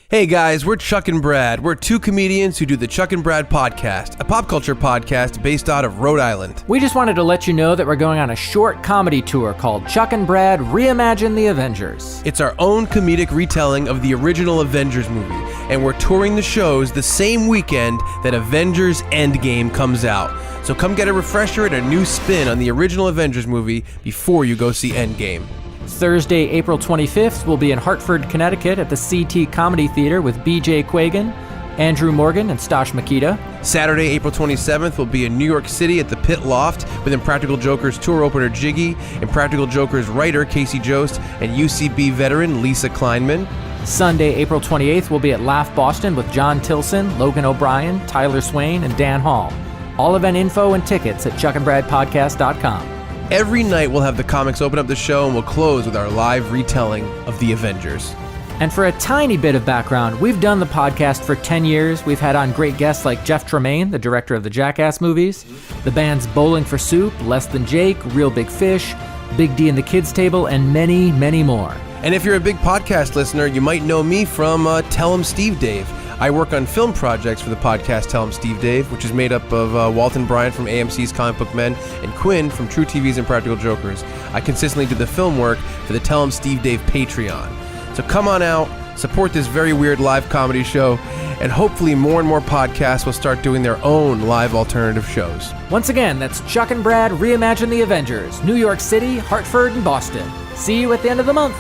Hey guys, we're Chuck and Brad. We're two comedians who do the Chuck and Brad podcast, a pop culture podcast based out of Rhode Island. We just wanted to let you know that we're going on a short comedy tour called Chuck and Brad Reimagine the Avengers. It's our own comedic retelling of the original Avengers movie, and we're touring the shows the same weekend that Avengers Endgame comes out. So come get a refresher and a new spin on the original Avengers movie before you go see Endgame. Thursday, April 25th, we'll be in Hartford, Connecticut at the CT Comedy Theater with BJ Quagan, Andrew Morgan, and Stosh Makita. Saturday, April 27th, we'll be in New York City at the Pit Loft with Impractical Jokers tour opener Jiggy, Impractical Jokers writer Casey Jost, and UCB veteran Lisa Kleinman. Sunday, April 28th, we'll be at Laugh Boston with John Tilson, Logan O'Brien, Tyler Swain, and Dan Hall. All event info and tickets at chuckandbradpodcast.com. Every night we'll have the comics open up the show and we'll close with our live retelling of the Avengers. And for a tiny bit of background, we've done the podcast for 10 years. We've had on great guests like Jeff Tremaine, the director of the Jackass movies, the bands Bowling for Soup, Less Than Jake, Real Big Fish, Big D and the Kids Table, and many, many more. And if you're a big podcast listener, you might know me from Tell 'em Steve Dave. I work on film projects for the podcast Tell 'em Steve Dave, which is made up of Walton Bryant from AMC's Comic Book Men and Quinn from True TV's Impractical Jokers. I consistently do the film work for the Tell 'em Steve Dave Patreon. So come on out, support this very weird live comedy show, and hopefully more and more podcasts will start doing their own live alternative shows. Once again, that's Chuck and Brad Reimagine the Avengers, New York City, Hartford, and Boston. See you at the end of the month.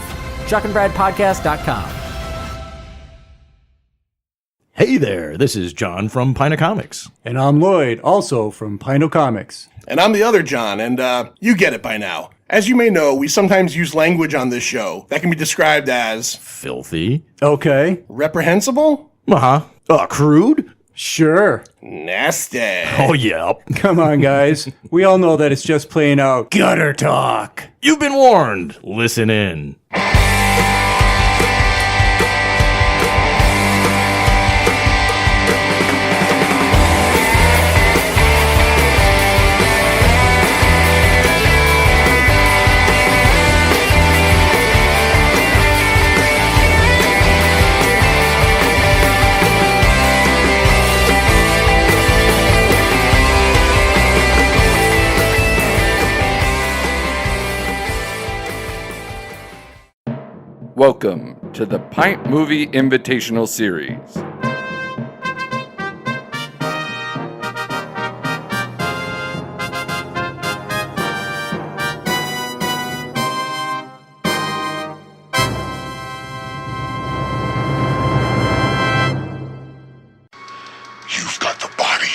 chuckandbradpodcast.com. Hey there, this is John from Pint Comics. And I'm Lloyd, also from Pint Comics. And I'm the other John, and you get it by now. As you may know, we sometimes use language on this show that can be described as... Filthy. Okay. Reprehensible? Crude? Sure. Nasty. Oh, yeah. Come on, guys. We all know that it's just plain out gutter talk. You've been warned. Listen in. Welcome to the Pint Movie Invitational Series. You've got the body.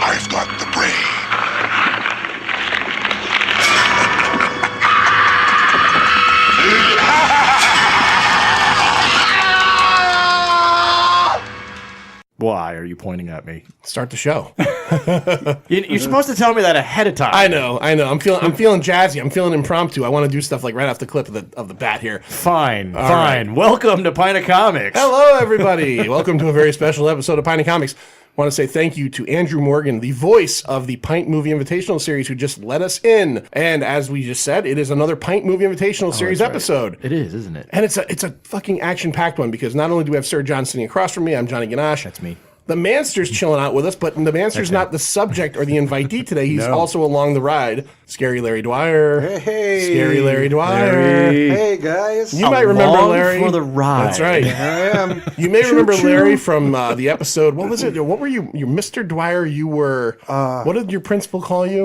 I've got the brain. Why are you pointing at me? Start the show. You're supposed to tell me that ahead of time. I know. I'm feeling jazzy. I'm feeling impromptu. I want to do stuff like right off the clip of the bat here. Fine. right. Welcome to Pint Comics. Hello, everybody. Welcome to a very special episode of Pint Comics. I want to say thank you to Andrew Morgan, the voice of the Pint Movie Invitational Series, who just let us in. And as we just said, it is another Pint Movie Invitational Series episode. It is, isn't it? And it's a fucking action-packed one, because not only do we have Sir John sitting across from me, I'm Johnny Ganache. That's me. The Manster's chilling out with us, but the Manster's not the subject or the invitee today. He's also along the ride. Scary Larry Dwyer. Hey. Scary Larry Dwyer. Larry. Hey, guys. You might remember Larry. for the ride. That's right. Here I am. You may remember Larry from the episode. What was it? What were you? You're Mr. Dwyer. You were. What did your principal call you?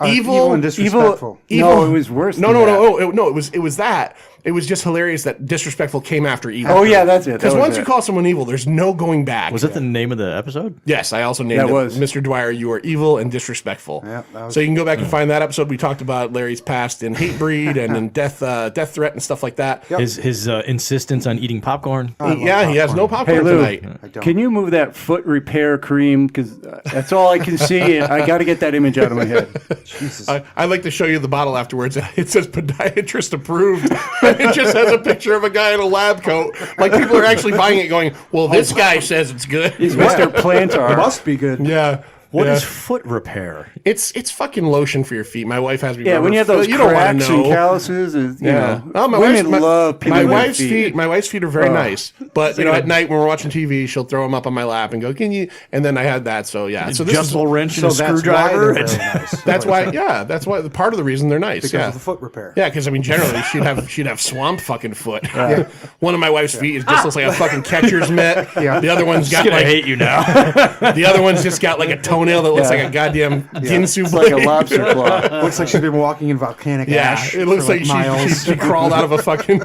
Evil and disrespectful. No, it was worse. No. It was that. It was just hilarious that disrespectful came after evil. Oh, yeah, that's it. Because once you call someone evil, there's no going back. Was that the name of the episode? Yes, I also named it Mr. Dwyer, you are evil and disrespectful. Yeah, so you can go back and find that episode. We talked about Larry's past in Hatebreed and in Death Threat and stuff like that. Yep. His insistence on eating popcorn. He has no popcorn Hey, Lou, tonight. can you move that foot repair cream? Because that's all I can see. And I got to get that image out of my head. Jesus. I'd like to show you the bottle afterwards. It says podiatrist approved. It just has a picture of a guy in a lab coat. Like, people are actually buying it going, well, this guy says it's good. He's Mr. Plantar. It must be good. Yeah. What is foot repair? It's fucking lotion for your feet. My wife has me. Yeah, when you have those you don't want cracks to know. and calluses, and, you know, Oh, women love people my with wife's feet. My wife's feet are very nice, but you know, at night when we're watching TV, she'll throw them up on my lap and go, "Can you?" And then I had that, so yeah. So this is Adjustable wrench and a So that's why screwdriver. they're very nice. that's why. Yeah, that's why. Part of the reason they're nice. Because of the foot repair. Yeah, because I mean, generally she'd have swamp fucking foot. One of my wife's feet just looks like a fucking catcher's mitt. Yeah. The other one's got I like hate you now. the other one's just got like a toenail that looks like a goddamn Ginsu It's blade. like a lobster claw. Looks like she's been walking in volcanic Yeah, ash. it looks for like miles. she crawled out of a fucking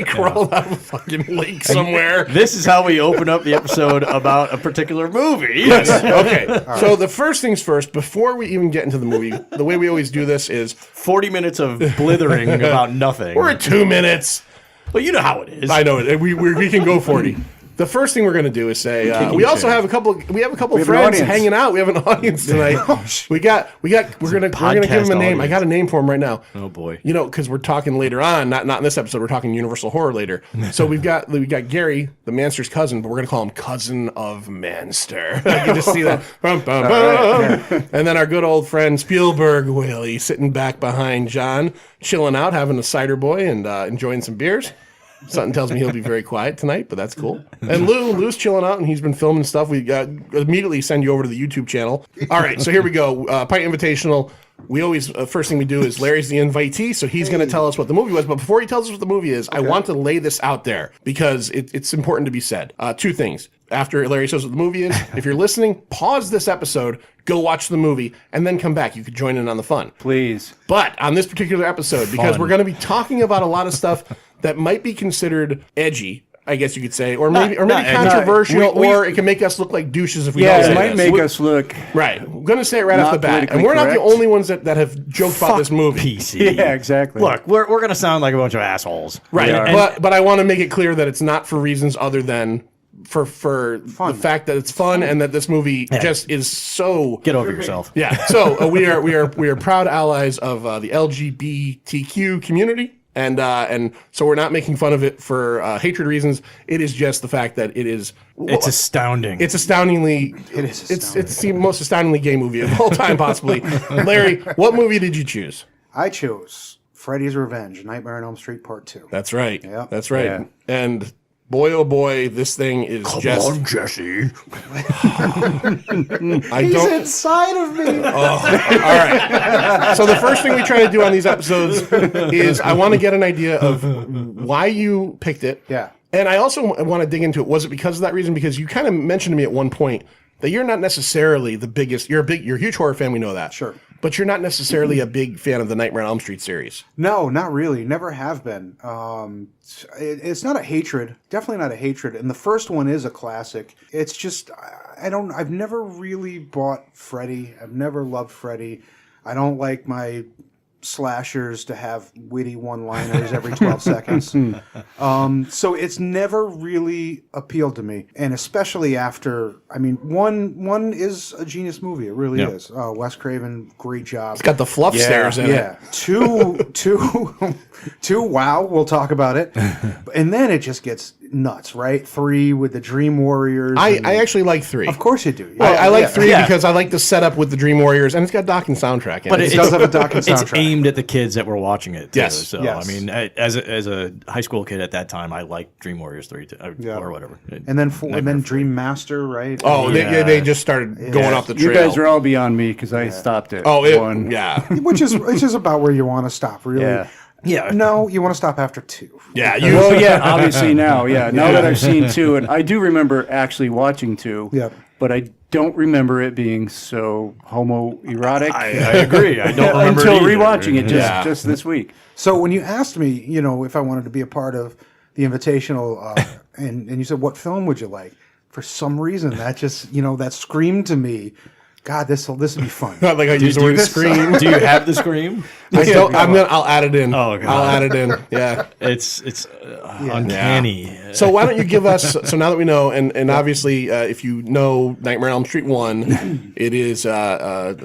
crawled out of a fucking lake somewhere. This is how we open up the episode about a particular movie. Yes. Okay. So the first things first, before we even get into the movie, the way we always do this is 40 minutes of blithering about nothing. we're at 2 minutes. Well, you know how it is. I know it. We can go 40. The first thing we're going to do is say we also have a couple. We have a couple have an friends audience. hanging out. We have an audience tonight. We're gonna give him a Podcast name. I audience. got a name for him right now. Oh boy. You know, because we're talking later on, not in this episode. We're talking Universal Horror later. So we got Gary, the Manster's cousin, but we're gonna call him Cousin of Manster. You just see that. Bum, bum, bum. And then our good old friend Spielberg Willie sitting back behind John, chilling out, having a cider boy and enjoying some beers. Something tells me he'll be very quiet tonight, but that's cool. And Lou's chilling out, and he's been filming stuff. We immediately send you over to the YouTube channel. All right, so here we go. Pint Invitational. We always, first thing we do is Larry's the invitee, so he's going to tell us what the movie was. But before he tells us what the movie is, I want to lay this out there because it's important to be said. Two things. After Larry says what the movie is, if you're listening, pause this episode, go watch the movie, and then come back. You could join in on the fun. Please. But on this particular episode, because we're going to be talking about a lot of stuff that might be considered edgy, I guess you could say, or maybe controversial, or it can make us look like douches if we don't say it might this. make us look. Right. I'm going to say it right off Not the bat. And politically we're not the correct. only ones that have joked about this movie. PC. Yeah, exactly. Look, we're going to sound like a bunch of assholes. Right. are. But I want to make it clear that it's not for reasons other than for the fact that it's fun and that this movie just is so... Get over yourself. Yeah. So we are proud allies of the LGBTQ community. And so we're not making fun of it for hatred reasons. It is just the fact that it is. It's astounding. It's astoundingly. It is astounding. It's the most astoundingly gay movie of all time, possibly. Larry, what movie did you choose? I chose Freddy's Revenge, Nightmare on Elm Street Part 2. That's right. Yeah. That's right. Yeah. And boy, oh boy, this thing is just. Jesse. I don't. inside of me. All right. So the first thing we try to do on these episodes is I want to get an idea of why you picked it. Yeah. And I also want to dig into it. Was it because of that reason? Because you kind of mentioned to me at one point that you're not necessarily the biggest. You're a huge horror fan. We know that. Sure. But you're not necessarily a big fan of the Nightmare on Elm Street series. No, not really. Never have been. It's not a hatred. Definitely not a hatred. And the first one is a classic. It's just, I've never really bought Freddy. I've never loved Freddy. I don't like my slashers to have witty one-liners every 12 seconds. So it's never really appealed to me. And especially after, I mean, one is a genius movie. It really is. Wes Craven, great job. It's got the fluff stairs in it. Two, wow, we'll talk about it. And then it just gets nuts, right? 3 with the Dream Warriors. I actually like 3. Of course you do. I like 3 because I like the setup with the Dream Warriors, and it's got a docking soundtrack in But it. It does have a docking It's soundtrack. aimed at the kids that were watching it, too. Yes. So, Yes. I mean, as a high school kid at that time, I liked Dream Warriors 3 or whatever. And then Dream Master, right? Oh, they just started going off the trail. You guys are all beyond me because I stopped at one. Which is about where you want to stop, really. Yeah. Yeah. No, you want to stop after 2. Yeah, Well, yeah, obviously now. Yeah, now that I've seen 2, and I do remember actually watching 2. Yep. But I don't remember it being so homoerotic. I agree. I don't remember until it either. rewatching it just this week. So when you asked me, if I wanted to be a part of the Invitational, and you said, what film would you like? For some reason, that just, that screamed to me, God, this will be fun. Not like I use the word scream. Do you have the scream? I'll add it in. Oh, God. I'll add it in. Yeah. It's uncanny. So why don't you give us? So now that we know, and obviously, if you know Nightmare on Elm Street 1, it is Heather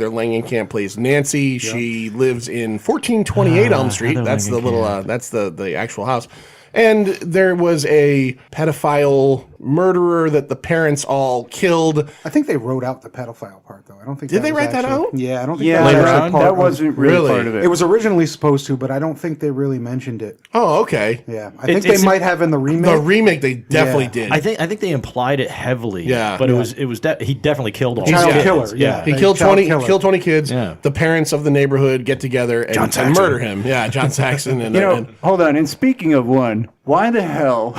Langenkamp plays Nancy. She lives in 1428 Elm Street. Heather That's the little. Langenkamp. That's the actual house. And there was a pedophile murderer that the parents all killed. I think they wrote out the pedophile part, though. I don't think. Did they write that out? Yeah, I don't think. Yeah, that was Later actually on? part that of- wasn't really part of it. It was originally supposed to, but I don't think they really mentioned it. Oh, okay. Yeah, I think it's- they might have in the remake. The remake, they definitely Yeah. did. I think they implied it heavily. Yeah. but it was he definitely killed all He's these a kids. killer, yeah. He a killed child 20, killer. killed 20 kids. Yeah. The parents of the neighborhood get together and murder him. Yeah, John Saxon. And, You know, and hold on. And speaking of one, why the hell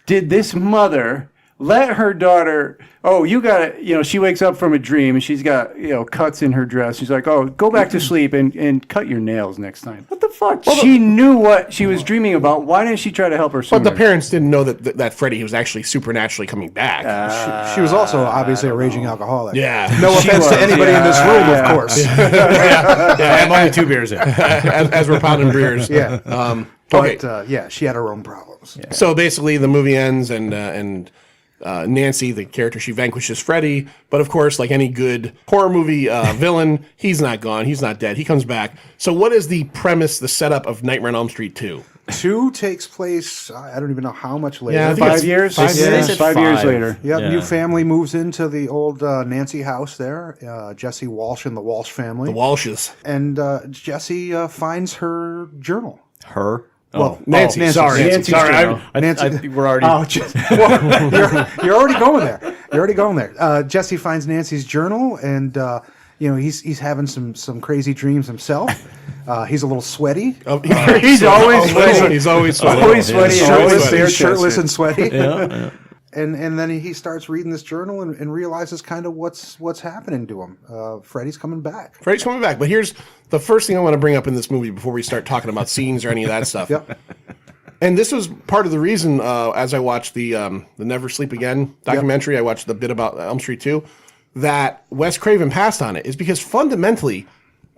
did this mother let her daughter? Oh, you got to, she wakes up from a dream and she's got, cuts in her dress. She's like, oh, go back to sleep and cut your nails next time. What the fuck? She knew what she was dreaming about. Why didn't she try to help her but sooner? the parents didn't know that Freddy was actually supernaturally coming back. She was also obviously a raging alcoholic. Yeah. No offense to anybody in this room, of course. I'm only 2 beers in. as we're pounding beers. Yeah. Okay. But yeah, she had her own problems. Yeah. So basically, the movie ends, and Nancy, the character, she vanquishes Freddy. But of course, like any good horror movie villain, he's not gone. He's not dead. He comes back. So what is the premise, the setup of Nightmare on Elm Street 2? 2 takes place, I don't even know how much later. Yeah, I think 5 it's years? 5 years. They said 5 years 5. later. Yep, Yeah. new family moves into the old Nancy house there. Jesse Walsh and the Walsh family. The Walshes. And Jesse finds her journal. Her. Well, Nancy. Sorry. Nancy's Sorry, journal. Nancy- we're already. Oh, well, you're already going there. You're already going there. Jesse finds Nancy's journal, and he's having some crazy dreams himself. He's a little sweaty. Oh, He's always sweaty. He's always sweaty. Always sweaty. and always Shirtless, bare he's shirtless chested. and sweaty. Yeah. And then he starts reading this journal and realizes kind of what's happening to him. Freddy's coming back. Freddy's coming back. But here's the first thing I want to bring up in this movie before we start talking about scenes or any of that stuff. Yep. And this was part of the reason, as I watched the Never Sleep Again documentary, I watched the bit about Elm Street 2, that Wes Craven passed on it, is because fundamentally,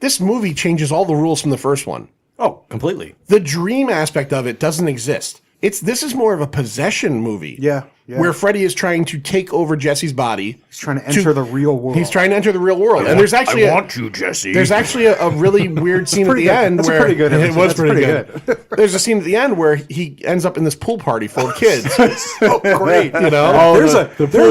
this movie changes all the rules from the first one. Oh, completely. The dream aspect of it doesn't exist. This is more of a possession movie. Yeah. Where Freddy is trying to take over Jesse's body. He's trying to enter the real world. He's trying to enter the real world. And there's actually you, Jesse. there's actually a really weird scene at the pretty good. end That's a where pretty good it image. was That's pretty pretty good. There's a scene at the end where he ends up in this pool party full of kids. Oh, great. You know? Oh, there's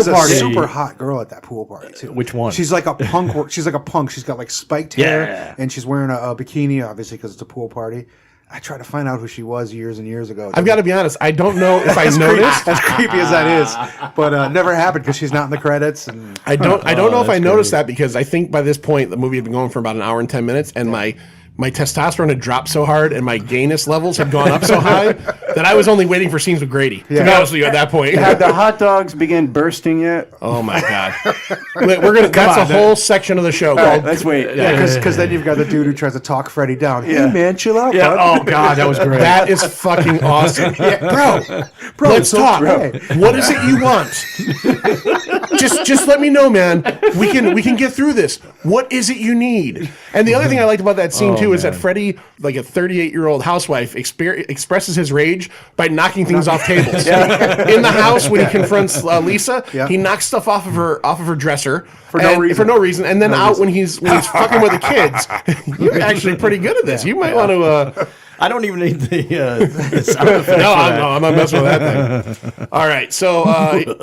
the a party. super hot girl at that pool party too. Which one? She's like a punk. She's like a punk. She's got like spiked hair, Yeah. and she's wearing a bikini, obviously because it's a pool party. I tried to find out who she was years and years ago. I've got to be honest, I don't know if I noticed. As creepy as that is, but never happened because she's not in the credits. And I don't know if I noticed that because I think by this point the movie had been going for about an hour and 10 minutes and my testosterone had dropped so hard and my gayness levels had gone up so high that I was only waiting for scenes with Grady. To be honest with you, at that point. Had the hot dogs begin bursting yet? Oh my god. We're gonna. That's a whole section of the show All right, called. let's wait. yeah, because then you've got the dude who tries to talk Freddy down. Hey man, chill out, Yeah. bud. Oh God, that was great. That is fucking awesome, bro. Let's it's talk. okay. What is it you want? just let me know, man. We can get through this. What is it you need? And the other thing I liked about that scene too is that Freddy, like a 38-year-old housewife, expresses his rage by knocking things off tables. In the house when he confronts Lisa, he knocks stuff off of her dresser for no reason, and then when he's fucking with the kids. You're actually pretty good at this. You might want to. I don't even need the sound effects. No, I'm not messing with that thing. All right, so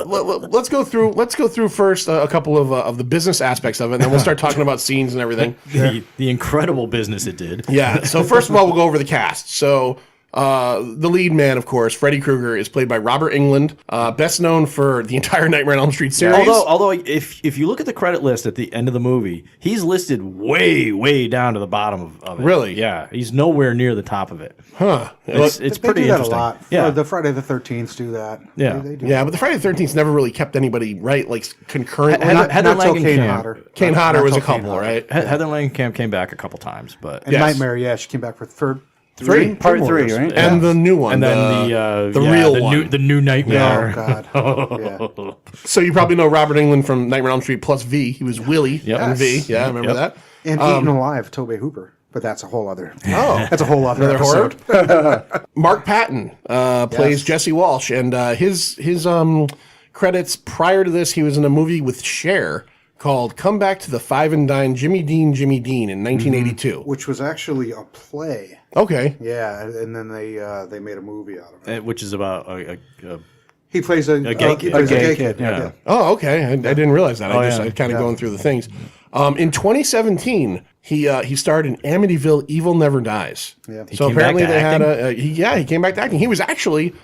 let's go through first a couple of the business aspects of it, and then we'll start talking about scenes and everything. The incredible business it did. Yeah. So first of all, we'll go over the cast. So the lead man, of course, Freddy Krueger, is played by Robert Englund, best known for the entire Nightmare on Elm Street series. Although if you look at the credit list at the end of the movie, he's listed way down to the bottom of it. Really? Yeah. He's nowhere near the top of it. Huh. It's They pretty do that interesting. a lot. Yeah. The Friday the 13th do that. Yeah. They do. Yeah, but the Friday the 13th never really kept anybody right, like concurrently. Heather Not till Kane Langenkamp. Hodder. Kane Hodder Not was a till Kane couple, Hodder. right? Heather Langenkamp came back a couple times, but And Yes. Nightmare, yeah, she came back for Three. Part more three, years. right? And the new one, and then the real the one. the new Nightmare. Oh God. Yeah. So you probably know Robert Englund from Nightmare on Elm Street plus V. He was Willie Yep. in V. Yeah, remember Yep. that? And Eaten Alive, Tobey Hooper. But that's a whole other. Oh. That's a whole other Another horror? episode. Mark Patton plays Jesse Walsh, and his credits prior to this, he was in a movie with Cher called "Come Back to the Five and Dine Jimmy Dean in 1982. Which was actually a play. Okay. Yeah, and then they made a movie out of it. Which is about He plays a gay kid. plays A gay kid, yeah. Oh, okay. I didn't realize that. I yeah. kind of going through the things. In 2017, he starred in Amityville: Evil Never Dies. Yeah. So came back apparently to they had acting? he came back to acting. He was actually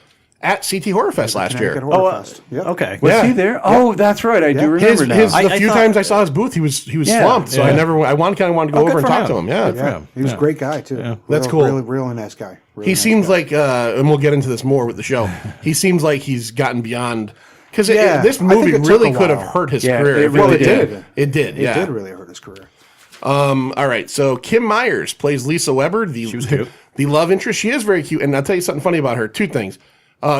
at CT Horror Fest last year. Connecticut Horror Fest. Yep. Okay. Was Yeah. he there? Oh, that's right. I do His, remember now. his, the I few thought- times I saw his booth, he was Yeah. swamped. So Yeah. I kind of wanted to go over good and for talk him. to him. Yeah. Yeah, he was a great guy too. That's cool. Really nice guy. Really He nice seems guy. like, and we'll get into this more with the show. He seems like he's gotten beyond because Yeah, this I think movie it took really a could have while. hurt his Yeah, career. it if really did. It did. It Yeah. did really hurt his career. All right. So Kim Myers plays Lisa Weber. She was cute. The love interest. She is very cute. And I'll tell you something funny about her. Two things.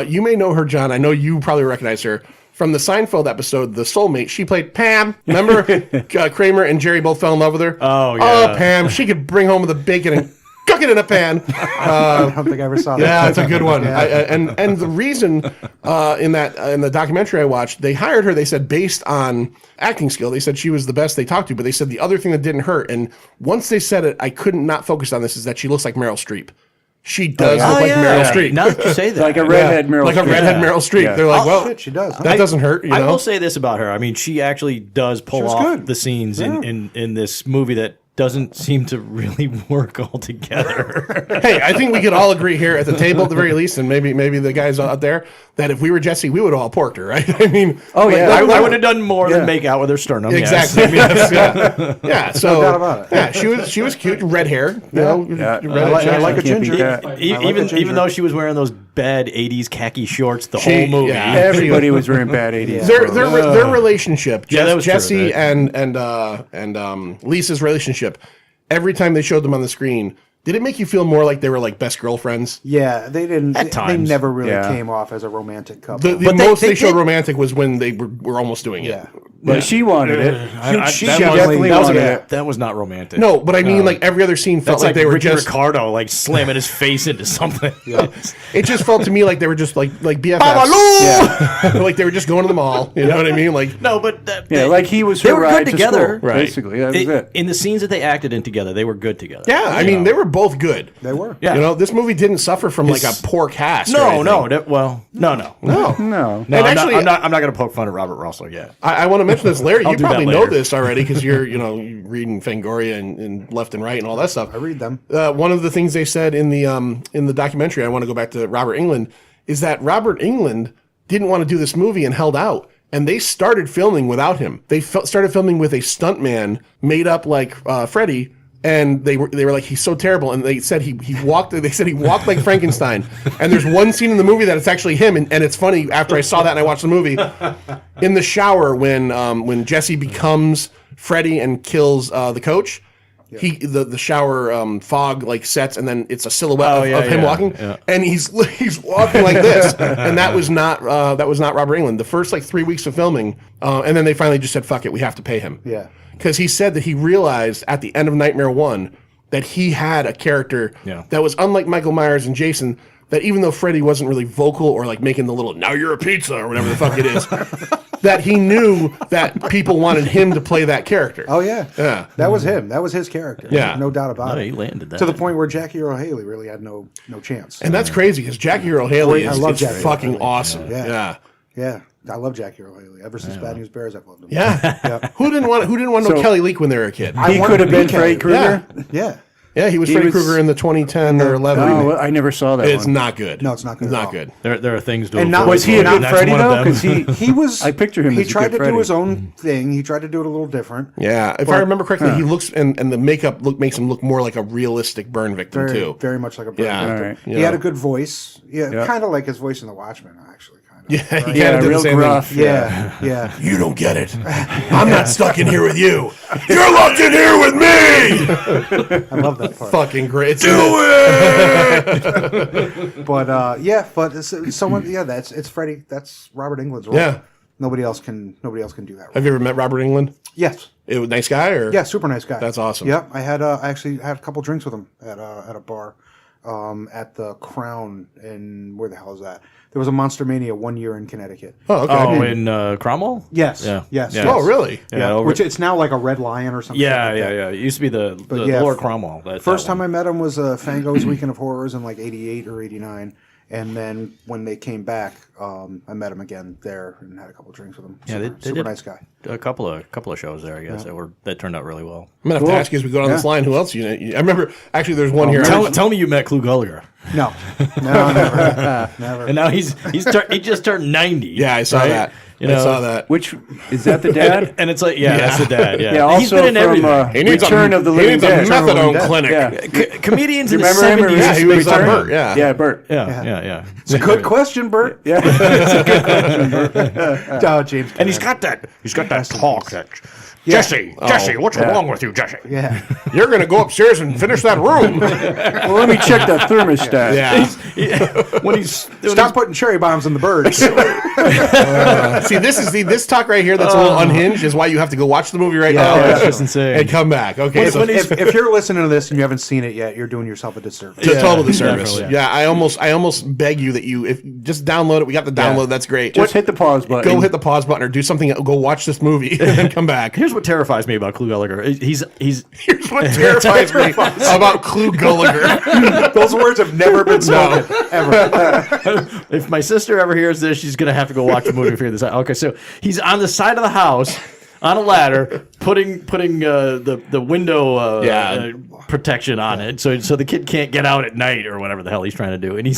You may know her, John. I know you probably recognize her from the Seinfeld episode, The Soulmate. She played Pam. Remember Kramer and Jerry both fell in love with her? Oh, yeah. Oh, Pam. She could bring home the bacon and cook it in a pan. I don't think I ever saw that. Yeah, it's a good one. And the reason in the documentary I watched, they hired her. They said based on acting skill, they said she was the best they talked to. But they said the other thing that didn't hurt, and once they said it, I couldn't not focus on this, is that she looks like Meryl Streep. She does look like Meryl Streep. Now that you say that. like a redhead Meryl like a Streep. redhead Meryl Streep. Yeah. They're like, well, Shit, she does. Huh? that doesn't hurt. You I know? will say this about her. I mean, she actually does pull was off good. the scenes in this movie that doesn't seem to really work altogether. Hey, I think we could all agree here at the table, at the very least, and maybe the guys out there, that if we were Jesse, we would have all porked her, right? I mean, Oh, yeah. I would have done more than make out with her sternum. yes. exactly. Yeah. So doubt about it. yeah, she was cute, red hair. You know, Yeah. I like a Can't beat ginger. that. I like Even a ginger. though she was wearing those bad '80s khaki shorts the She- whole movie. yeah. Everybody was wearing bad 80s. Their relationship, Yeah, that was true, Jesse that- and Lisa's relationship. Every time they showed them on the screen, did it make you feel more like they were like best girlfriends? Yeah, they didn't. At They times. never really Yeah. came off as a romantic couple. The But most they they showed did- romantic was when they were almost doing it. yeah. But she wanted it. She that definitely was, wanted it. that was not romantic. No, but I mean, like every other scene felt That's like like they were Ricky just. Ricardo like slamming his face into something. It just felt to me like they were just like BFFs. Yeah. Like they were just going to the mall. You know what I mean? Like No, but Yeah, like he was they her were ride good to together. school, Right. basically. That was it. In the scenes that they acted in together, they were good together. yeah, I mean they were both good. They were. Yeah. You know, this movie didn't suffer from like a poor cast. or No, anything. no. No. no. No. No, And I'm, actually- not going to poke fun at Robert Russell yet. I want to mention this, Larry. I'll You do that probably know later. this already because you're reading Fangoria and Left and Right and all that stuff. I read them. One of the things they said in the documentary, I want to go back to Robert Englund, is that Robert Englund didn't want to do this movie and held out. And they started filming without him. They started filming with a stuntman made up like Freddy, and they were like, he's so terrible. And they said he walked. They said he walked like Frankenstein. And there's one scene in the movie that it's actually him. And it's funny. After I saw that and I watched the movie, in the shower when Jesse becomes Freddy and kills the coach. The shower fog like sets and then it's a silhouette of him walking and he's walking like this and that was not Robert Englund. The first like 3 weeks of filming and then they finally just said fuck it, we have to pay him. Yeah. Because he said that he realized at the end of Nightmare 1 that he had a character that was unlike Michael Myers and Jason, that even though Freddy wasn't really vocal or like making the little "now you're a pizza" or whatever the fuck it is, that he knew that people wanted him to play that character. Oh yeah. Yeah. That was him. That was his character. Yeah. No doubt about No, it. he landed that. To the point where Jackie Earle Haley really had no chance. And that's crazy because Jackie Earle Haley I is love Jackie Earle fucking Haley. awesome. Yeah. Yeah. Yeah. I love Jackie Earle Haley. Ever since Bad News Bears, I've loved him. Yeah. Who didn't want no So- Kelly Leak when they were a kid? I He wanted could have to be been Freddy Kelly. Krueger. Yeah. Yeah, he was He Freddy was- Krueger in the 2010 or 11 Oh, remake. I never saw that It's one. not good. No, it's not good It's at not all. good. There are things to And avoid. not- Was he a and good that's Freddy one of though? them. Because He was. I picture him He as a tried good to Freddy. do his own thing. He tried to do it a little different. Yeah, if I remember correctly, he looks and the makeup makes him look more like a realistic burn victim Very, too. very much like a bird. Yeah. Victim. All right. He Yeah. had a good voice. Yeah, kind of like his voice in The Watchmen, actually. Kind of. Yeah, he Right? kind Yeah, of did the real same gruff. thing. Yeah. You don't get it. I'm not stuck in here with you. You're locked in here with me. I love that part. Fucking great. Do it. But someone. Yeah, it's Freddy. That's Robert Englund's role. Yeah. Nobody else can do that. Role. Have you ever met Robert Englund? Yes. It was a nice guy, or Yeah, super nice guy. That's awesome. Yep, I actually had a couple drinks with him at a bar at the Crown in where the hell is that? There was a Monster Mania 1 year in Connecticut. Oh, okay. Oh, in Cromwell? Yes. Yeah. Yes. Yeah. yes. Oh, really? Yeah. Over, Which it's now like a Red Lion or something. yeah, like yeah, that. yeah. It used to be the yeah, Lord Cromwell. First time I met him was Fango's Weekend of Horrors in like 88 or 89. And then when they came back, I met him again there and had a couple drinks with him. Yeah, Super, they super did nice guy. a couple of shows there, I guess, that turned out really well. I'm gonna have to ask you as we go down this line. Who else? I remember actually. There's one here. Tell me you met Clu Gulager. No, never, never. And now he just turned 90. Yeah, I saw right? that. You I saw that. Which is that the dad? And it's like, that's the dad. Yeah, Yeah, he's also been in from everything. He needs Return of the Living Dead. a methadone clinic. Yeah. Comedians Do in you the remember him? 70s. Yeah, he was on Return? Bert. Yeah. Yeah, Bert. Yeah. It's a good question, Bert. Yeah. Oh, James. And he's got that talk. Jesse, what's wrong with you, Jesse? Yeah. You're gonna go upstairs and finish that room. Well, let me check that thermostat. Yeah. When he's Stop putting cherry bombs on the birds. See, this talk right here that's a little unhinged is why you have to go watch the movie right now. it's just insane. And come back. Okay. So if you're listening to this and you haven't seen it yet, you're doing yourself a disservice. it's a total disservice. definitely. Yeah, I almost beg you that if just download it. We got the download. That's great. Just hit the pause button. Go hit the pause button or do something. Go watch this movie and then come back. Here's what terrifies me about Clu Gulager. Here's what terrifies me about Clu Gulager. Those words have never been spoken ever. If my sister ever hears this, she's gonna have to go watch the movie to figure this out. Okay, so he's on the side of the house on a ladder, putting the window protection on it, so the kid can't get out at night or whatever the hell he's trying to do, and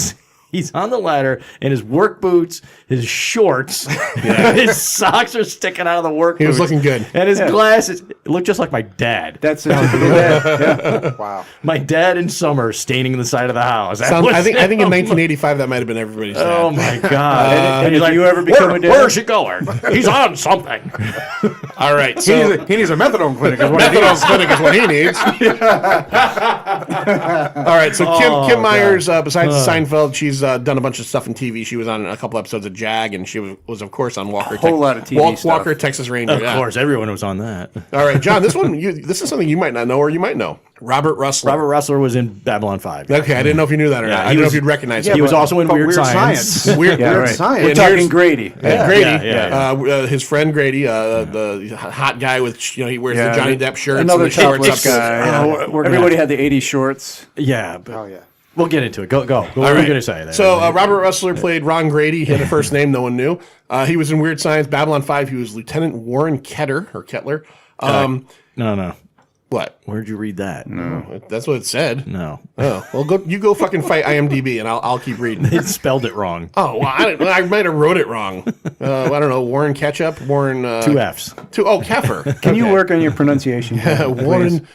He's on the ladder in his work boots, his shorts, his socks are sticking out of the work boots. He was looking good. And his glasses look just like my dad. That's it. Yeah. Wow. My dad in summer staining the side of the house. I think in 1985 that might have been everybody's dad. Oh my God. And if you ever become a dad? Where's he going? He's on something. All right. So He needs a methadone clinic. Is what methadone clinic is what he needs. All right. So Kim Myers, besides Seinfeld, she's done a bunch of stuff in TV. She was on a couple episodes of Jag, and she was of course on Walker. Whole lot of TV stuff. Walker, Texas Ranger. Of course, everyone was on that. All right, John. This is something you might not know, or you might know. Robert Russler. Robert Russler was in Babylon 5. Okay, I didn't know if you knew that or not. I didn't know if you'd recognize him. He was also in but Weird Weird Science. Science. Weird Science. We're And talking here's- Grady. And Grady, Yeah. his friend Grady, the hot guy with he wears the Johnny Depp shirts. Another and the shorts topless up. guy. we're gonna- Everybody had the 80s shorts. Yeah. But Oh, yeah. we'll get into it. Go. What All were you right. going to say there? So Robert Russler played Ron Grady. He had a first name no one knew. He was in Weird Science, Babylon 5. He was Lieutenant Warren Kettler. No. What? Where'd you read that? No, that's what it said. No. Oh, well, go fucking fight IMDb, and I'll keep reading. It spelled it wrong. Oh, well, I might have wrote it wrong. I don't know. Warren Ketchup. Warren. 2 F's. Keffer. Can you work on your pronunciation? Warren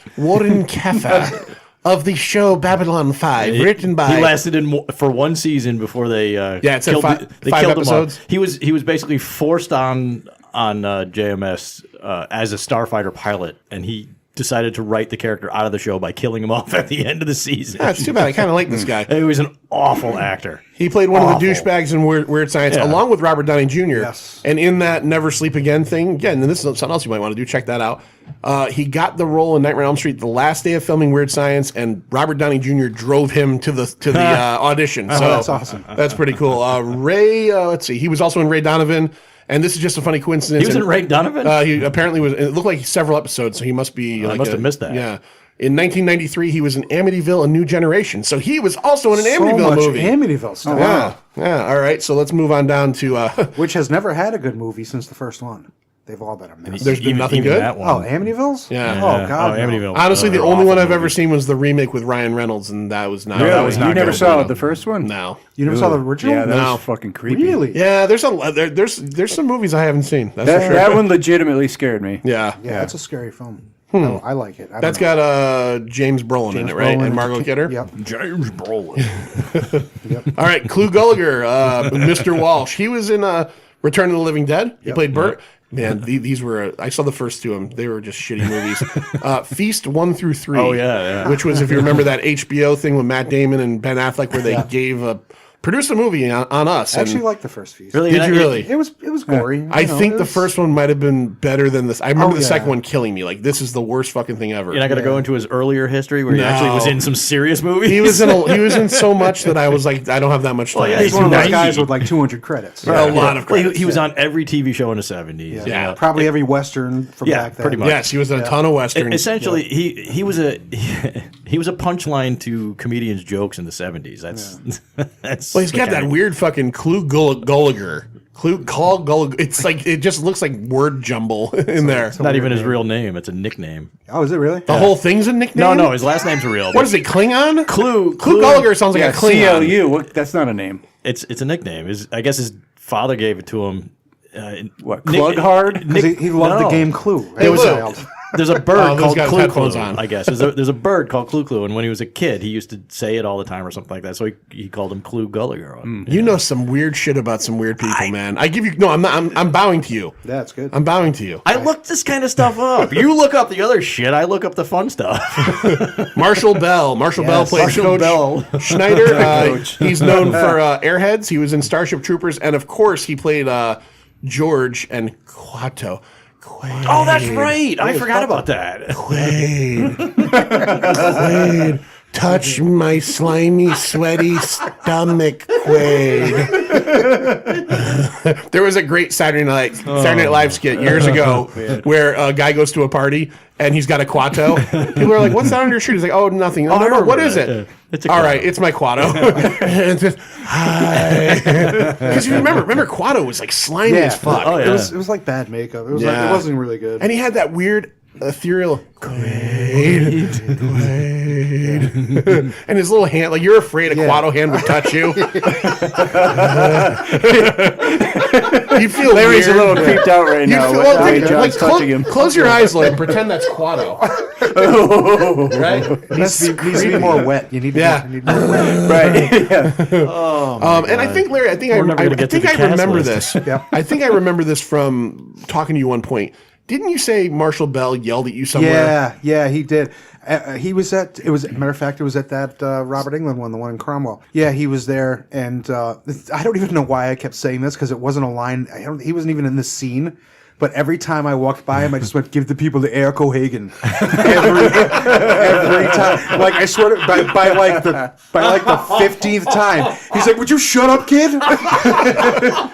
Keffer of the show Babylon 5, written by. He lasted for one season before they it said killed, they five killed episodes. him off. He was basically forced on JMS as a starfighter pilot, and he decided to write the character out of the show by killing him off at the end of the season. Yeah, it's too bad. I kind of like this guy. He was an awful actor. He played one of the douchebags in Weird Science, along with Robert Downey Jr. Yes. And in that Never Sleep Again thing, again, and this is something else you might want to do, check that out. He got the role in Nightmare on Elm Street the last day of filming Weird Science, and Robert Downey Jr. drove him to the audition. So that's awesome. That's pretty cool. Ray, let's see, he was also in Ray Donovan. And this is just a funny coincidence. He was in Ray Donovan? He apparently was. It looked like several episodes, so he must be. I must have missed that. Yeah. In 1993, he was in Amityville: A New Generation. So he was also in an So Amityville much movie. Amityville stuff. Yeah. All right. So let's move on down to. Which has never had a good movie since the first one. They've all been a mess. There's been nothing good. That one. Oh, Amityville's? Yeah. Oh, God. no. Amityville. Honestly, the They're only awful one I've ever movies. seen was the remake with Ryan Reynolds, and that was not. Really? That was You not never good. saw the first one? No. You never saw the original? Yeah, that No. was fucking creepy. Really? Yeah, there's some movies I haven't seen. That's for sure. That one legitimately scared me. Yeah. Yeah, it's a scary film. I like it. That's got James Brolin in it, right? And Margot Kidder. Yep. James Brolin. All right, Clu Gulager, Mr. Walsh. He was in Return of the Living Dead. He played Bert. Man, these were I saw the first two of them. They were just shitty movies. Feast 1 through 3. Oh, yeah. Which was, if you remember that HBO thing with Matt Damon and Ben Affleck, where they gave produced a movie on us. I actually and liked the first feast. Really? did you really? It was gory. I think it the was- first one might have been better than this. I remember the yeah. second one killing me. Like, this is the worst fucking thing ever. You're not going to go into his earlier history where he actually was in some serious movies? He was in so much that I was like, I don't have that much time. yeah, He's one of those 90. guys with like 200 credits. A lot of Well, credits. he was on every TV show in the 70s. Yeah. Probably every Western from Yeah, back then. pretty much. Yes, he was in a ton of westerns. Essentially, he was a punchline to comedians' jokes in the 70s. That's Well, he's got that weird fucking Gulager. It's like, it just looks like word jumble in there. It's not even his real name. It's a nickname. Oh, is it really? The whole thing's a nickname? No, his last name's real. What is it, Klingon? Clue Gulager sounds like Yeah, a Klingon. CLU. What, that's not a name. It's a nickname. I guess his father gave it to him. What? Clughard? Because he loved the game Clue. Hey, It was look. wild. There's a Oh, bird those called guys Clue headphones Clue, on. I guess. There's a bird called Clue Clue, and when he was a kid, he used to say it all the time or something like that. So he called him Clue Gulliger. You know some weird shit about some weird people, man. I give you no. I'm bowing to you. That's good. I'm bowing to you. I looked this kind of stuff up. You look up the other shit. I look up the fun stuff. Marshall Bell. Marshall Bell plays Marshall Coach Bell. Schneider. He's known for Airheads. He was in Starship Troopers, and of course, he played George and Quato. Quaid. Oh, that's right. I forgot about that. Quaid. Touch my slimy, sweaty stomach, Quaid. There was a great Saturday Night Live skit years ago where a guy goes to a party and he's got a Quato. People are like, "What's that on your shirt?" He's like, "Oh, nothing." "Oh, no, what is it?" Yeah. It's a All Quato. right, it's my Quato. And it's just, hi. Because you remember Quato was like slimy as fuck. Oh, yeah. It was like bad makeup. It was like Yeah. it wasn't really good. And he had that weird ethereal Quaid. And his little hand, like you're afraid a Quato hand would touch you. You feel Larry's weird. a little creeped out right You now. feel, with well, how think- John's like, touching him. close your eyes, Lloyd, and pretend that's Quato. Right? needs to be more wet. You need Yeah. you need more wet. Right. Yeah. And I think, Larry, I think We're never gonna I get to think the I cast remember list. this. Yeah. I think I remember this from talking to you one point. Didn't you say Marshall Bell yelled at you somewhere? Yeah, he did. He was at. It was matter of fact. It was at that Robert Englund one, the one in Cromwell. Yeah, he was there, and I don't even know why I kept saying this because it wasn't a line. He wasn't even in the scene. But every time I walked by him, I just went, "Give the people the air Cohagen." every time, like I swear, to, by like the 15th time, he's like, "Would you shut up, kid?" I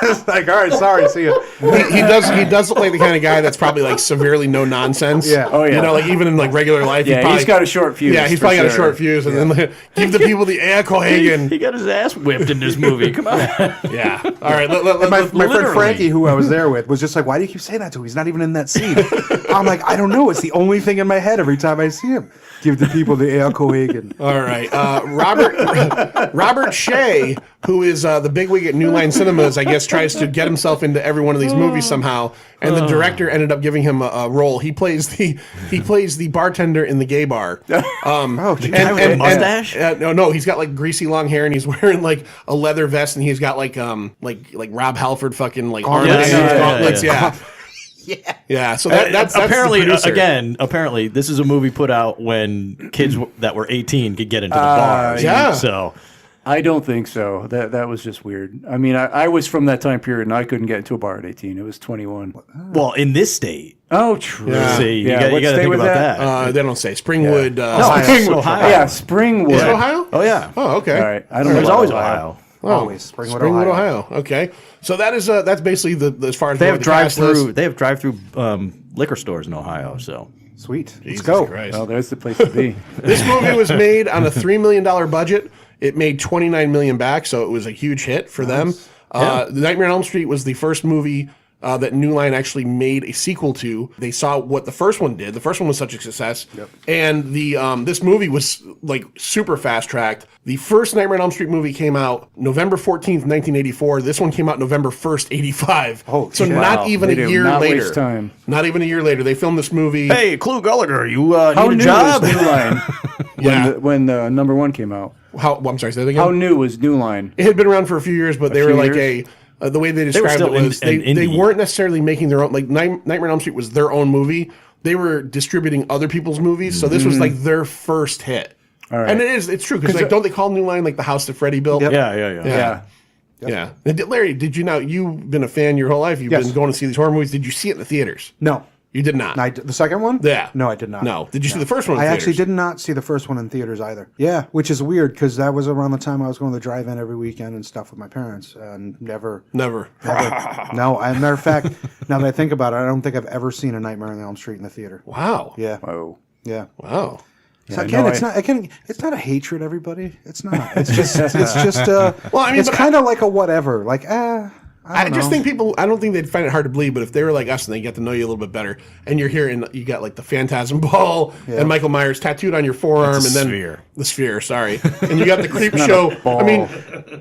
was like, "All right, sorry, see you." He does look like the kind of guy that's probably like severely no nonsense. Yeah. Oh, yeah. You know, like even in like regular life. Yeah, probably, he's got a short fuse. Yeah, he's for probably got a sure. short fuse, and then like, give the people the air Cohagen. He got his ass whipped in this movie. Come on. Yeah. All right. My friend Literally. Frankie, who I was there with, was just like, "Why do you keep saying that to him? He's not even in that scene." I'm like, "I don't know. It's the only thing in my head every time I see him. Give the people the air Cohagen." All right. Robert Shea, who is the bigwig at New Line Cinemas, I guess tries to get himself into every one of these movies somehow, and the director ended up giving him a role. He plays the bartender in the gay bar. Geez. Mustache? No, he's got like greasy long hair, and he's wearing like a leather vest, and he's got like Rob Halford fucking like armbands, gauntlets, yeah. Yeah, so that's apparently the producer. apparently this is a movie put out when kids that were 18 could get into the bars. yeah. So I don't think so. That was just weird. I mean, I was from that time period, and I couldn't get into a bar at 18. It was 21. well, in this state, Oh, true. Yeah. see, you Yeah, got what to state think was about that? that. They don't say Springwood. Ohio. Ohio. Yeah, Springwood. Is it Ohio? Oh yeah. Oh, okay. All right. I don't know. There's about always Ohio. Always Springwood, Ohio. Okay, so that is that's basically the as far as They have the cast drive-through. list. They have drive-through liquor stores in Ohio. So Sweet. Let's Jesus go. Christ. Well, there's the place to be. This movie was made on a $3 million budget. It made $29 million back, so it was a huge hit for them. The Nightmare on Elm Street was the first movie that New Line actually made a sequel to. They saw what the first one did. The first one was such a success, and the this movie was like super fast tracked. The first Nightmare on Elm Street movie came out November 14th, 1984. This one came out November 1st, 85. Oh, so shit. not Wow. even They a do year not later. waste time. Not even a year later, they filmed this movie. hey, Clue Gulliger, you How need new a job? was New Line Yeah. when the number one came out? I'm sorry, say that again. How new was New Line? It had been around for a few years, but they were few like years? the way they described still it was an they indie. weren't necessarily making their own. Like Nightmare on Elm Street was their own movie. They were distributing other people's movies, so this was like their first hit. All right. And it's true because like don't they call New Line like the house that Freddy built? Yep. Yeah. Yeah. And Larry, did you you've been a fan your whole life? You've been going to see these horror movies. Did you see it in the theaters? No. You did not. The second one? Yeah. No, I did not. No. Did you see the first one in I theaters? actually did not see the first one in theaters either. Yeah, which is weird because that was around the time I was going to the drive-in every weekend and stuff with my parents, and never. Never. No, as a matter of fact, now that I think about it, I don't think I've ever seen A Nightmare on Elm Street in the theater. Wow. Yeah. Oh. Yeah. Wow. So again, it's not a hatred, everybody. It's not. It's just it's kind of like a whatever. Like, I just think I don't think they'd find it hard to believe, but if they were like us and they get to know you a little bit better, and you're here and you got like the Phantasm Ball and Michael Myers tattooed on your forearm, and then the sphere, sorry, and you got the Creep Show. I mean,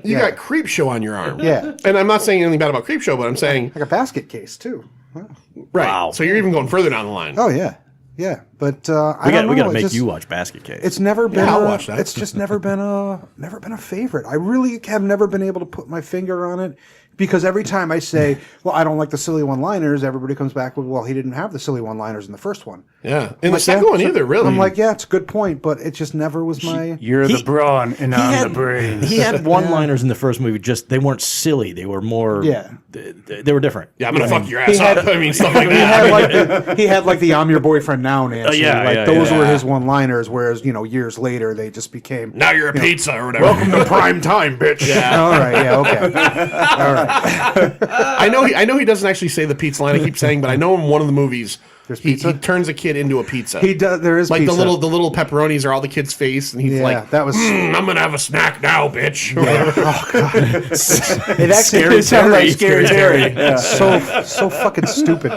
you got Creep Show on your arm. Yeah. And I'm not saying anything bad about Creep Show, but I'm saying like a basket case too. Wow. Right. Wow. So you're even going further down the line. Oh yeah. Yeah, but we got to make you watch Basket Case. It's never been. I'll watch that. It's just never been a favorite. I really have never been able to put my finger on it because every time I say, "Well, I don't like the silly one-liners," everybody comes back with, "Well, he didn't have the silly one-liners in the first one." Yeah, in the second one either, really. I'm like, yeah, it's a good point, but it just never was my. You're the brawn, and I'm the brains. He had one-liners in the first movie. Just they weren't silly. They were more. Yeah. They were different. Yeah, I'm gonna fuck your ass up. I mean, stuff like that. He had like the "I'm your boyfriend now" Nancy. Those were his one-liners. Whereas years later they just became. Now you're a pizza or whatever. Welcome to prime time, bitch. Yeah. All right. Yeah. Okay. All right. I know he doesn't actually say the pizza line. I keep saying, but I know in one of the movies he turns a kid into a pizza. He does. There is like pizza. the little pepperonis are all the kid's face, and he's like, that was. I'm gonna have a snack now, bitch. Yeah. Oh god. It actually sounds like Scary Terry. Yeah. So fucking stupid.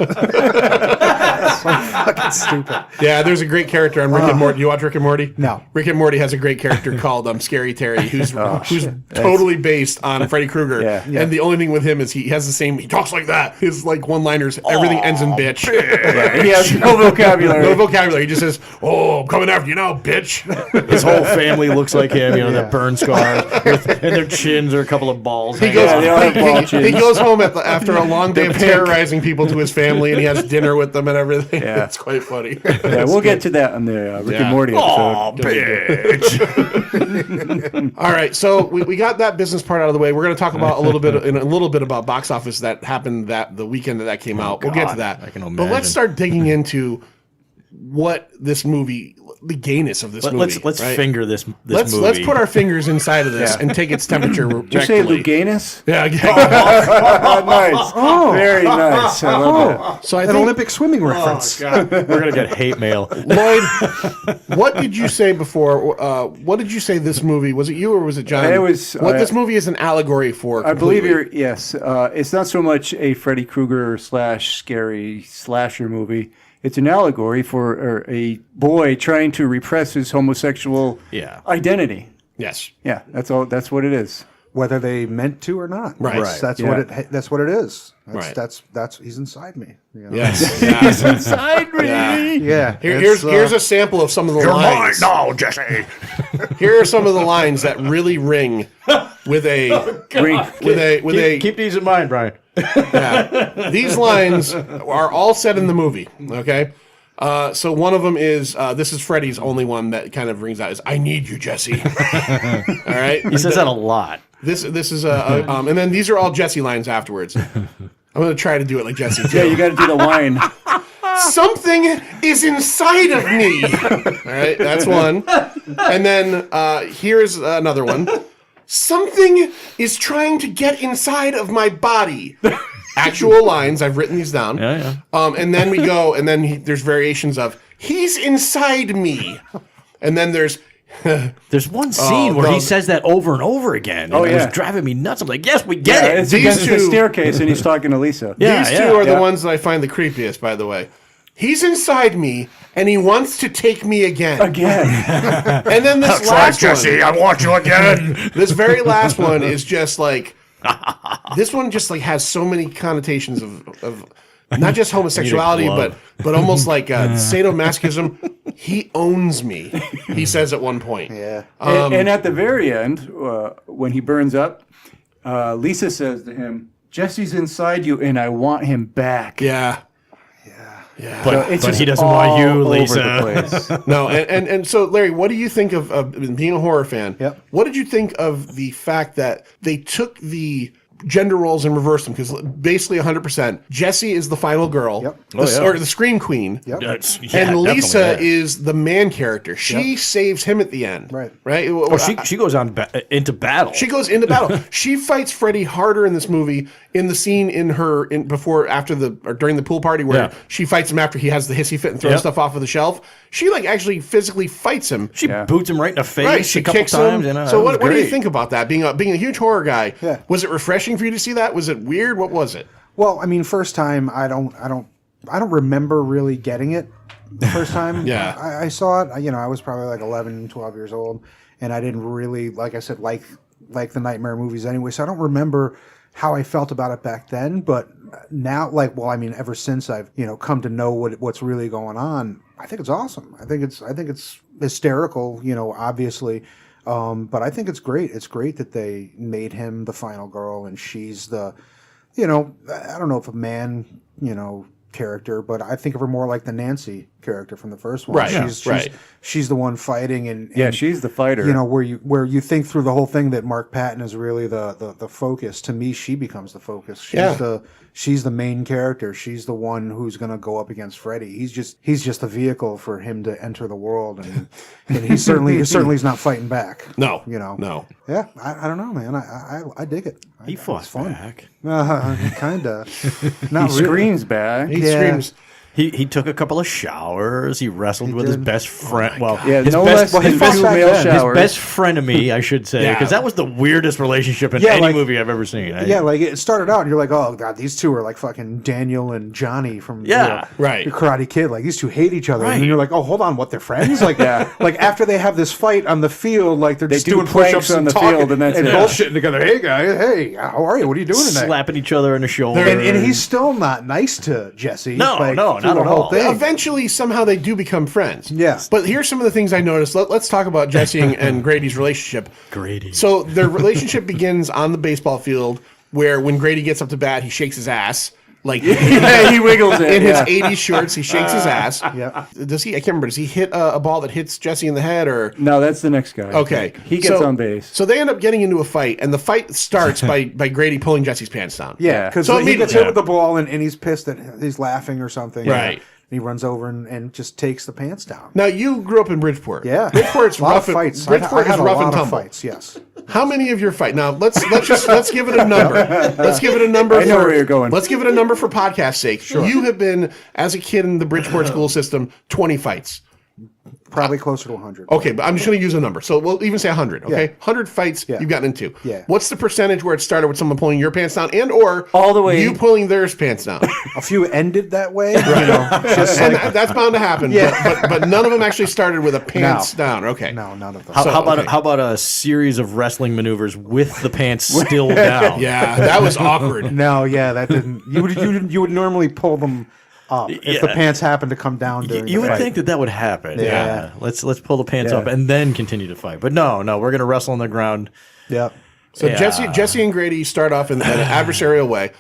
So fucking stupid. Yeah, there's a great character on Rick and Morty. You watch Rick and Morty? No. Rick and Morty has a great character called Scary Terry, who's totally based on Freddy Krueger. Yeah. And the only thing with him is he has the same. He talks like that. His like one-liners. Everything ends in bitch. He has no vocabulary. No vocabulary. He just says, "Oh, I'm coming after you now, bitch." His whole family looks like him. Their burn scars, and their chins are a couple of balls. He goes home after a long day of terrorizing people to his family, and he has dinner with them and everything. Yeah. It's quite funny. Yeah, we'll get to that on the Rick and Morty episode. Oh, bitch. All right, so we got that business part out of the way. We're going to talk about a little bit about box office that happened the weekend that came out. We'll get to that. I can imagine. But let's start digging into what this movie, the gayness of this movie. Let's right? finger this movie. Let's put our fingers inside of this and take its temperature. Did you say Luganus? Yeah. Nice. Oh, very nice. I love that. So I An think, Olympic swimming reference. We're gonna get hate mail. Lloyd, what did you say before? What did you say this movie? Was it you or was it John? It was. What this movie is an allegory for. I believe completely. yes. It's not so much a Freddy Krueger / scary slasher movie. It's an allegory for a boy trying to repress his homosexual identity. Yes. Yeah, that's all. That's what it is. Whether they meant to or not. Right. That's Yeah. what it. That's what it is. Right. That's he's inside me. Yes. He's inside me. Yeah. Here's a sample of some of the lines. now, Jesse. Here are some of the lines that really ring with a Keep these in mind, Brian. Yeah. These lines are all said in the movie, okay? So one of them is, this is Freddy's only one that kind of rings out, is, "I need you, Jesse." All right? He says that a lot. This is and then these are all Jesse lines afterwards. I'm going to try to do it like Jesse, too. Yeah, you got to do the line. Something is inside of me. All right, that's one. And then here's another one. Something is trying to get inside of my body. Actual lines. I've written these down. Yeah. And then we go, and then there's variations of, "He's inside me." And then there's one scene where he says that over and over again. And it was driving me nuts. I'm like, yes, we get it. It's against the staircase, and he's talking to Lisa. These two are the ones that I find the creepiest, by the way. "He's inside me, and he wants to take me again." And then this last one, Jesse, I want you again. this very last one is just like, this one just like has so many connotations of not just homosexuality, but almost like sadomasochism. "He owns me," he says at one point. Yeah. And at the very end, when he burns up, Lisa says to him, "Jesse's inside you, and I want him back." Yeah. Yeah. But It's he just doesn't want you, all over Lisa. the place. No, and so Larry, what do you think of being a horror fan? Yep. What did you think of the fact that they took the gender roles and reversed them? Because basically 100%, Jessie is the final girl, Yep. or the scream queen, Yep. and Lisa is the man character. She saves him at the end, Right. Right. Oh, she goes on into battle. She goes into battle. She fights Freddy harder in this movie in the scene during the pool party where she fights him after he has the hissy fit and throws stuff off of the shelf. She actually physically fights him. She boots him right in the face Right, she a couple kicks times. him. You know, So what do you great. think about that? Being a huge horror guy, Yeah. was it refreshing for you to see that? Was it weird? What was it? Well, I mean, first time I don't remember really getting it the first time. Yeah. I saw it. I was probably like 11, 12 years old, and I didn't really, like I said, like the nightmare movies anyway. So I don't remember how I felt about it back then. But now, ever since I've come to know what's really going on, I think it's awesome. I think it's hysterical. Obviously. But I think it's great. It's great that they made him the final girl, and she's the, I don't know if a man, character, but I think of her more like the Nancy character from the first one. Right, She's the one fighting, and She's the fighter. where you think through the whole thing that Mark Patton is really the focus. To me, she becomes the focus. She's the main character. She's the one who's going to go up against Freddy. He's just a vehicle for him to enter the world, and he certainly is not fighting back. No. No. Yeah, I don't know, man. I dig it. He fought it's fun. back. Kinda. Not He really. screams back. He screams. He took a couple of showers. He wrestled with his did. best friend. Yeah, his no best, less than fought two back male then. his showers. best frenemy, I should say, because that was the weirdest relationship in any movie I've ever seen. Yeah, like it started out, and you're like, oh god, these two are like fucking Daniel and Johnny from Right. Karate Kid. Like these two hate each other, and Right. then you're like, oh, hold on, what? They're friends? Like, like after they have this fight on the field, like they're just do doing planks push-ups on and the talking field, and that's it. bullshitting together. Hey guys, hey, how are you? What are you doing today? slapping each other in the shoulder. And he's still not nice to Jesse. No, like, no, through not the at whole all. thing. Eventually, somehow they do become friends. Yeah. But here's some of the things I noticed. Let's talk about Jesse and Grady's relationship. Grady. So their relationship begins on the baseball field, where when Grady gets up to bat, he shakes his ass. Like He wiggles it. in his 80s shorts, he shakes his ass. Yeah. Does he? I can't remember. Does he hit a ball that hits Jesse in the head, or? No, that's the next guy. Okay, He gets on base. So they end up getting into a fight, and the fight starts by Grady pulling Jesse's pants down. Yeah, because So he gets immediately- hit with the ball, and he's pissed that he's laughing or something. Right. And he runs over and just takes the pants down. Now you grew up in Bridgeport. Yeah, Bridgeport's a lot rough. of fights. Bridgeport I had is a rough lot and of tumble. fights. Yes. How many of your fight? Now let's give it a number. Let's give it a number. I know where you're going. Let's give it a number for podcast sake. Sure. You have been, as a kid in the Bridgeport school system, 20 fights. Probably closer to 100. Okay, but I'm just going to use a number. So we'll even say 100. Okay, Yeah. 100 fights you've gotten into. Yeah. What's the percentage where it started with someone pulling your pants down, and or All the way- you pulling theirs pants down? A few ended that way. Just And like, that's bound to happen. Yeah. But none of them actually started with a pants down. Okay. no, none of them. How about a series of wrestling maneuvers with the pants still down? Yeah, that was awkward. No, yeah, that didn't. You would normally pull them up if the pants happened to come down during You the would fight. think that would happen. Yeah. Let's pull the pants Yeah. up and then continue to fight. But no, we're gonna wrestle on the ground. Yeah. So Jesse and Grady start off in an adversarial way.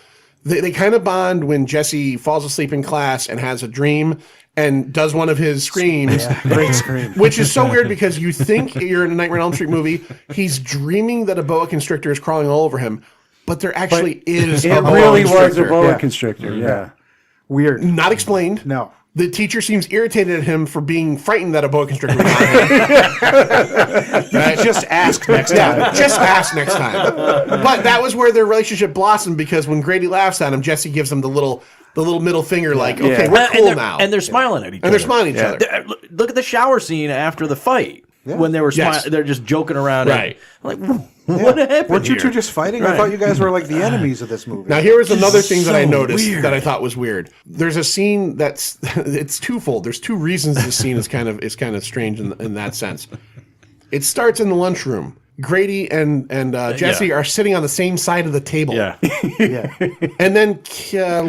They kind of bond when Jesse falls asleep in class and has a dream and does one of his screams. Great scream. Which is so weird because you think you're in a Nightmare on Elm Street movie. He's dreaming that a boa constrictor is crawling all over him, but there actually is a It boa really was a constrictor. boa Yeah. constrictor. Yeah. Weird. Not explained. No. The teacher seems irritated at him for being frightened that a boa constrictor was on him. Right? Just ask next time. Yeah, just ask next time. But that was where their relationship blossomed, because when Grady laughs at him, Jesse gives him the little middle finger, like, okay, Yeah. we're cool now. And they're smiling at each other. And they're smiling at each other. Look at the shower scene after the fight when they were Yes. they're just joking around. Right. And, like, what happened? Weren't you here? two just fighting? I Right. thought you guys were like the enemies of this movie. Now, here was another thing that I so noticed weird. that I thought was weird. There's a scene that's it's twofold. There's two reasons this scene is kind of strange in that sense. It starts in the lunchroom. Grady and Jesse are sitting on the same side of the table. Yeah. Yeah. And then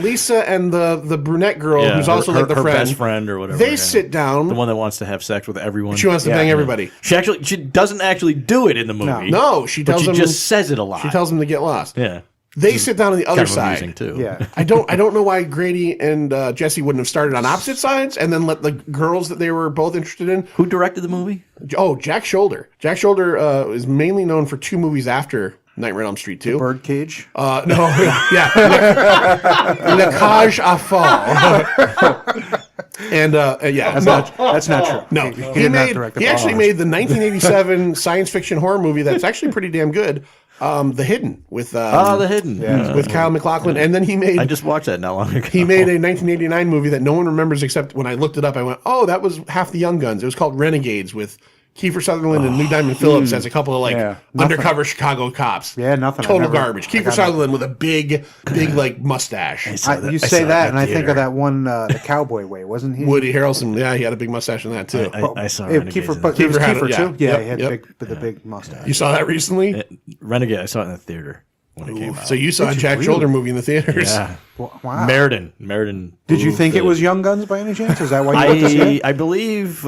Lisa and the brunette girl, Yeah, who's also her, like the her friend, best friend or whatever. they yeah. sit down. The one that wants to have sex with everyone. She wants to bang everybody. She doesn't actually do it in the movie. No, she but tells she him. just says it a lot. She tells him to get lost. Yeah. They sit down on the other Kind of amusing side. too. Yeah. I don't know why Grady and Jesse wouldn't have started on opposite sides and then let the girls that they were both interested in. Who directed the movie? Oh, Jack Shoulder. Jack Shoulder is mainly known for 2 movies after Nightmare on Elm Street 2. Birdcage. No, yeah, Le Cage à Fall. And yeah, That's not true. no, He he did not made direct he the actually Birdcage. made the 1987 science fiction horror movie that's actually pretty damn good. The Hidden with The Hidden. with Kyle MacLachlan, and then he made I just watched that not long ago. he made a 1989 movie that no one remembers except when I looked it up. I went, oh, that was half the Young Guns. It was called Renegades with Kiefer Sutherland and Lou Diamond Phillips as a couple of Yeah. undercover Chicago cops. Yeah, nothing. Total garbage. Kiefer Sutherland with a big mustache. You say that, and I think of that one, The Cowboy Way, wasn't he? Woody Harrelson, yeah, he had a big mustache in that too. I saw Yeah, Renegades. Kiefer, but it was Kiefer had it, Kiefer yeah. too. Yeah, Yep, he had yep. the big mustache. You saw that recently? Renegade. I saw it in the theater when it came out. So you saw a Jack Shoulder movie in the theaters. Yeah. Wow. Meriden. Did you think it was Young Guns by any chance? Is that why you went to see it? I believe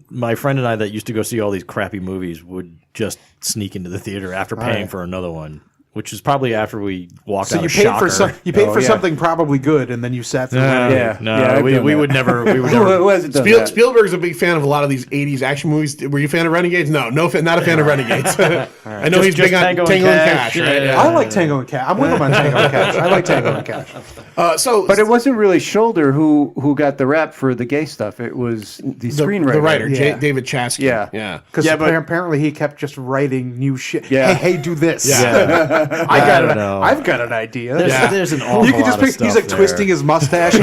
my friend and I that used to go see all these crappy movies would just sneak into the theater after paying for another one, which is probably after we walked So out you of paid Shocker. for something probably good, and then you sat through it. Yeah. No, Yeah, I've we done that. would never. We would Who never. hasn't done that? Spielberg's a big fan of a lot of these 80s action movies. Were you a fan of Renegades? No, not a fan of Renegades. I know he's big on Tango Tango and and Cash. Cash, right? Yeah. I like Tango and Cash. I'm with him on Tango and Cash. I like Tango and Cash. But it wasn't really Shoulder who got the rap for the gay stuff. It was the screenwriter. The writer, Yeah. David Chaskin. Yeah. Yeah. Because Yeah, but- apparently he kept just writing new shit. Yeah. Hey, do this. Yeah. I don't know. I've got an idea. There's an awful You can just lot of pick, stuff he's like there. twisting his mustache,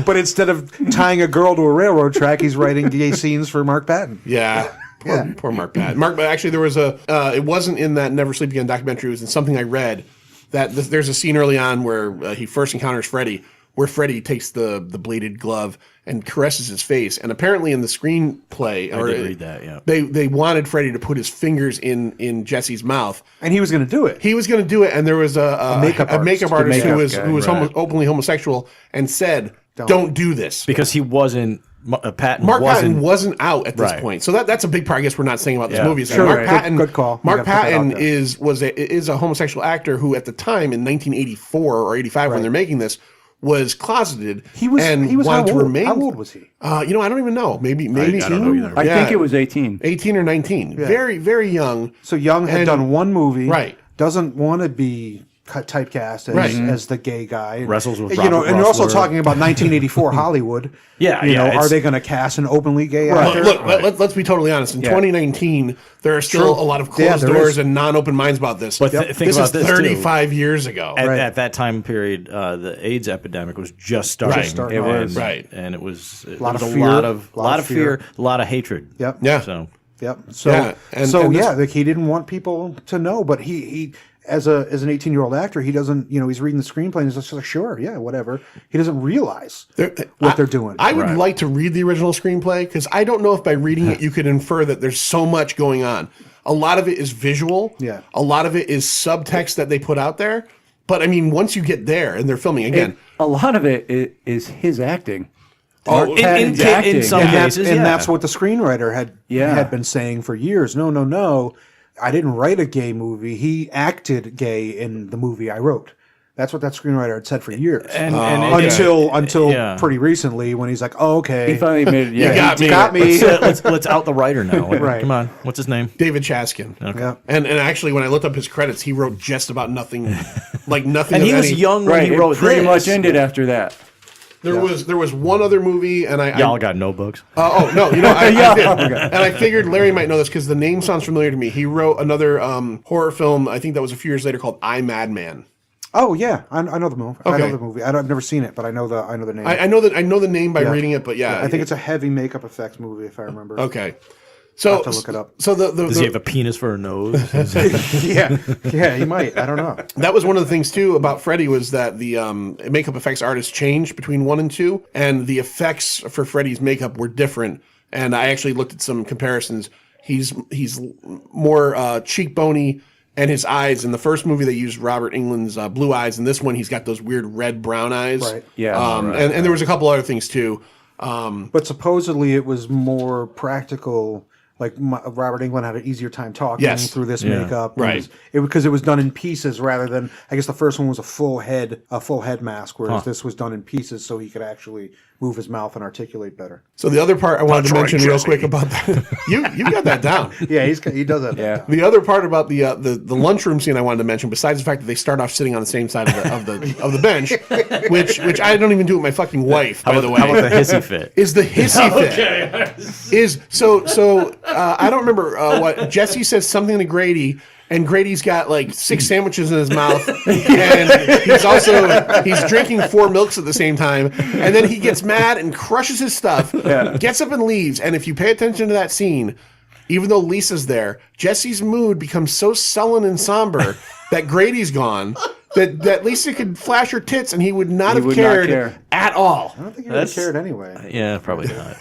but instead of tying a girl to a railroad track, he's writing gay scenes for Mark Patton. Yeah. Poor Mark Patton. Actually, there was it wasn't in that Never Sleep Again documentary. It was in something I read that there's a scene early on where he first encounters Freddy, where Freddy takes the bladed glove and caresses his face. And apparently in the screenplay, I did read that. Yeah. they wanted Freddy to put his fingers in Jesse's mouth. And he was going to do it. He was going to do it, and there was a makeup artist who was guy, openly homosexual and said, "Don't do this." Because he wasn't. Patton Mark wasn't. Patton wasn't out at this Right. point, so that's a big part. I guess we're not saying about this Yeah. movie. Is that Sure, Mark right. Patton, Good call. You Mark gotta put that Patton out there. is a homosexual actor who, at the time in 1984 or 85, when they're making this, was closeted. He was wanted how to old? remain. How old was he? I don't even know. Maybe I don't know either. I think it was 18. 18 or 19. Very, very young. So Young had And- done one movie. Right. Doesn't want to be typecast as, Right. as the gay guy. Wrestles with and Robert you're also Russler. talking about 1984 Hollywood. Yeah, You yeah, know, it's- are they going to cast an openly gay Well, actor? look, let's be totally honest. In 2019, there are still a lot of Yeah, closed there doors is. and non-open minds about this. But think this about is this, too. 35 years ago. At that time period, the AIDS epidemic was just starting. Just starting. It was. Right. and it was a Lot of a fear. lot of fear, a lot of hatred. Yep. Yeah. So Yep. So Yeah, and this- like he didn't want people to know, but he as an 18-year-old actor, he doesn't, he's reading the screenplay and he's just like, sure, yeah, whatever. He doesn't realize what they're doing. I would like to read the original screenplay because I don't know if by reading it you could infer that there's so much going on. A lot of it is visual. Yeah. A lot of it is subtext that they put out there. But I mean, once you get there and they're filming again, A lot of it is his acting. Oh, Mark Patton's in acting. some and cases, that's what the screenwriter had been saying for years. No. I didn't write a gay movie. He acted gay in the movie I wrote. That's what that screenwriter had said for years. Until pretty recently when he's like, oh, okay. He finally made it. Yeah, You got me. let's out the writer now. Right. Come on, what's his name? David Chaskin. Yeah. And actually, when I looked up his credits, he wrote just about nothing, like nothing. And of he was any- young when right. he It wrote pretty this. much ended after that. There was one other movie, and Y'all got no books. I did. And I figured Larry might know this because the name sounds familiar to me. He wrote another horror film. I think that was a few years later called I, Madman. Oh yeah, I know the movie. I Okay. know the movie. I've never seen it, but I know the name. I know the name by reading it, but yeah, I think it's a heavy makeup effects movie if I remember. okay. So I'll have to look it up. So Does he have a penis for a nose? yeah, he might. I don't know. that was one of the things too about Freddy was that the makeup effects artist changed between 1 and 2, and the effects for Freddy's makeup were different. And I actually looked at some comparisons. He's more cheekbony, and his eyes. In the first movie, they used Robert Englund's blue eyes. In this one, he's got those weird red brown eyes. Right. Yeah. And there was a couple other things too. But supposedly it was more practical like Robert Englund had an easier time talking through this makeup, right? Because it was done in pieces rather than, I guess the first one was a full head mask, whereas this was done in pieces so he could actually move his mouth and articulate better. So the other part I wanted to mention real quick about that, you got that down. Yeah, he does that. Yeah. The other part about the lunchroom scene I wanted to mention, besides the fact that they start off sitting on the same side of the bench, which I don't even do with my fucking wife. By the way, how about the hissy fit? Is the hissy fit? Is so I don't remember what Jesse says something to Grady. And Grady's got like 6 sandwiches in his mouth, and he's drinking 4 milks at the same time. And then he gets mad and crushes his stuff, gets up and leaves. And if you pay attention to that scene, even though Lisa's there, Jesse's mood becomes so sullen and somber that Grady's gone. That Lisa could flash her tits and he would not have cared at all. I don't think he would have cared anyway. Yeah, probably not.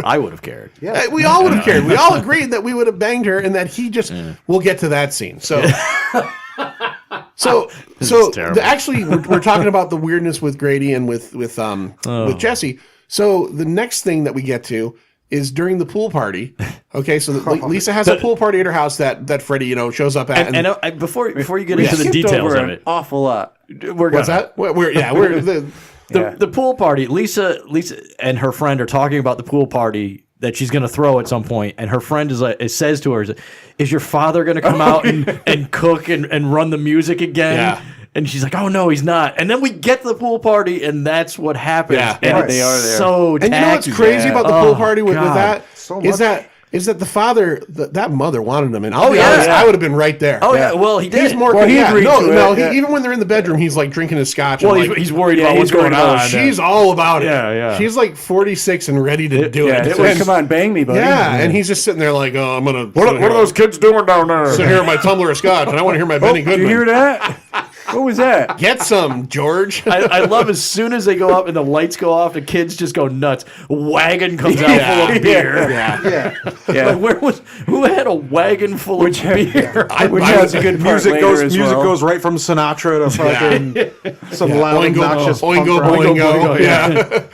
I would have cared. Yeah, we all would have cared. We all agreed that we would have banged her, and that he just. We'll get to that scene. So, actually, we're talking about the weirdness with Grady and with Jesse. So the next thing that we get to is during the pool party. Okay, so Lisa has a pool party at her house that Freddy shows up at. And before you get into the details of it, awful lot. What's that? We're the pool party. Lisa and her friend are talking about the pool party that she's going to throw at some point, and her friend says to her, "Is your father going to come out and cook and run the music again?" Yeah. And she's like, "Oh no, he's not." And then we get to the pool party, and that's what happens. Yeah, and they are there. So and you know what's crazy about the pool party with that so is that the father, that mother wanted him, and I'll be honest, I would have been right there. Oh yeah, well he did. He's more. Well, he agreed to it. Even when they're in the bedroom, he's like drinking his scotch. Well, and he's worried about what's going on. She's all about it. Yeah. She's like 46 and ready to do it. Like, come on, bang me, buddy. Yeah, and he's just sitting there like, oh, I'm gonna. What are those kids doing down there? Sit here with my tumbler of scotch, and I want to hear my Benny Goodman. Did you hear that? What was that? Get some, George. I love as soon as they go up and the lights go off, the kids just go nuts. Wagon comes out full of beer. Yeah. Like, who had a wagon full of beer? Which has a good part later as well. goes right from Sinatra to fucking some loud, Oingo, obnoxious oingo, punk rock. boingo. Yeah.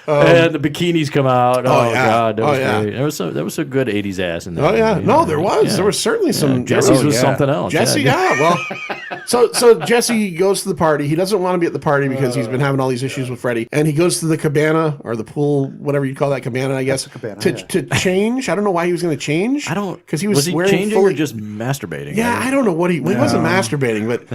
And the bikinis come out. Oh, yeah. God, that was yeah. great. There was a good 80s ass in there. Oh yeah, no, there was. Yeah. There was certainly some. Jesse's was something else. Jesse, well, so Jesse goes to the party. He doesn't want to be at the party because he's been having all these issues with Freddy, and he goes to the cabana or the pool, whatever you call that cabana, I guess. Cabana, to change. I don't know why he was going to change. I don't because he was he changing or just masturbating? Yeah, I don't know what he wasn't masturbating, but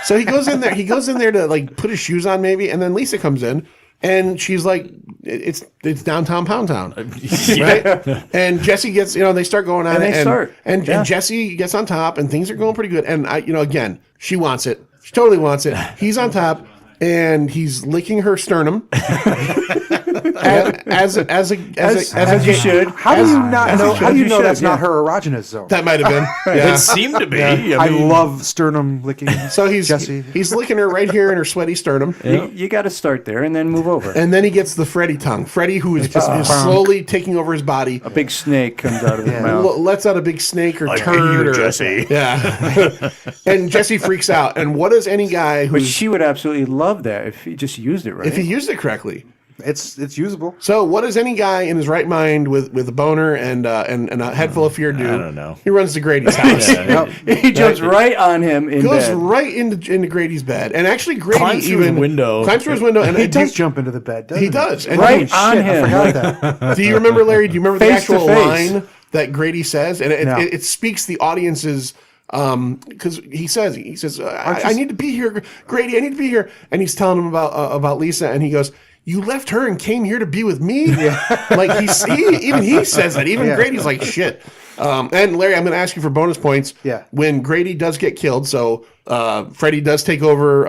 so he goes in there. He goes in there to like put his shoes on maybe, and then Lisa comes in. And she's like, it's downtown Pound Town, right? And Jesse gets, they start going on it, and Jesse gets on top, and things are going pretty good. And again, she wants it, she totally wants it. He's on top, and he's licking her sternum, as you should. How do you not know? How do you know that's not her erogenous zone? That might have been. It seemed to be. I love sternum licking. So Jesse. he's licking her right here in her sweaty sternum. You got to start there and then move over. And then he gets the Freddy tongue. Freddy, who is just slowly taking over his body. A big snake comes out of his mouth. Lets out a big snake or turd. Jesse. Yeah. And Jesse freaks out. And what does any guy who... But she would absolutely love that if he just used it right. If he used it correctly. It's usable. So what does any guy in his right mind with a boner and a head full of fear do? I don't know. He runs to Grady's house. He jumps right on him in Goes bed. right into Grady's bed. And actually Grady climbs through his window. Climbs through his window. And He does jump into the bed, doesn't he? He does. And Right on him. I forgot that. Do you remember, Larry? Do you remember the Face to actual face. line that Grady says? And No. it speaks the audience's... because he says, I need to be here, Grady. I need to be here, and he's telling him about Lisa, and he goes, "You left her and came here to be with me." Yeah. Like he says that. Even Grady's like, "Shit." And Larry, I'm going to ask you for bonus points. Yeah. When Grady does get killed, so Freddy does take over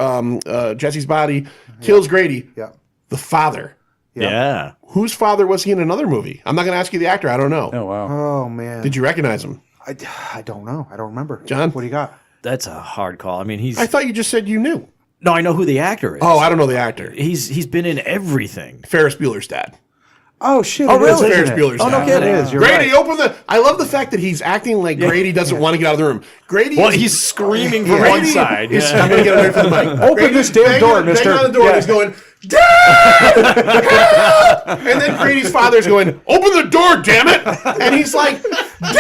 Jesse's body, kills Grady. Yeah. The father. Yeah. Whose father was he in another movie? I'm not going to ask you the actor. I don't know. Oh, wow. Oh man. Did you recognize him? I don't know. I don't remember. John? What do you got? That's a hard call. I mean, I thought you just said you knew. No, I know who the actor is. Oh, I don't know the actor. He's been in everything. Ferris Bueller's dad. Oh shit! Oh, it really? is, isn't Ferris it? Bueller's Oh, no dad. kidding. It is. You're Grady, right. open the... I love the fact that he's acting like Grady doesn't want to get out of the room. Grady Well, is... he's screaming from Grady one side. is- Yeah. I'm going to get away from the mic. Open this damn door, banging mister. on the door. Yeah. He's going, Dad! And then Grady's father's going, open the door, damn it! And he's like, Dad!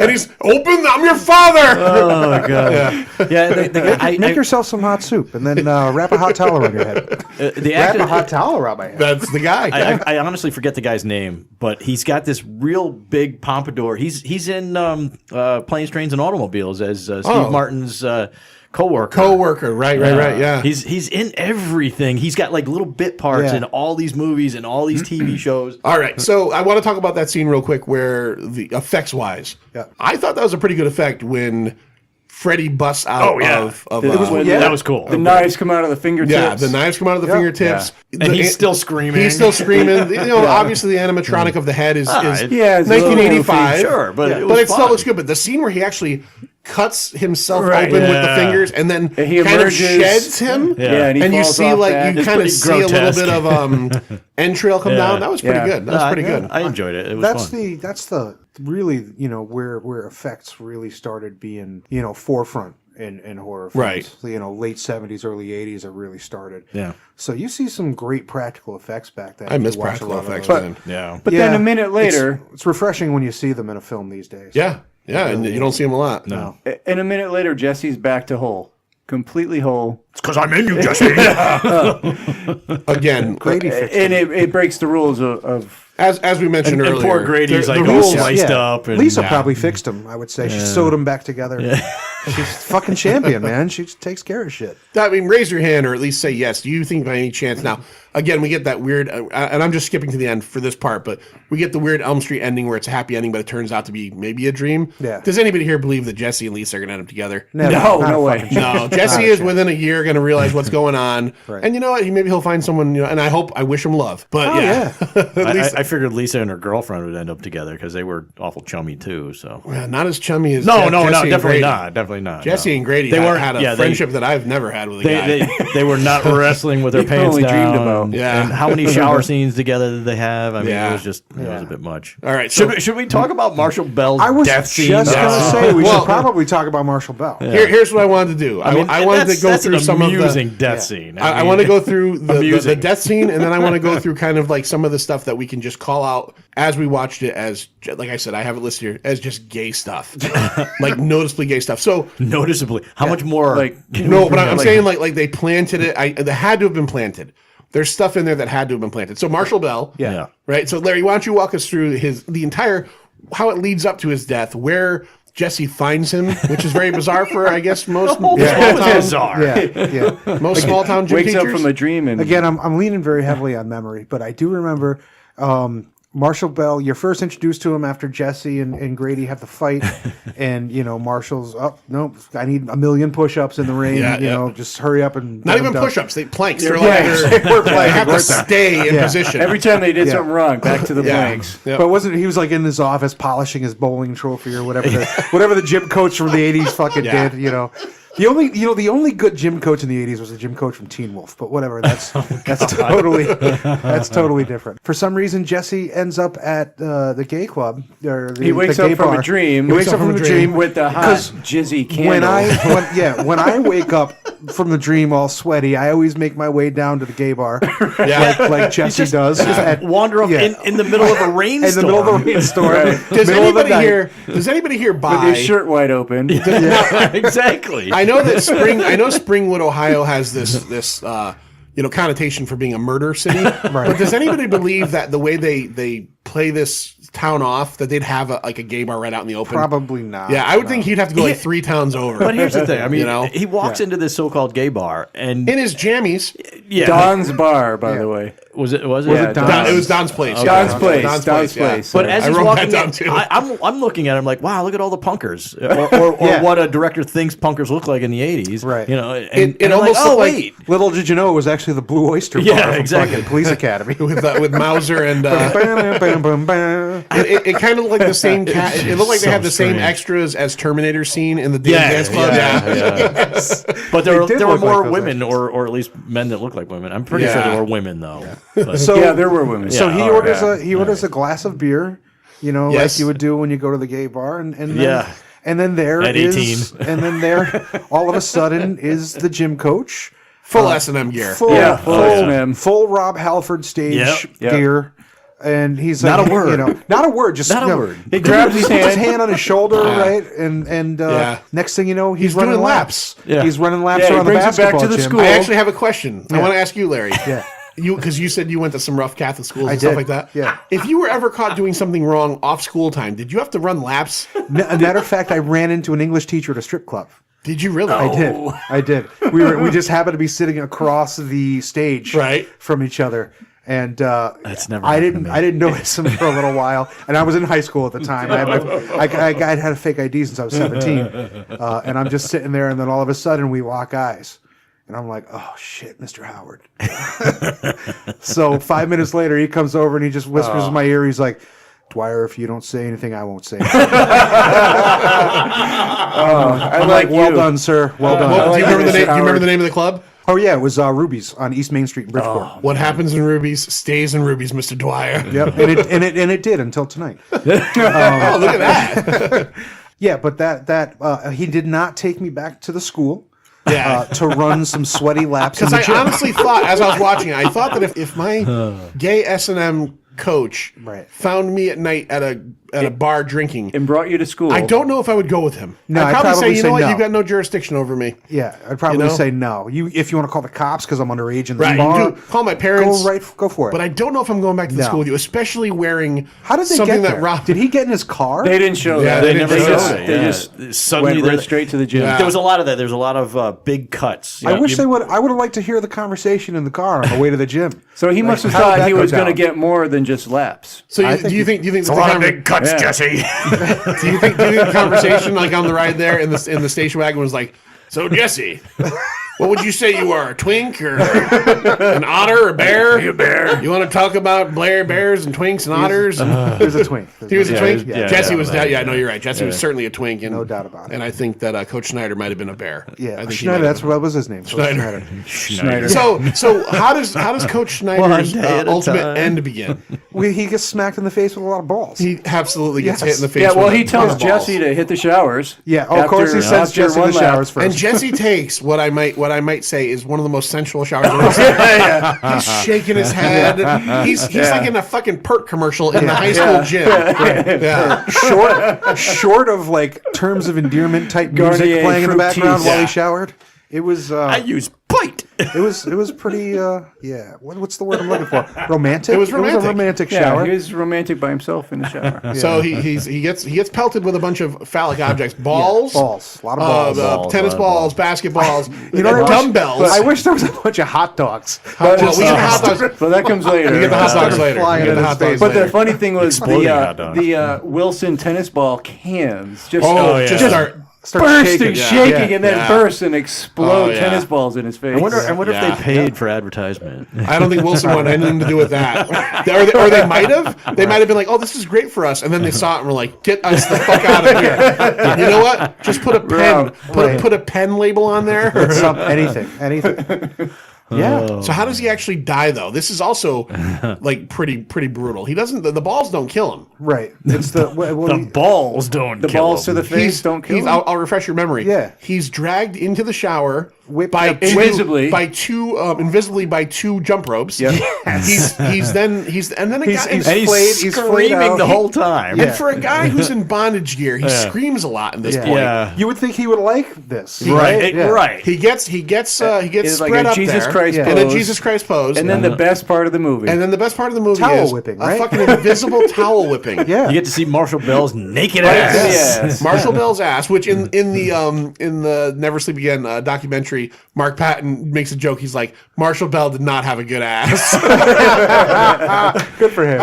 And he's, I'm your father! Oh, God. Yeah, Make yourself some hot soup and then wrap a hot towel around your head. Wrap a hot towel around my head. That's the guy. I honestly forget the guy's name, but he's got this real big pompadour. He's in Planes, Trains, and Automobiles as Steve Martin's co-worker. Right, yeah. He's in everything. He's got like little bit parts in all these movies and all these TV shows. All right, so I want to talk about that scene real quick where the effects-wise, I thought that was a pretty good effect when Freddy busts out of that was cool. The knives come out of the fingertips. Yeah, the knives come out of the fingertips. Yeah. And he's still screaming. He's still screaming. You know, obviously the animatronic of the head is it's 1985. Sure, but it still looks good. But the scene where he actually cuts himself open with the fingers and then he kind of sheds him. And you see that. you kind of see a little bit of entrail come down. That was pretty good. That was pretty good. I enjoyed it. It was fun. That's the really, you know, where effects really started being, you know, forefront in horror films. Right. You know, late 70s, early 80s it really started. Yeah. So you see some great practical effects back then. I miss You watch a practical lot of effects, those. man. Yeah. But then a minute later, it's refreshing when you see them in a film these days. Yeah, and you don't see him a lot. No. and a minute later, Jesse's back to whole. Completely whole. It's because I'm in you, Jesse. Again, Grady fixed And it. it breaks the rules of as we mentioned And earlier, poor Grady's like all rules. sliced up. And, Lisa probably fixed him, I would say. She sewed them back together. She's fucking champion, man. She takes care of shit. I mean, raise your hand or at least say yes. Do you think by any chance now? Again, we get that weird, and I'm just skipping to the end for this part, but we get the weird Elm Street ending where it's a happy ending, but it turns out to be maybe a dream. Yeah. Does anybody here believe that Jesse and Lisa are going to end up together? Never. No, Not no a way. fucking chance. No, Jesse is within a year going to realize what's going on, Right. and you know what? Maybe he'll find someone. You know, and I wish him love. But I figured Lisa and her girlfriend would end up together because they were awful chummy too. So not as chummy as no, Jesse and definitely Grady. not, definitely not. Jesse and Grady had a friendship that I've never had with a guy. They were not wrestling with their You pants only down. dreamed about. Yeah. And how many shower scenes together did they have? I mean, Yeah. it was just it was a bit much. All right, so Should we talk about Marshall Bell's I was death scene? just going to say we Well- should probably talk about Marshall Bell. here's what I wanted to do. I wanted to go through an some of the amusing death scene. I mean, want to go through the Amusing. death scene, and then I want to go through kind of like some of the stuff that we can just call out as we watched it as, like I said, I have it listed here as just gay stuff, like noticeably gay stuff. So noticeably. How much more? like no, but I'm saying like they planted it. They had to have been planted. There's stuff in there that had to have been planted. So Marshall Bell, Yeah. right. So Larry, why don't you walk us through the entire how it leads up to his death, where Jesse finds him, which is very bizarre for I guess most small town, bizarre. Yeah. most small town gym wakes teachers. up from a dream and Again, I'm leaning very heavily on memory, but I do remember Marshall Bell. You're first introduced to him after Jesse and Grady have the fight, and you know Marshall's no, I need 1,000,000 push-ups in the ring. Yeah, you yeah. know, just hurry up and Not get even them done. push-ups, they planks. They're Yeah, they have to stay in Yeah. position. every time they did Yeah. something wrong, back to the Yeah. blanks. Yep. But wasn't he was like in his office polishing his bowling trophy or whatever the gym coach from the 80s fucking Yeah. did, you know. The only good gym coach in the 80s was the gym coach from Teen Wolf, but whatever, that's totally different. For some reason Jesse ends up at the gay club or He wakes the up gay from bar. a dream. He wakes up from a dream with the hot because jizzy candle. when I wake up from the dream all sweaty, I always make my way down to the gay bar, like Jesse does. Wander up in the middle of a rainstorm. In the middle of a rainstorm. Does middle of the anybody night. here? Does anybody here buy? with his shirt wide open. Exactly. I know that Springwood, Ohio, has this connotation for being a murder city. But does anybody believe that the way they play this town off, that they'd have a gay bar right out in the open? Probably not. Yeah, I would think he'd have to go like 3 towns over. But here's the thing. I mean, You know? he walks into this so-called gay bar, and in his jammies. yeah, Don's bar, by the way. was it? Yeah, It was Don's place. Don's Yeah. place. Don's Don's place. place. But as I he's wrote walking that down in, too. I'm looking at him like, wow, look at all the punkers, or what a director thinks punkers look like in the 80s. Right. You know, and It I'm almost like, oh looked like- wait, Little did you know it was actually the Blue Oyster Bar Yeah, from exactly. fucking Police Academy. with Mauser and it kind of looked like the same cat. It looked like they So had the same strange. extras as Terminator scene in the Yeah, Dance Club. yeah. But there did were look like more those women, or at least men that looked like women. I'm pretty sure Yeah. there were women though. But- So Yeah, there were women. So he Yeah, orders a glass of beer, you know, Yes. like you would do when you go to the gay bar, and then, Yeah. and then there At is 18. and then there all of a sudden is the gym coach Full S&M gear. Full S&M. full Rob Halford stage gear. And he's like, Not a word. Not a word. Just Not a word. He grabs his puts his hand. hand on his shoulder, right? And next thing you know, he's running doing laps. laps. Yeah. He's running laps Yeah, he around the brings it back basketball to the gym. school. I actually have a question. I want to ask you, Larry. Yeah. Because you said you went to some rough Catholic schools and did. stuff like that. Yeah. If you were ever caught doing something wrong off school time, did you have to run laps? Matter of fact, I ran into an English teacher at a strip club. Did you really? I did. We just happened to be sitting across the stage from each other. And That's never I happened to me. didn't notice him for a little while, and I was in high school at the time. I had a fake ID since I was 17, and I'm just sitting there, and then all of a sudden we lock eyes, and I'm like, "Oh shit, Mr. Howard." So 5 minutes later, he comes over and he just whispers in my ear. He's like, "Dwyer, if you don't say anything, I won't say anything." I'm like, "Well done, sir. Well done." Do you remember the name of the club? Oh yeah, it was Ruby's on East Main Street in Bridgeport. What happens in Ruby's stays in Ruby's, Mr. Dwyer. Yep, and it did until tonight. Oh, look at that. Yeah, but that he did not take me back to the school Yeah. to run some sweaty laps. Because in the I gym. honestly thought, as I was watching it, I thought that if my gay S&M coach found me at night at a bar drinking And brought you to school. I don't know if I would go with him. No, I'd I'd probably say, probably you say know what, no. you've got no jurisdiction over me. Yeah, I'd probably You know? say no. If you want to call the cops because I'm underage in the Right, bar, you do call my parents. go for it. But I don't know if I'm going back to the No. school with you, especially wearing How did they something get that there? Rob. Did he get in his car? They didn't show Yeah, that. they never showed it, They yeah. just Suddenly went right there- straight to the gym. Yeah. There was a lot of that. There's a lot of big cuts. I wish they would. I would have liked to hear the conversation in the car on the way to the gym. So he must have how did thought that he go was going to down? get more than just laps. So I you, think do you think a lot of big cuts, Yeah. Jesse. do you think the conversation like on the ride there in the station wagon was like, so Jesse, what would you say you are, a twink or an otter, a bear? You bear. You want to talk about bears and twinks and otters? He was a twink. He was a twink. yeah, Jesse yeah, was. yeah, Yeah, no, you're right. Jesse was certainly a twink, and No doubt about it. And I think that Coach Schneider might have been a bear. Yeah, I think he Schneider. might have That's been. what was his name. Schneider. Schneider. So how does Coach Schneider's One day at a ultimate time. end begin? He gets smacked in the face with a lot of balls. He absolutely gets Yes. hit in the face. Yeah, well, with he a tells ton of balls. Jesse to hit the showers. Yeah, of course he sends after Jesse in one the lap. showers first. And Jesse takes what I might say is one of the most sensual showers I've ever seen. He's shaking his head. He's like in a fucking perk commercial in the high school gym. Yeah. short of like terms of endearment type music Garnier playing in the fruit background teas. while Yeah. he showered. It was I use Pint. it was pretty yeah. What's the word I'm looking for? Romantic. It was a romantic. romantic Yeah, shower. he was romantic by himself in the shower. So he gets pelted with a bunch of phallic objects, balls, balls, a lot of balls. tennis balls, basketballs, You know what I wish? dumbbells. I wish there was a bunch of hot dogs. Well, we get the hot dogs. So that comes later. We get the hot dogs later. Flying We get in the his hot dogs face. But the later. funny thing was Exploding hot dogs. the Wilson tennis ball cans just Just start. Start bursting, shaking, Yeah. and then Yeah. burst and explode Oh, yeah. tennis balls in his face. I wonder Yeah. if they paid for advertisement. I don't think Wilson wanted anything to do with that. Or they might have. They might have been like, "Oh, this is great for us," and then they saw it and were like, "Get us the fuck out of here!" You know what? Just put a pen, put a pen label on there. anything. Yeah. So how does he actually die though? This is also like pretty brutal. He doesn't. The balls don't kill him. Right. It's the The balls don't the kill balls to them. the face don't kill him. I'll refresh your memory. Yeah. He's dragged into the shower Whipped by up invisibly. invisibly by two jump ropes. Yep. He's then a He's- guy. he's And he's flayed- he's flayed screaming out. the whole time. and for a guy who's in bondage gear, he screams a lot in this point. Yeah. You would think he would like this, Right. Yeah. Right. He gets It's spread like a up Jesus there Christ in a pose. Jesus Christ pose, and then the best part of the movie. and then the best part of the movie Towel is whipping, a right? fucking invisible towel whipping. Yeah. You get to see Marshall Bell's naked Right ass. to the ass. Marshall Bell's ass, which in the Never Sleep Again documentary, Mark Patton makes a joke. He's like, Marshall Bell did not have a good ass. Good for him.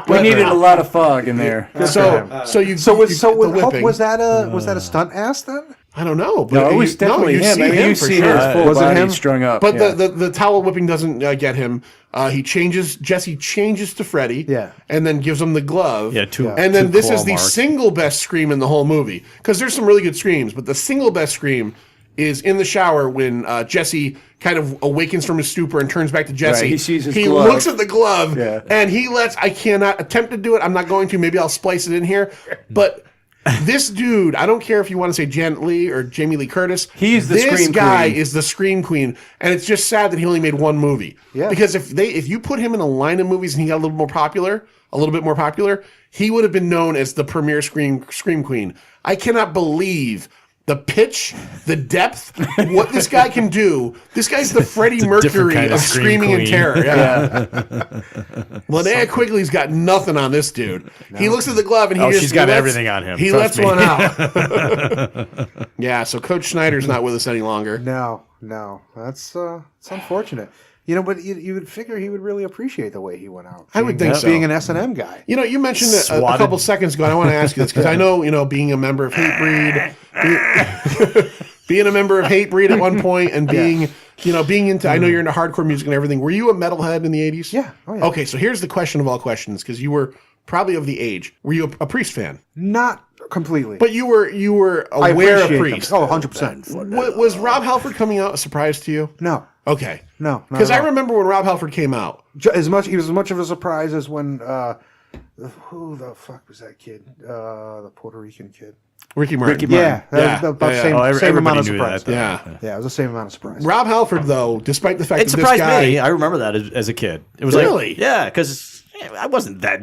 we needed a lot of fog in there. So you get the whipping. Was that a stunt ass then? I don't know. But No, it was definitely you him. see I mean, him you for see sure. his full Was it body him? strung up. But yeah. the towel whipping doesn't get him. Jesse changes to Freddy, Yeah. and then gives him the glove. Yeah, two- and then two this claw is the marks. single best scream in the whole movie. Because there's some really good screams, but the single best scream is in the shower when Jesse kind of awakens from his stupor and turns back to Jesse. Right, he sees his He glove. looks at the glove, Yeah. and I cannot attempt to do it. I'm not going to. Maybe I'll splice it in here. But This dude, I don't care if you want to say Janet Leigh or Jamie Lee Curtis. He's the this scream guy queen. is the scream queen, and it's just sad that he only made one movie. Yeah. Because if you put him in a line of movies and he got a little bit more popular, he would have been known as the premier scream queen. I cannot believe the pitch, the depth, what this guy can do. This guy's the Freddie Mercury kind of of scream screaming in queen. terror. Yeah. Linnea Quigley's got nothing on this dude. He looks at the glove and she's got everything on him. He Trust lets me. one out. Yeah, so Coach Schneider's not with us any longer. No, that's it's unfortunate. You know, but you would figure he would really appreciate the way he went out. I would think so. Being an S&M guy. You know, you mentioned it a Swatted. couple seconds ago, and I want to ask you this because I know, being a member of Hatebreed, being a member of Hatebreed at one point, and being into, I know you're into hardcore music and everything. Were you a metalhead in the 80s? Yeah. Oh, yeah. Okay, so here's the question of all questions, because you were probably of the age. Were you a Priest fan? Not completely. But you were I aware of appreciate Priest. them. Oh, 100%. Was Rob Halford coming out a surprise to you? No. Okay. No. not Because at I all. remember when Rob Halford came out. He was as much of a surprise as when who the fuck was that kid? The Puerto Rican kid. Ricky Martin. Yeah, that Yeah. was about Yeah, same, yeah. same amount Everybody of knew surprise. that, Yeah. Yeah, it was the same amount of surprise. Rob Halford, though, despite the fact It that this surprised guy... me. I remember that as a kid. It was Really? like, yeah, because I wasn't that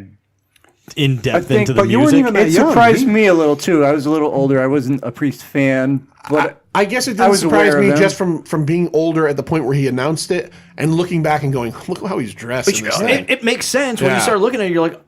in I depth think, into the but you music. weren't even that It young, surprised he- me a little too. I was a little older. I wasn't a Priest fan, but I guess it I didn't was surprise aware me of them. just from being older at the point where he announced it and looking back and going, look how he's dressed in this thing. It makes sense when Yeah. you start looking at it. You're like,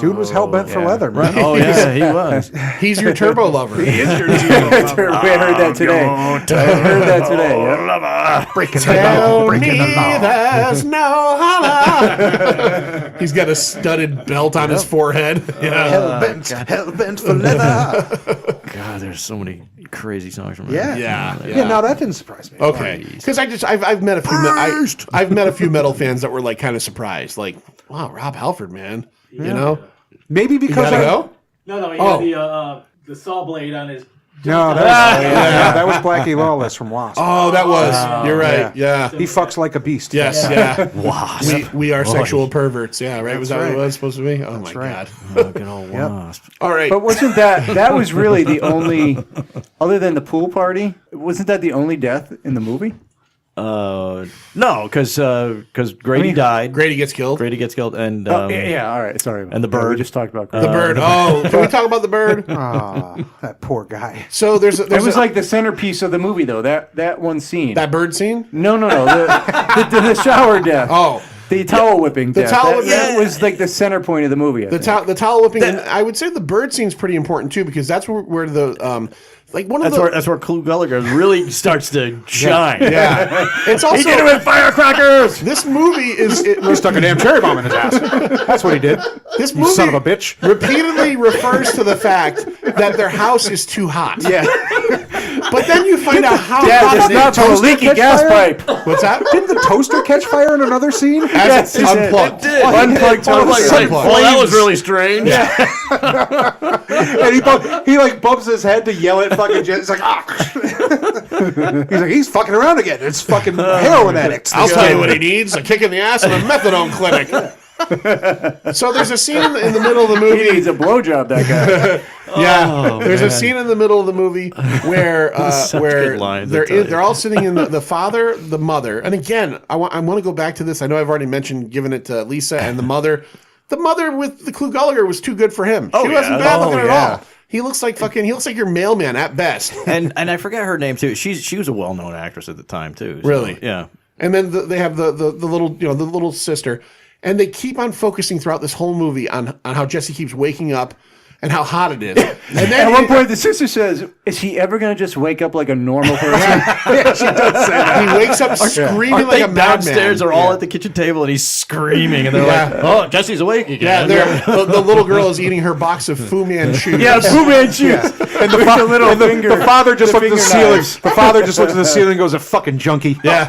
Dude was hell bent for leather, man. oh yeah, he was. He's your turbo lover. we heard that today. I heard that today. Yeah. Breaking the Tell law, me breaking the law. there's no holler. He's got a studded belt on his forehead. Yeah. Hell bent for leather. God, there's so many crazy songs from him. Yeah. Yeah. No, that didn't surprise me. Okay, because I've met a few I've met a few metal fans that were like kind of surprised, like, wow, Rob Halford, man, you know, Maybe you because gotta go. No, he Oh. had the saw blade on his. No, that was Blackie Lawless from Wasp. Oh, that was. You're right. Yeah. He fucks like a beast. Yes. Yeah. Wasp. We are sexual perverts. Yeah. Right. Was that what it right. was supposed to be? Oh my right. god. Good old Wasp. All right. But wasn't that was really the only, other than the pool party, wasn't that the only death in the movie? No, because Grady died. Grady gets killed. Grady gets killed, and Yeah, all right, sorry. and the Yeah, we bird. just talked about The bird. Oh, can we talk about the bird? That poor guy. So there's It was like the centerpiece of the movie, though. That one scene. that bird scene. No, the shower death. Oh. The towel whipping death. towel that, whipping- that was like the center point of the movie. I The think. the towel whipping, and I would say the bird scene's pretty important too, because that's where the like one of that's where Gulager really starts to shine. yeah. It's also He did it with firecrackers. this movie is He stuck a damn cherry bomb in his ass. That's what he did. this You movie son of a bitch. repeatedly refers to the fact that their house is too hot. Yeah. But then you find out how Yeah, hot it's it not is. to a leaky catch gas fire? pipe. What's that? Didn't the toaster catch fire in another scene? As it's Yes, it unplugged. did. Unplugged toaster. Unplugged. Well, that was really strange. And he like bumps his head to yell at fucking Jen. He's like, he's like, he's fucking around again. It's fucking heroin addicts. I'll tell you what he needs: a kick in the ass and a methadone clinic. So there's a scene in the middle of the He movie. needs a blowjob, that guy. Yeah, there's a scene in the middle of the movie where good lines, I tell you. they're all sitting in the father, the mother, and again, I want to go back to this. I know I've already mentioned giving it to Lisa and the mother. The mother with the Gulager was too good for him. She wasn't bad looking at all. He looks like your mailman at best. And I forget her name too. She was a well-known actress at the time too. So, Really? Yeah. And then they have the little the little sister, and they keep on focusing throughout this whole movie on how Jesse keeps waking up and how hot it is. And then At one point, the sister says, "Is he ever going to just wake up like a normal person?" Yeah, she does say that. he wakes up screaming Aren't like they a madman. downstairs are all at the kitchen table and he's screaming and they're like, "Oh, Jesse's awake Yeah, again." the little girl is eating her box of Fu Manchu. Yeah, Fu Manchu. And the father just looked at the ceiling. The father just looks at the ceiling and goes, "A fucking junkie." Yeah.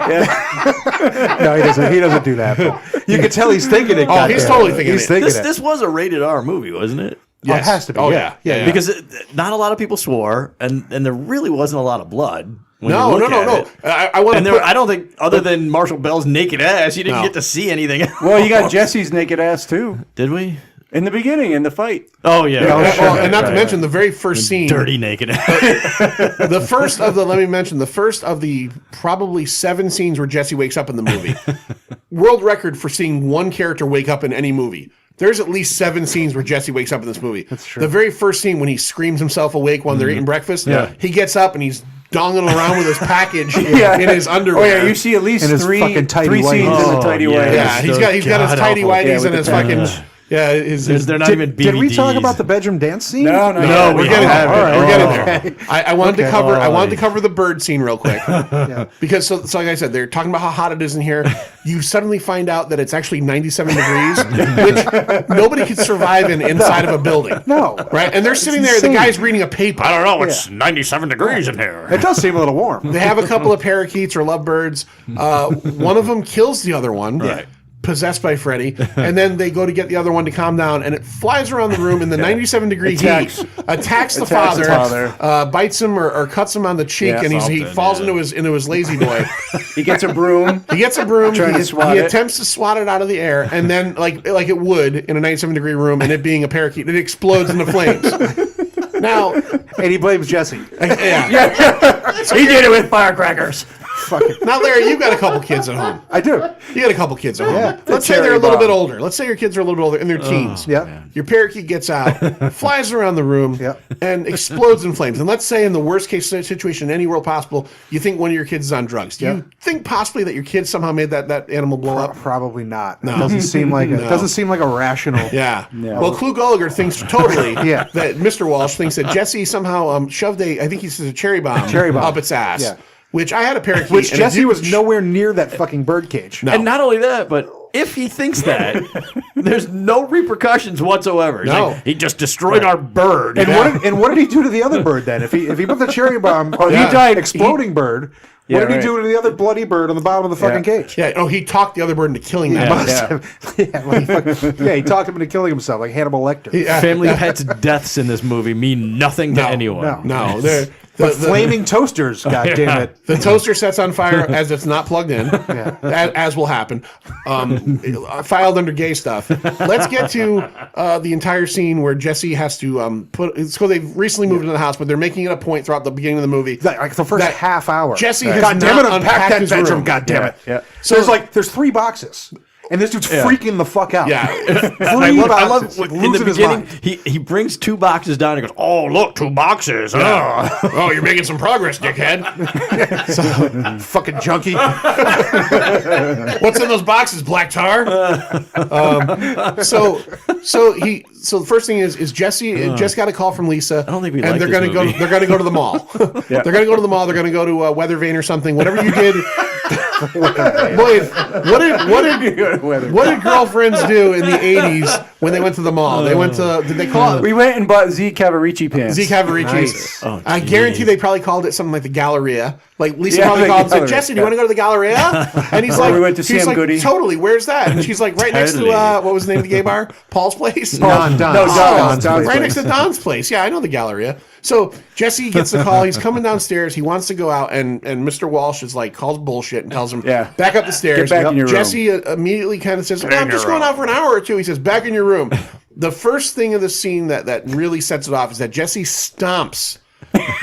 No, he doesn't. He doesn't do that. But you can tell he's thinking it. Oh, he's goddamn. totally thinking He's it. thinking This was a rated R movie, wasn't it? Oh, it has to be. Oh, yeah. yeah. Because not a lot of people swore, and there really wasn't a lot of blood. When No. you look at it. I want And to there, put. I don't think, other than Marshall Bell's naked ass, you didn't No. get to see anything. Well, you got Jesse's naked ass too. Did we? In the beginning, in the fight. Oh yeah. Well, and not to mention the very first scene. Dirty naked. The first of the probably 7 scenes where Jesse wakes up in the movie. World record for seeing one character wake up in any movie. There's at least 7 scenes where Jesse wakes up in this movie. That's true. The very first scene when he screams himself awake while they're eating breakfast, he gets up and he's donging around with his package in his underwear. Oh yeah, you see at least three scenes in the tidy whities. Yeah, he's got his tidy whities and his fucking. Yeah, they're not even BVDs. Did we talk about the bedroom dance scene? No, we're getting there. We're getting there. I wanted to cover the bird scene real quick because so like I said, they're talking about how hot it is in here. You suddenly find out that it's actually 97 degrees, which nobody could survive inside of a building. No, right? And they're sitting there. The guy's reading a paper. I don't know. It's 97 degrees in here. It does seem a little warm. They have a couple of parakeets or lovebirds. One of them kills the other one. Right. Possessed by Freddy, and then they go to get the other one to calm down, and it flies around the room in the 97-degree heat, attacks the father, bites him or cuts him on the cheek, and he falls into his lazy boy. He gets a broom. He attempts to swat it out of the air, and then like it would in a 97-degree room, and it being a parakeet, it explodes into flames. Now, and he blames Jesse. Yeah. He did it with firecrackers. Now, Larry, you've got a couple kids at home. I do. You got a couple kids at home. Yeah. Let's say they're a little bit older. Let's say your kids are a little bit older in their teens. Yeah. Your parakeet gets out, flies around the room, and explodes in flames. And let's say in the worst case situation in any world possible, you think one of your kids is on drugs. Do you think possibly that your kid somehow made that animal blow up? Probably not. No. It doesn't seem like a rational. Yeah. Well, Gulager thinks totally that Mr. Walsh thinks that Jesse somehow shoved I think he says a cherry bomb up its ass. Yeah. Which I had a parakeet. Which Jesse was nowhere near that fucking bird cage. No. And not only that, but if he thinks that, there's no repercussions whatsoever. No. Like, he just destroyed our bird. And what did he do to the other bird then? If he put the cherry bomb on the exploding bird, what did he do to the other bloody bird on the bottom of the fucking cage? Yeah. Oh, he talked the other bird into killing that. He talked him into killing himself like Hannibal Lecter. Family pets' deaths in this movie mean nothing to anyone. No. The flaming toasters, goddammit. The toaster sets on fire as it's not plugged in, as will happen. Filed under gay stuff. Let's get to the entire scene where Jesse has to so they've recently moved into the house, but they're making it a point throughout the beginning of the movie. Like the first half hour. Jesse has goddammit, not unpack that his bedroom, room. goddammit. Yeah. So there's 3 boxes. And this dude's freaking the fuck out. Yeah. I love in the beginning, he brings 2 boxes down and goes, "Oh, look, 2 boxes. Yeah. Oh, you're making some progress, dickhead." Fucking junkie. What's in those boxes, black tar? So the first thing is Jesse just got a call from Lisa. I don't think we and like they're this going to go. movie. They're going to go to the mall. They're going to go to the mall. They're going to go to Weather Vane or something. Whatever you did. Boy, what did girlfriends do in the 80s when they went to the mall? They went to, did they call it? We went and bought Z Cavarici pants. Z Cavaricis. Nice. Oh, I guarantee they probably called it something like the Galleria. Like Lisa probably called and said, "Jesse, do you want to go to the Galleria?" And he's like, we went to Sam Goody. "Totally, where's that?" And she's like, "Right next to, what was the name of the gay bar? Paul's Place?" Don's. Right next to Don's Place. Yeah, I know the Galleria. So Jesse gets the call. He's coming downstairs. He wants to go out, and Mr. Walsh is like, calls bullshit and tells him, back up the stairs. Get back in your room. Jesse immediately kind of says, "I'm just going out for an hour or two." He says, "Back in your room." The first thing of the scene that really sets it off is that Jesse stomps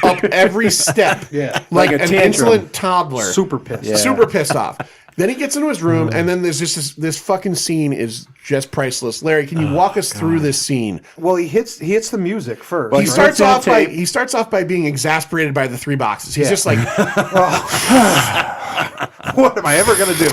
up every step, like an insolent toddler, Super pissed, super pissed off. Then he gets into his room, and then there's just this fucking scene is just priceless. Larry, can you walk us through this scene? Well, he hits the music first. He starts off by being exasperated by the 3 boxes. He's just like, what am I ever gonna do?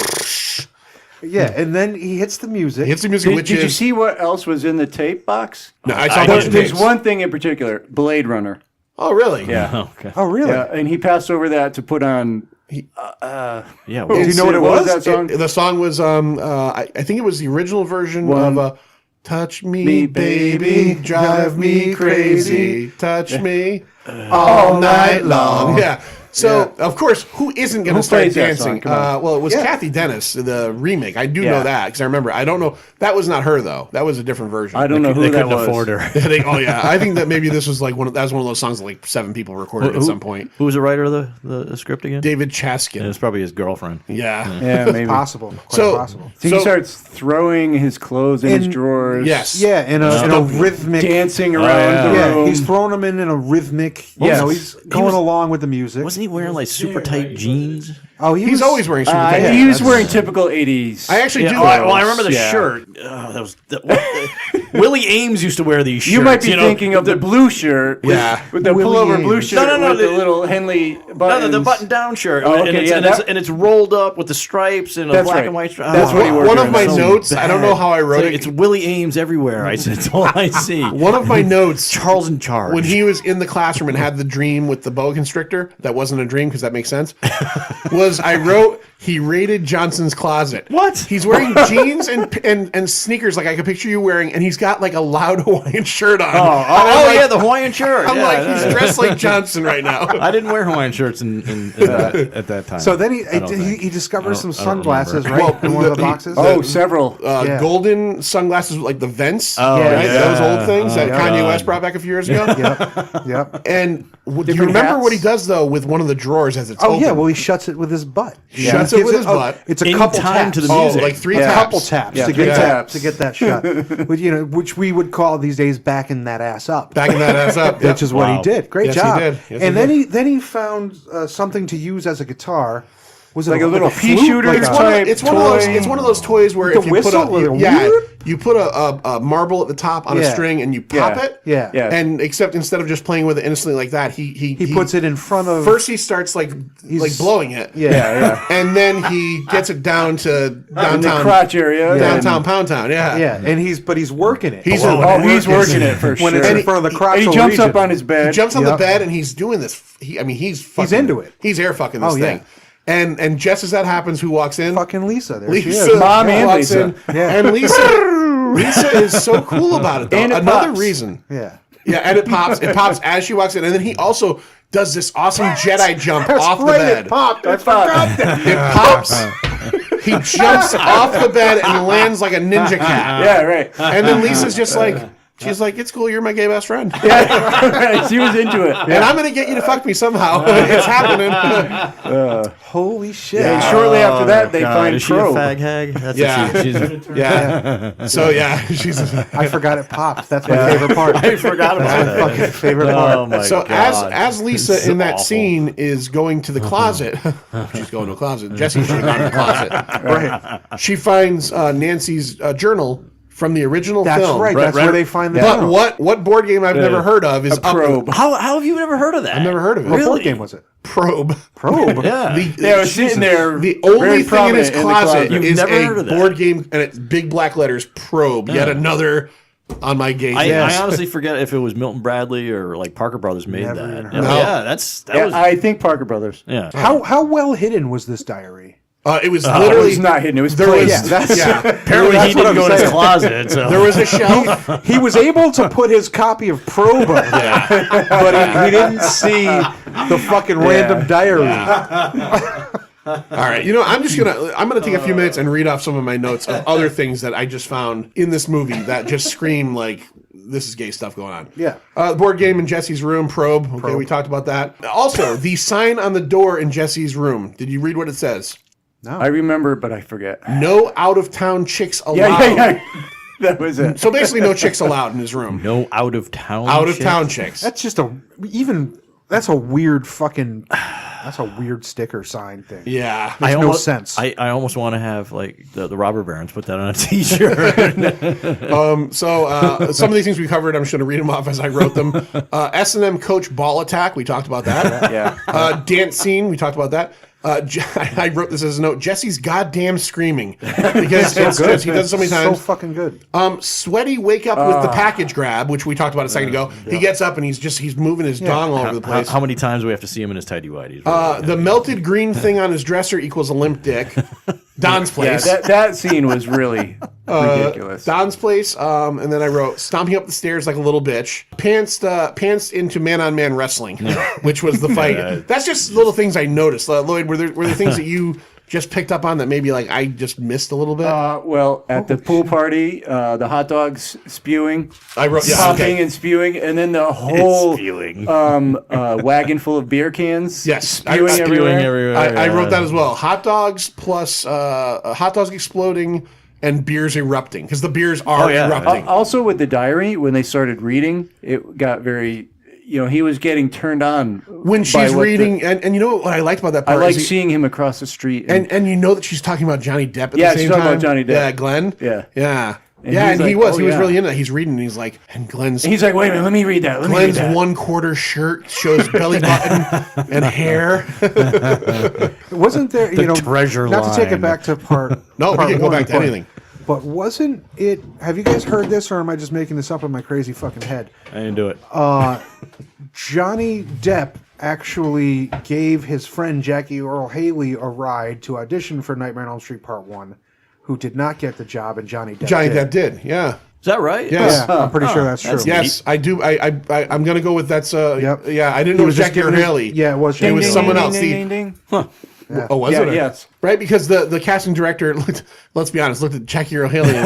Yeah, and then he hits the music. Did you see what else was in the tape box? No, I saw a bunch of There's tapes. one thing in particular, Blade Runner. Oh, really? Yeah. Oh, okay. Oh, really? Yeah, and he passed over that to put on. Do you know what it was? That song? The song was, I think it was the original version of "Touch Me, Baby, Drive Me Crazy, Touch Me All Night Long." Yeah. So, of course, who isn't going to start plays that dancing? song? Come on. Well, it was Kathy Dennis, the remake. I do know that because I remember. I don't know. That was not her, though. That was a different version. I don't know who They that couldn't was. afford her. Oh, yeah. I think that maybe this was like that was one of those songs that like 7 people recorded at some point. Who was the writer of the script again? David Chaskin. It's probably his girlfriend. Yeah. Yeah, maybe. Possible. Quite So- possible. So he starts throwing his clothes in his drawers. Yes. Yeah, in a rhythmic. Dancing around the room. He's throwing them in a rhythmic. Yes. He's going along with the music. Wasn't he wearing like super tight jeans? Oh, He's always wearing super tight. he was wearing typical 80s. I actually do. Well, I remember the Yeah. shirt. Willie Ames used to wear these shirts. You might be thinking of the blue shirt. With the Willie pullover Ames. blue shirt No, with the little Henley buttons. the button-down shirt. Oh, and, okay, it's, yeah, and, that- it's, and it's rolled up with the stripes and a That's black right. and white stripe. That's what he wore One during of my the notes, I don't know how I wrote it. It's Willie Ames everywhere. I said, that's all I see. One of my notes, Charles in charge. when he was in the classroom and had the dream with the boa constrictor, that wasn't a dream because that makes sense, was I wrote, he raided Johnson's closet. What? He's wearing jeans and sneakers like I could picture you wearing, and he's got like a loud Hawaiian shirt on. Oh, yeah, the Hawaiian shirt. I'm like, he's dressed like Johnson right now. I didn't wear Hawaiian shirts at that time. So then don't think. he discovers some I don't sunglasses, remember. right? In one of the boxes. Oh, several. Golden sunglasses with like the vents. Oh, right? yeah. Those old things that yeah. Kanye West brought back a few years ago. Yep. And do you Different remember hats? what he does though with one of the drawers as it's Oh open? yeah, well he shuts it with his butt. Shuts it Gives with his butt. It's a In couple time taps. to the music. like 3 A taps. couple taps Yeah, to three get taps. to get that shut, which we would call these days backing that ass up. Backing that ass up. Which is what he Wow. did. Great Yes, he job. did. Yes, and he then he found something to use as a guitar. Was it Like a little pea flute? shooter Like type It's one of those. toy. It's one of those toys where The if you whistle put with a you put a marble at the top on a Yeah. string and you pop Yeah. it. Yeah. Yeah. And except instead of just playing with it innocently like that, he puts it in front of. First, he starts like blowing it. Yeah. And then he gets it down to in the downtown crotch area. downtown Pound Town. Yeah. Yeah, and he's working it. He's He's working it for when sure. it's in front of the crotch. And he jumps up on his bed. He jumps on the Yep. bed and he's doing this. He's fucking, into it. He's air fucking this Oh, yeah. thing. And just as that happens, who walks in? Fucking Lisa. There she Lisa, is. Mom and walks Lisa. in, Yeah. and Lisa is so cool about it. Though. And it Another pops. reason, Yeah. yeah, and it pops as she walks in, and then he also does this awesome Jedi jump off the Right, bed. it popped. I forgot that. It pops. He jumps off the bed and lands like a ninja cat. Yeah, right. And then Lisa's just like, she's like, "It's cool. You're my gay best friend." She was into it. And I'm gonna get you to fuck me somehow. It's happening. Holy shit. And shortly after that, they find Is she a Probe. fag hag? That's Yeah. what she's. Yeah. So yeah, she's. I forgot it popped. That's my favorite part. I forgot about That's my that. fucking favorite part. Oh my So god! as Lisa This is in that awful. scene is going to the closet, she's going to a closet. Jesse should have gone to the closet. Right. She finds Nancy's journal from the original That's film. right. That's where they find the But journal. what board game I've never heard of is Probe. How have you never heard of that? I've never heard of it. What Really? board game was it? Probe. Probe. Yeah. They were sitting there. The only very thing in his prominent in the closet closet. is You've never heard a of that? board game, and it's big black letters. Probe. Yet another on my gay. I honestly forget if it was Milton Bradley or like Parker Brothers made Never that. even heard Yeah, of it. yeah, that Yeah, was. I think Parker Brothers. Yeah. How well hidden was this diary? It was It literally was not hidden. It was there was placed. Apparently, That's he what didn't I'm go in his saying. closet. So. there was a shelf. He was able to put his copy of Probe up there, but he didn't see the fucking random diary. All right, I'm gonna take a few minutes and read off some of my notes of other things that I just found in this movie that just scream like this is gay stuff going on. Yeah. The board game in Jesse's room, Probe. Okay, we talked about that. Also, the sign on the door in Jesse's room. Did you read what it says? I remember, but I forget. No out of town chicks allowed. Yeah. That was it. So basically, no chicks allowed in his room. No out of town. Out of shit? town chicks. That's just that's a weird fucking, that's a weird sticker sign thing. Yeah. Makes no almost, sense. I almost want to have like the robber barons put that on a T-shirt. So some of these things we covered, I'm just going to read them off as I wrote them. S&M coach ball attack, we talked about that. Yeah. Dance scene, we talked about that. I wrote this as a note. Jesse's goddamn screaming because it's just, he does it so many times. So fucking good. Sweaty wake up with the package grab, which we talked about a second ago. He gets up and he's moving his dong all over the place. How many times do we have to see him in his tidy whities? The melted green thing on his dresser equals a limp dick. Don's place. Yeah, that scene was really ridiculous. Don's place, and then I wrote stomping up the stairs like a little bitch. Pantsed into man-on-man wrestling, which was the fight. That's just little things I noticed. Lloyd, were there things that you just picked up on that maybe like I just missed a little bit? Well, at the pool party, the hot dogs spewing, popping and spewing, and then the whole wagon full of beer cans. Yes, spewing everywhere. I wrote that as well. Hot dogs plus hot dogs exploding and beers erupting because the beers are erupting. Also with the diary, when they started reading, it got very. He was getting turned on when she's reading, and you know what I liked about that part? I like seeing him across the street, and you know that she's talking about Johnny Depp at the same time. Yeah, she's talking about Johnny Depp. Yeah, Glenn. Yeah. And he was really into that. He's reading, and he's like, and Glenn's. And he's like, wait a minute, let me read that. Glenn's 1/4 shirt shows belly button and hair. Wasn't there? treasure not line. to take it back to part. No, we can go back to anything. But wasn't it? Have you guys heard this, or am I just making this up in my crazy fucking head? I didn't do it. Johnny Depp actually gave his friend Jackie Earle Haley a ride to audition for Nightmare on Elm Street Part 1, who did not get the job, and Johnny Depp did. Yeah. Is that right? Yes. Yeah, I'm pretty sure that's true. Yes, I do. I'm going to go with that's. Yep. Yeah, I didn't know it was Jackie or Haley. Yeah, it was. It was someone else. Ding, ding, ding. Huh. Yeah. Oh, was it? Yes. Right, because the casting director, let's be honest, looked at Jackie Earle Haley and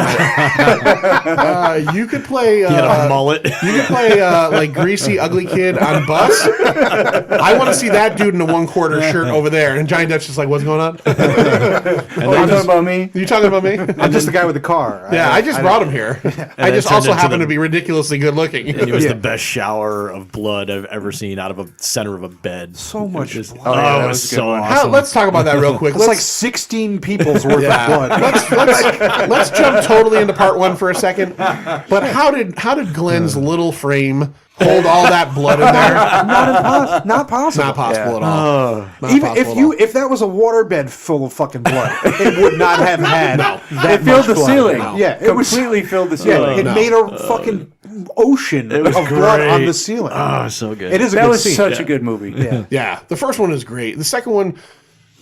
went, you could play. He had a mullet. You could play like greasy, ugly kid on Bus. I want to see that dude in a 1/4 shirt over there. And Johnny Depp's just like, what's going on? You talking about me? You talking about me? I'm just the guy with the car. Yeah, I just brought him here. I just also happen to be ridiculously good looking. And it was the best shower of blood I've ever seen out of a center of a bed. So much. It was so awesome. Let's talk about that real quick. It's like 16 people's worth of blood. Let's jump totally into part 1 for a second. But how did Glenn's little frame hold all that blood in there? Not possible. Not possible at all. Even if that was a waterbed full of fucking blood, it would not have had that It filled the blood. ceiling. No. Yeah, it Completely filled the ceiling. it made a fucking ocean of blood on the ceiling. Oh, so good. It is a That good was scene. such a good movie. Yeah, the first one is great. The second one,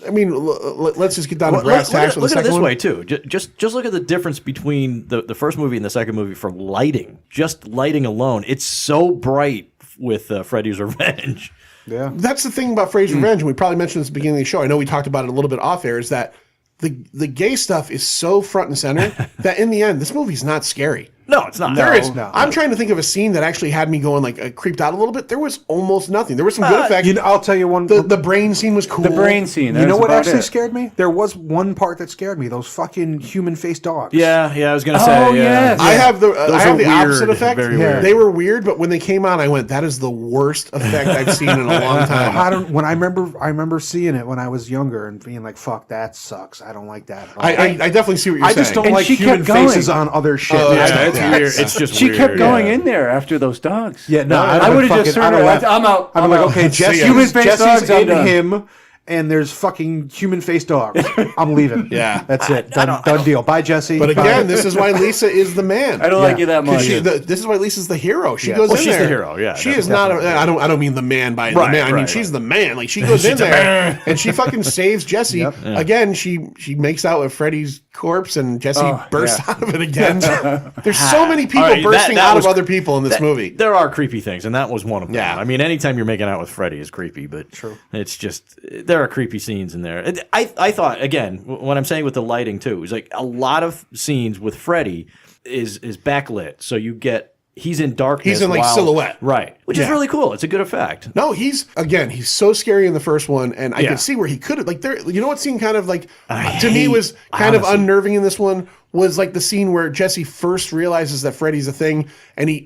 I mean, let's just get down to brass tacks with the Look at it second this one. way too. Just look at the difference between the first movie and the second movie for lighting. Just lighting alone, it's so bright with Freddy's Revenge. Yeah, That's the thing about Freddy's Revenge, and we probably mentioned this at the beginning of the show. I know we talked about it a little bit off air, is that the gay stuff is so front and center that in the end, this movie's not scary. No, it's not. There is. no. I'm trying to think of a scene that actually had me going like creeped out a little bit. There was almost nothing. There was some good effects. I'll tell you one. The brain scene was cool. The brain scene. You know what actually it. scared me? There was one part that scared me. Those fucking human-faced dogs. Yeah, I was gonna say. Oh, yes. I have the are the opposite weird, effect. very weird. They were weird, but when they came on, I went, "That is the worst effect I've seen in a long time." I remember seeing it when I was younger and being like, "Fuck, that sucks. I don't like that." At all." I definitely see what you're I saying. just don't And like she human kept going. faces on other shit. It's weird. It's just She weird. kept going in there after those dogs. Yeah, no, I would have just turned around. I'm out. I'm like, okay, See ya. Jesse's dogs, I'm in done. him, and there's fucking human-faced dogs. I'm leaving. Yeah. That's it. Done deal. Bye, Jesse. But Bye. again, this is why Lisa is the man. I don't like you that much. This is why Lisa's the hero. She goes Well, in she's there. the hero, yeah, She is not. I don't mean the man by the Right, man. I mean right, she's the man. Like she goes in there and she fucking saves Jesse. Again, she makes out with Freddy's corpse and Jesse bursts out of it again. There's so many people All right, bursting that out was- of other people in this movie. There are creepy things, and that was one of them. Yeah. I mean, anytime you're making out with Freddy is creepy, but it's just there are creepy scenes in there. I thought again, what I'm saying with the lighting too is like a lot of scenes with Freddy is backlit, so you get he's in darkness. He's in like while- silhouette. right? Which is Yeah. really cool. It's a good effect. No, he's so scary in the first one, and I could see where he could have like there. You know what scene kind of like to me was kind of unnerving in this one was like the scene where Jesse first realizes that Freddy's a thing, and he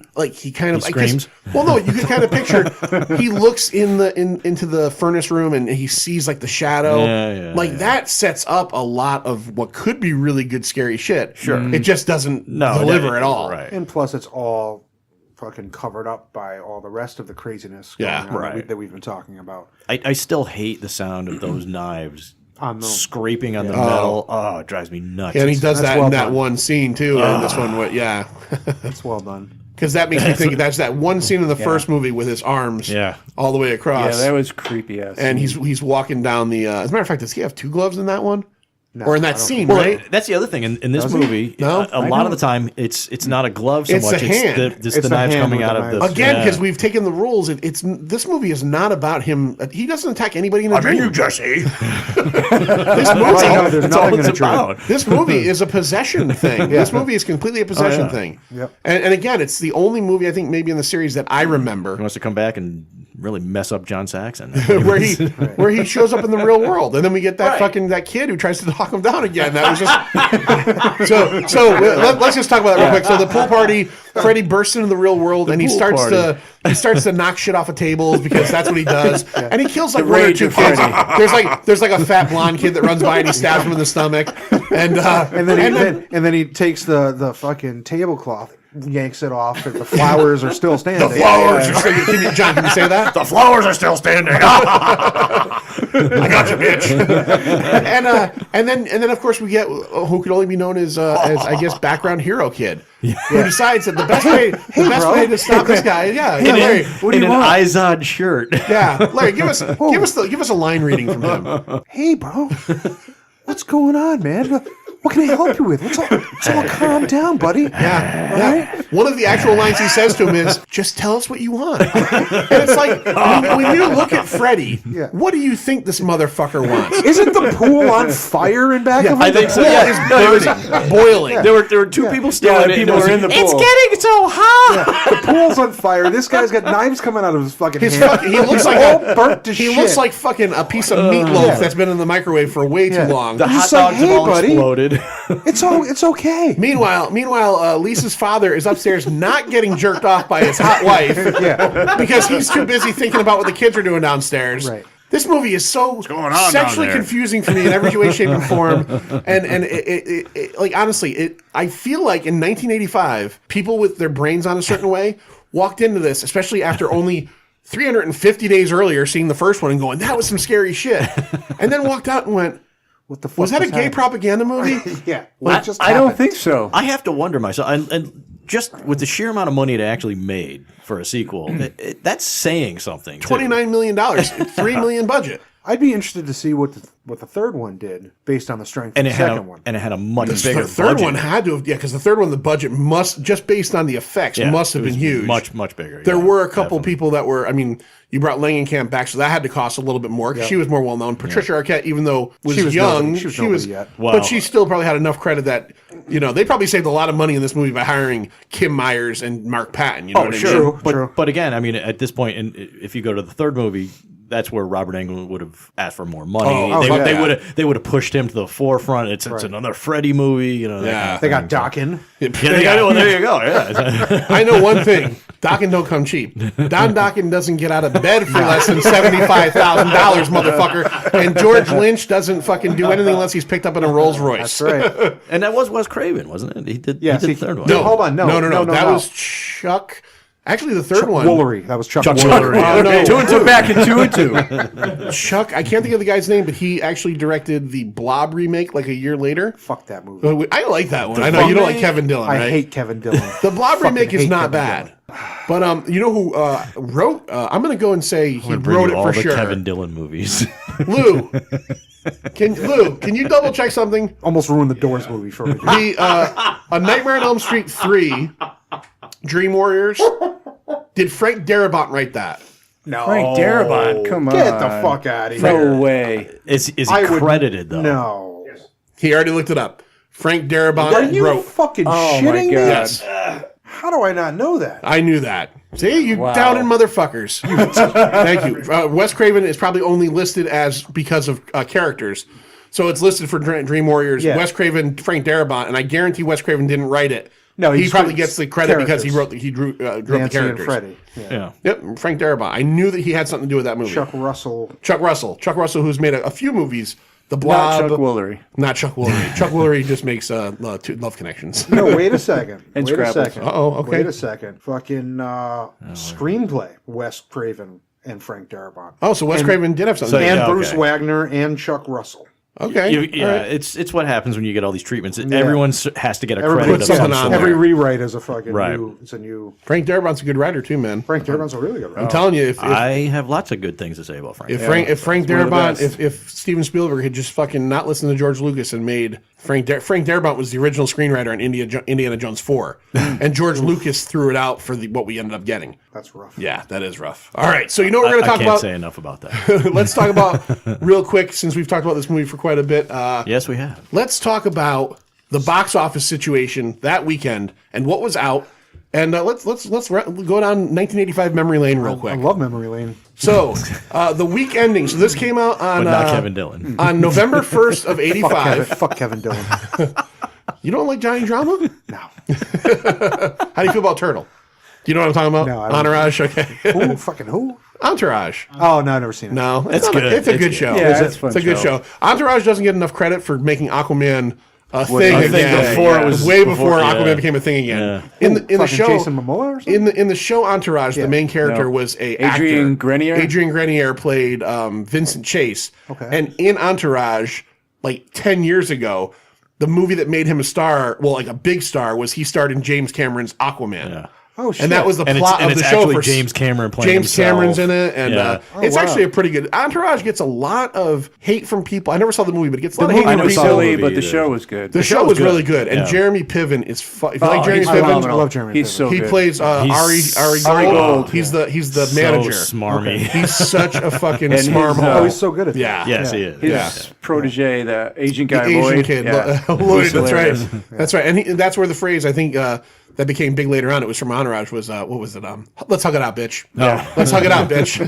kind of screams? Well, no, you can kind of picture he looks into the furnace room and he sees like the shadow. That sets up a lot of what could be really good scary shit. Sure, it just doesn't deliver at all. Right. And plus, it's all fucking covered up by all the rest of the craziness going on that we've been talking about. I still hate the sound of those knives On the- scraping on the metal. Oh, it drives me nuts. And he does that well in that done. one scene too. In this one, That's well done. because that makes me think that's that one scene in the first movie with his arms all the way across. Yeah, that was creepy ass. And he's walking down the. As a matter of fact, does he have two gloves in that one? or in that scene, Well, right? that's the other thing in this movie. No? A lot of the time it's not a glove so It's much. the hand. It's the knives hand coming with out the of the knives. Again, because we've taken the rules. This movie is not about him. He doesn't attack anybody in a dream. Jesse. This Right, movie, no, there's That's all nothing in it's a dream. about. this movie is a possession thing. This movie is completely a possession thing. Yep. And again, it's the only movie I think maybe in the series that I remember He wants to come back and really mess up John Saxon. where he shows up in the real world, and then we get that kid who tries to talk him down again. That was just let's just talk about that real quick. So the pool party, Freddy bursts into the real world, and he starts to knock shit off of tables because that's what he does, and he kills like one or two kids. There's like a fat blonde kid that runs by and he stabs him in the stomach, and then he takes the fucking tablecloth, yanks it off, and the flowers are still standing. The flowers. John, can you say that? The flowers are still standing. I got you, bitch. and then of course we get who could only be known as I guess background hero kid, who decides that the best way to stop this guy, Larry, What do in you an want? Izod shirt. Larry, give us a line reading from him. Hey, bro, what's going on, man? What can I help you with? Let's all calm down, buddy. Yeah. One of the actual lines he says to him is, "Just tell us what you want." And it's like, when you look at Freddy, what do you think this motherfucker wants? Isn't the pool on fire in back of him? I think so. The pool Yeah. is burning, boiling. There were two people still in it. people and are in the pool. It's getting so hot. The pool's on fire. This guy's got knives coming out of his fucking hand. He looks He's like all burnt to he shit. looks like fucking a piece of meatloaf that's been in the microwave for way too long. The hot just like, dogs have "Hey, all buddy." exploded. It's okay. Meanwhile, Lisa's father is upstairs not getting jerked off by his hot wife because he's too busy thinking about what the kids are doing downstairs. Right. This movie is so going on down sexually there? confusing for me in every way, shape, and form. And it like honestly, I feel like in 1985, people with their brains on a certain way walked into this, especially after only 350 days earlier seeing the first one and going, "That was some scary shit," and then walked out and went, What the fuck "Was that a gay happening? propaganda movie?" Yeah. I don't think so. I have to wonder myself, and just with the sheer amount of money it actually made for a sequel, that's saying something. too. $29 million, $3 million budget. I'd be interested to see what the third one did based on the strength and of it the had second one. and it had a much bigger The third budget. one had to have, because the third one, the budget must, just based on the effects, must have it been was huge. much bigger. There yeah, were a couple definitely. people that were, I mean, you brought Langenkamp back, so that had to cost a little bit more because she was more well known. Patricia Arquette, even though was She was young, nobody. She was nobody yet. but she still probably had enough credit that, they probably saved a lot of money in this movie by hiring Kim Myers and Mark Patton. You know what I mean? True. But again, I mean, at this point, and if you go to the third movie, that's where Robert Englund would have asked for more money. They would have pushed him to the forefront. It's another Freddy movie, that kind of They thing. got Dokken. There you go. Yeah. I know one thing. Dokken don't come cheap. Don Dokken doesn't get out of bed for less than $75,000, motherfucker. And George Lynch doesn't fucking do anything unless he's picked up in a Rolls Royce. That's right. And that was Wes Craven, wasn't it? He did the third one. No, hold on. No. That was Chuck. Actually, the third one. Woolery. That was Chuck Woolery. Woolery. Oh, no. Two and two back in 2 and 2. Chuck, I can't think of the guy's name, but he actually directed the Blob remake like a year later. Fuck that movie. I like that one. I know you don't like Kevin Dillon, right? I hate Kevin Dillon. The Blob Fucking remake is hate not Kevin bad. But you know who wrote? I'm going to go and say he Bring wrote you it all for the sure. Kevin Dillon movies. Lou, can you double check something? Almost ruined the Doors movie for me. A Nightmare on Elm Street 3, Dream Warriors. Did Frank Darabont write that? No. Frank Darabont, come on. Get the fuck out of here. No way. Is he I would- credited though? No. He already looked it up. Frank Darabont Are you wrote. fucking Oh my shitting me? God. Yes, How do I not know that? I knew that. See, you doubting motherfuckers. Thank you. Wes Craven is probably only listed as because of characters. So it's listed for Dream Warriors, Yeah. Wes Craven, Frank Darabont, and I guarantee Wes Craven didn't write it. No, he he's probably written gets the credit because characters. he drew the Nancy and characters. Freddy. Yeah. Yep, Frank Darabont. I knew that he had something to do with that movie. Chuck Russell. Chuck Russell, who's made a few movies. The Not Blob. Chuck Woolery. Not Chuck Woolery. Chuck Woolery just makes love connections. No, wait a second. And wait Scrabbles. a second. Uh-oh, okay. Wait a second. Fucking screenplay. Wes Craven and Frank Darabont. Oh, so Wes Craven did have something. And yeah, Bruce okay. Wagner and Chuck Russell. Okay. Yeah, all right. it's what happens when you get all these treatments. Everyone has to get a Everybody credit puts of some something on sort. there. Every rewrite is a fucking Right. new. It's a new. Frank Darabont's a good writer too, man. Frank Darabont's a really good writer. I'm telling you, if I have lots of good things to say about Frank. If Frank one of the Darabont, best. if Steven Spielberg had just fucking not listened to George Lucas and made Frank Darabont was the original screenwriter on Indiana Jones 4, and George Lucas threw it out for what we ended up getting. That's rough. Yeah, that is rough. All right, so you know what we're going to I talk can't about. say enough about that. Let's talk about real quick, since we've talked about this movie for quite a bit. Yes, we have. Let's talk about the box office situation that weekend and what was out. And let's go down 1985 memory lane real quick. I love Memory Lane. So the week ending. So this came out on But not Kevin Dillon. on November 1st of '85. Fuck Kevin Dillon. You don't like Johnny Drama? No. How do you feel about Turtle? Do you know what I'm talking about? No, I don't. Entourage. Okay. Who? Fucking who? Entourage. Oh no, I've never seen it. No, It's not good. It's a It's good good. show. Yeah, it's it's a good show. Entourage doesn't get enough credit for making Aquaman a thing I think again. before it was way before yeah. Aquaman became a thing again. Yeah. In the Fucking show, Jason Momoa or something? in the show Entourage, the main character No. was a Adrian actor. Grenier? Adrian Grenier played Vincent Chase. Okay. And in Entourage, like 10 years ago, the movie that made him a star, well, like a big star, was he starred in James Cameron's Aquaman. Yeah. Oh shit. And that was the And plot it's of the show. actually For James Cameron playing James himself. Cameron's in it, and Yeah. it's wow. actually a pretty good. Entourage gets a lot of hate from people. I never saw the movie, but it gets a lot The of hate movie from was people. silly, movie but the either. show was good. The show was good. really good, and Yeah. Jeremy Piven is. If you like Oh, Jeremy he's Piven, phenomenal. I love Jeremy He's Piven. so he good. plays Ari He's- Gold. Gold. He's the So manager. smarmy. He's such a fucking And his, smarm. Oh, he's so good at that. yeah. Yes, he is. His Yeah. protege, the Asian guy, The Asian Lloyd. kid, Yeah. Lloyd. He's That's right. hilarious. That's right. And that's where the phrase I think that became big later on. It was from Entourage. Was what was it? Let's hug it out, bitch. Yeah. Let's hug it out, bitch.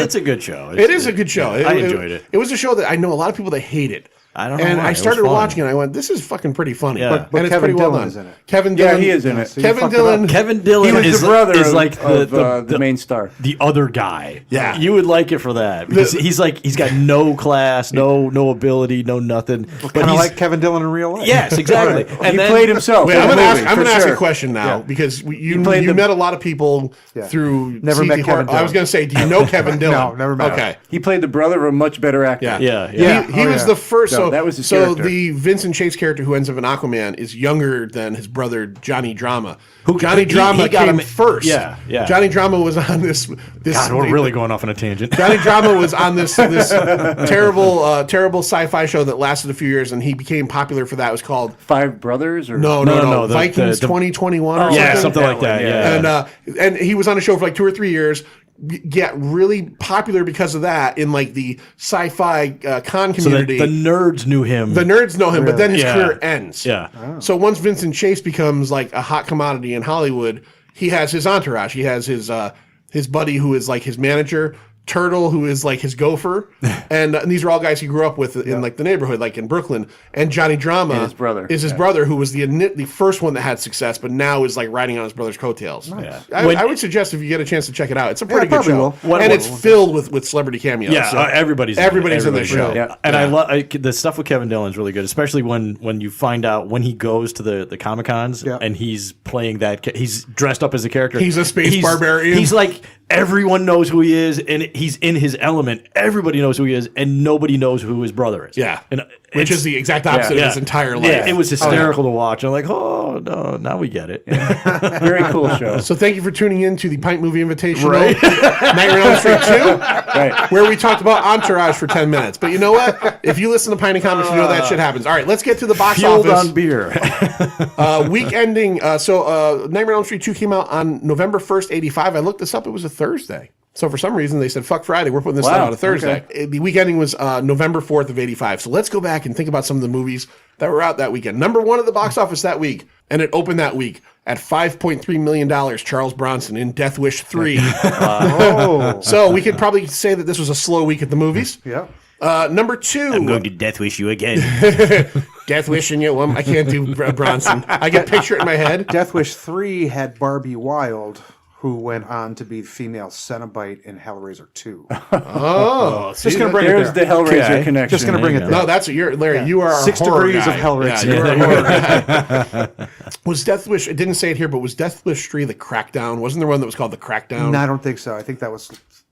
It's a good show. It is a good show. I enjoyed it. It was a show that I know a lot of people that hate it. I don't know And why. I It was started fun. watching it. I went, "This is fucking pretty funny." Yeah. But and it's Kevin pretty well Dillon done. is in it. Kevin Yeah, Dillon. he is in it. So you Kevin fucked it up. Dillon. Kevin Dillon He was is the brother is of, like the main star. the other guy. Yeah. You would like it for that because he's got no class, no ability, no nothing. But Kind of he's like Kevin Dillon in real life. yes, exactly. He played himself. Wait, in I'm the going movie, to for ask sure. a question now Yeah. because you played the- met a lot of people Yeah. through. Never met CT Kevin Horror. I was Dillon. going to say, do you know Kevin Dillon? No, never met him. Okay. He played the brother of a much better actor. Yeah. Yeah. Yeah. He Oh, was yeah. the first. No, So that was his so character. the Vincent Chase character who ends up in Aquaman is younger than his brother Johnny Drama. Johnny Drama got came him first. Yeah, yeah. Johnny Drama was on this. God, we're really going off on a tangent. Johnny Drama was on this terrible sci-fi show that lasted a few years, and he became popular for that. It was called Five Brothers? Or No, the- Vikings the- 2021 or yeah, something. something like that. Yeah. And he was on a show for like 2 or 3 years. Get really popular because of that in like the sci-fi con So community. the nerds knew him. The nerds know him, but then his Yeah. career ends. Yeah. So once Vincent Chase becomes like a hot commodity in Hollywood, he has his entourage. He has his buddy who is like his manager, Turtle, who is like his gopher, and these are all guys he grew up with in like the neighborhood, like in Brooklyn. And Johnny Drama And his brother. is his brother, who was the first one that had success, but now is like riding on his brother's coattails. Yeah. I would suggest if you get a chance to check it out, it's a pretty I good probably show, will. and it's filled with celebrity cameos. Yeah, so everybody's in the show. Yeah. And I love the stuff with Kevin Dillon is really good, especially when you find out when he goes to the Comic Cons Yeah. and he's playing he's dressed up as a character. He's a space barbarian. He's like everyone knows who he is, and he's in his element. Everybody knows who he is, and nobody knows who his brother is. Yeah. and Which is the exact opposite of his entire life. Yeah, it was hysterical to watch. I'm like, oh no, now we get it. Very cool show. So thank you for tuning in to the Pint Movie Invitational, Nightmare on Elm Street 2, Right. where we talked about Entourage for 10 minutes. But you know what? If you listen to Pint and Comics, you know that shit happens. All right, let's get to the box Fueled office. on beer. Week ending. Nightmare on Elm Street 2 came out on November 1st, 85. I looked this up. It was a Thursday. So for some reason, they said, fuck Friday. We're putting this out on a Thursday. The week ending was November 4th of 85. So let's go back and think about some of the movies that were out that weekend. Number one at the box office that week, and it opened that week at $5.3 million, Charles Bronson in Death Wish 3. Oh. So we could probably say that this was a slow week at the movies. Yeah. Number two. to Death Wish you again. Death Wish in you. I can't do Bronson. I can picture it in my head. Death Wish 3 had Barbie Wilde, who went on to be female Cenobite in Hellraiser 2. Oh. Just going to bring There's it the there. Hellraiser connection. Just going to bring it there. No, that's you're Larry. You are a 6 horror degrees guy. of Hellraiser. Yeah, you're a horror guy. Was Death Wish? It didn't say it here, but was Death Wish 3 the Crackdown? Wasn't there one that was called the Crackdown? No, I don't think so. I think that was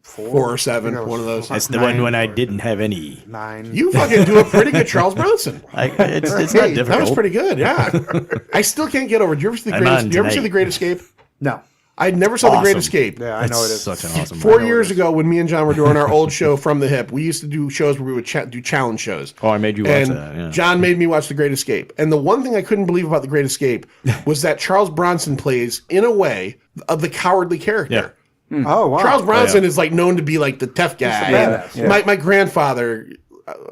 4 or 7, one of those. That's the one when I didn't have any. 9. You fucking do a pretty good Charles Bronson. It's not difficult. That was pretty good, yeah. I still can't get over it. Did you ever see The Great Escape? No. I never saw The Great Escape. Yeah, I know it is. Such an awesome 4 years ago, when me and John were doing our old show From the Hip, we used to do shows where we would do challenge shows. Oh, I made you watch and that. Yeah. John made me watch The Great Escape. And the one thing I couldn't believe about The Great Escape was that Charles Bronson plays, in a way, of the cowardly character. Yeah. Oh, wow. Charles Bronson is like known to be like the tough guy. badass. And my grandfather,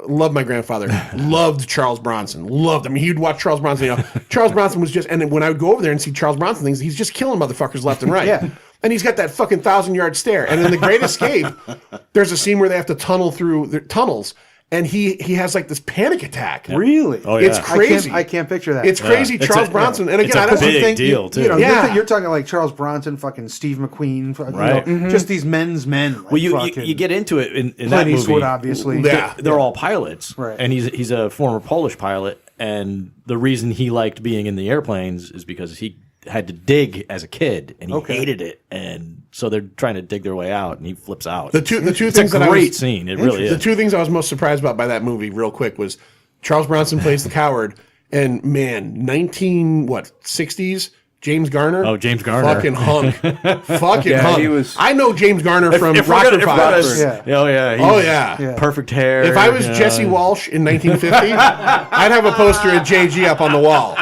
loved my grandfather, loved Charles Bronson, loved him. I mean, he'd watch Charles Bronson. You know, Charles Bronson was just, and then when I would go over there and see Charles Bronson things, he's just killing motherfuckers left and right. Yeah. And he's got that fucking 1,000-yard stare. And in The Great Escape, there's a scene where they have to tunnel through the tunnels, and he has like this panic attack. Really? Oh, yeah. It's crazy. I can't picture that. It's crazy. It's Charles a- Bronson, and it's again, a I don't big think deal, too. You know, Yeah. you're talking like Charles Bronson, fucking Steve McQueen, Right. just these men's men. Like Well, you fucking get into it in that Clint movie. Eastwood, obviously. Yeah. They're all pilots, Right. and he's a former Polish pilot. And the reason he liked being in the airplanes is because he had to dig as a kid, and he hated it. And so they're trying to dig their way out, and he flips out. The two it's things a that great scene. It really is. The two things I was most surprised about by that movie, real quick, was Charles Bronson plays the coward, and man, 60s. James Garner. Oh, James Garner. Fucking hunk. Fucking Yeah, hunk. he was- I know James Garner from if we're Rocker gonna- if we're gonna- Fox. Yeah. Oh yeah. Oh, he's- yeah. Perfect hair. If I was Jesse Walsh in 1950, I'd have a poster of JG up on the wall.